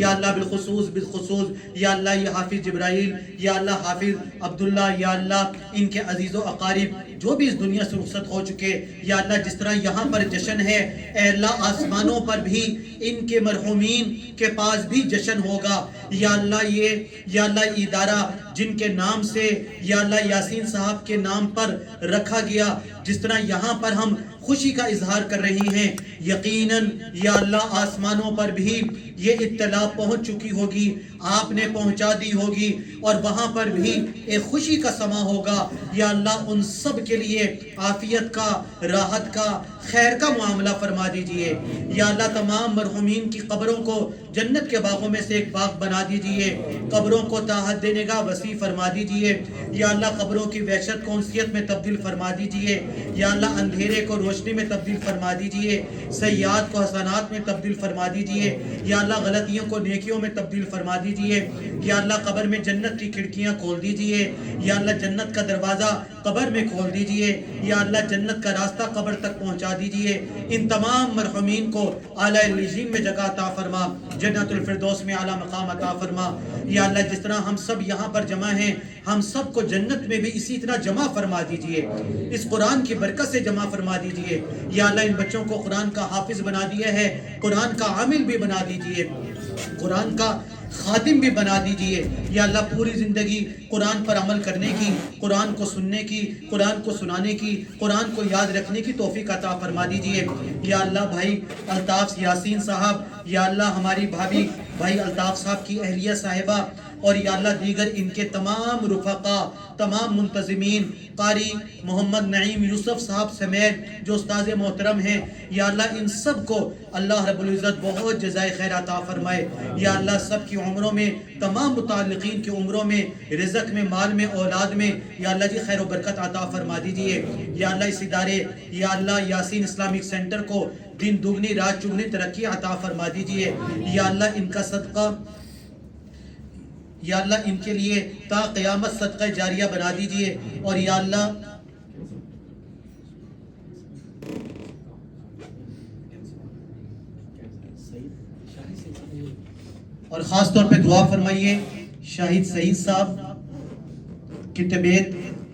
یا اللہ بالخصوص یا اللہ یہ حافظ جبرائیل، یا اللہ حافظ عبداللہ، یا اللہ ان کے عزیز و اقارب جو بھی اس دنیا سے رخصت ہو چکے، یا اللہ جس طرح یہاں پر جشن ہے، اے اللہ آسمانوں پر بھی ان کے مرحومین کے پاس بھی جشن ہوگا. یا اللہ ادارہ جن کے نام سے یا اللہ یاسین صاحب کے نام پر رکھا گیا، جس طرح یہاں پر ہم خوشی کا اظہار کر رہی ہیں، یقیناً یا اللہ آسمانوں پر بھی یہ اطلاع پہنچ چکی ہوگی، آپ نے پہنچا دی ہوگی، اور وہاں پر بھی ایک خوشی کا سما ہوگا۔ یا اللہ ان سب کے لیے عافیت کا، راحت کا، خیر کا معاملہ فرما دیجئے۔ یا اللہ تمام مرحومین کی قبروں کو جنت کے باغوں میں سے ایک باغ بنا دیجئے، قبروں کو طاعت دینے کا وسیع فرما دیجئے۔ یا اللہ قبروں کی وحشت کو انسیت میں تبدیل فرما دیجئے۔ یا اللہ اندھیرے کو روشنی میں تبدیل فرما دیجئے، سیئات کو حسنات میں تبدیل فرما دیجئے۔ یا اللہ غلطیوں کو نیکیوں میں تبدیل فرما دیجئے۔ یا اللہ قبر میں جنت کی کھڑکیاں کھول دیجئے۔ یا اللہ جنت کا دروازہ قبر میں کھول دیجئے۔ یا اللہ جنت کا راستہ قبر تک پہنچا دیجئے۔ ان تمام مرحومین کو اعلیٰ علیین میں جگہ عطا فرما، جنت الفردوس میں اعلیٰ مقام عطا فرما۔ یا اللہ جس طرح ہم سب یہاں پر جمع ہیں، ہم سب کو جنت میں بھی اسی طرح جمع فرما دیجئے، اس قرآن کی برکت سے جمع فرما دیجئے۔ یا اللہ ان بچوں کو قرآن کا حافظ بنا دیا ہے، قرآن کا عامل بھی بنا دیجئے، قرآن کا خادم بھی بنا دیجئے۔ یا اللہ پوری زندگی قرآن پر عمل کرنے کی، قرآن کو سننے کی، قرآن کو سنانے کی، قرآن کو یاد رکھنے کی توفیق عطا فرما دیجئے۔ یا اللہ بھائی الطاف یاسین صاحب، یا اللہ ہماری بھائی الطاف صاحب کی اہلیہ صاحبہ، اور یا اللہ دیگر ان کے تمام رفقا، تمام منتظمین، قاری محمد نعیم یوسف صاحب سمیت جو استاذ محترم ہیں، یا اللہ ان سب کو اللہ رب العزت بہت جزائے خیر عطا فرمائے۔ یا اللہ سب کی عمروں میں، تمام متعلقین کی عمروں میں، رزق میں، مال میں، اولاد میں یا اللہ جی خیر و برکت عطا فرما دیجئے۔ یا اللہ اس ادارے یا اللہ یاسین اسلامک سینٹر کو دن دگنی رات چگنی ترقی عطا فرما دیجئے۔ یا اللہ ان کا صدقہ، یا اللہ ان کے لیے تا قیامت صدقہ جاریہ بنا دیجئے۔ اور یا اللہ اور خاص طور پہ دعا فرمائیے شاہد سعید صاحب کی طبیعت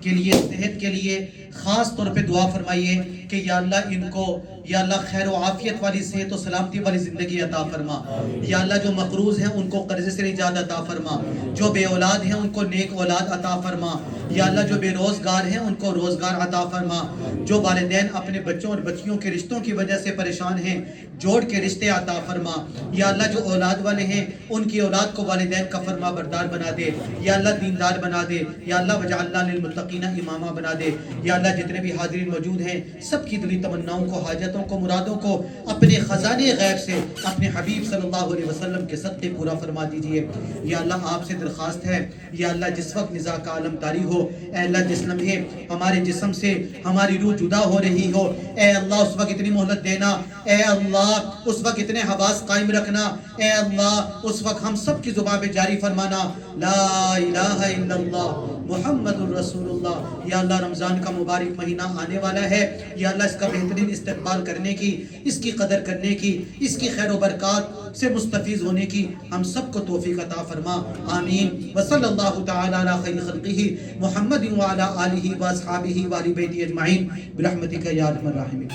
کے لیے، صحت کے لیے خاص طور پہ دعا فرمائیے کہ یا اللہ ان کو یا اللہ خیر و عافیت والی صحت و سلامتی والی زندگی عطا فرما۔ یا اللہ جو مقروض ہیں ان کو قرضے سے نجات عطا فرما، جو بے اولاد ہیں ان کو نیک اولاد عطا فرما۔ یا اللہ جو بے روزگار ہیں ان کو روزگار عطا فرما، جو والدین اپنے بچوں اور بچیوں کے رشتوں کی وجہ سے پریشان ہیں جوڑ کے رشتے عطا فرما۔ یا اللہ جو اولاد والے ہیں ان کی اولاد کو والدین کا فرما بردار بنا دے، یا اللہ دیندار بنا دے، یا اللہ وجعلنا للمتقین اماما بنا دے۔ یا اللہ جتنے بھی حاضرین موجود ہیں سب کی دلی تمناؤں کو، حاجتوں کو، مرادوں کو اپنے خزانے غیب سے اپنے حبیب صلی اللہ علیہ وسلم کے صدقے پورا فرما دیجئے۔ یا اللہ آپ سے درخواست ہے یا اللہ جس وقت نزاع کا عالم طاری ہو، اے اللہ جس لمحے ہمارے جسم سے ہماری روح جدا ہو رہی ہو، اے اللہ اس وقت اتنی مہلت دینا، اے اللہ اس وقت اتنے حواس قائم رکھنا، اے اللہ اس وقت ہم سب کی زبان پہ جاری فرمانا لا الہ الا اللہ محمد الرسول اللہ۔ یا اللہ رمضان کا مبارک مہینہ آنے والا ہے، یا اللہ اس کا بہترین استقبال کرنے کی، اس کی قدر کرنے کی، اس کی خیر و برکات سے مستفیض ہونے کی ہم سب کو توفیق عطا فرما، آمین۔ وصلی اللہ تعالی علی خیر خلقہ محمد وعلی آلہ واصحابہ وآل بیتہ اجمعین برحمتک یا ارحم الراحمین۔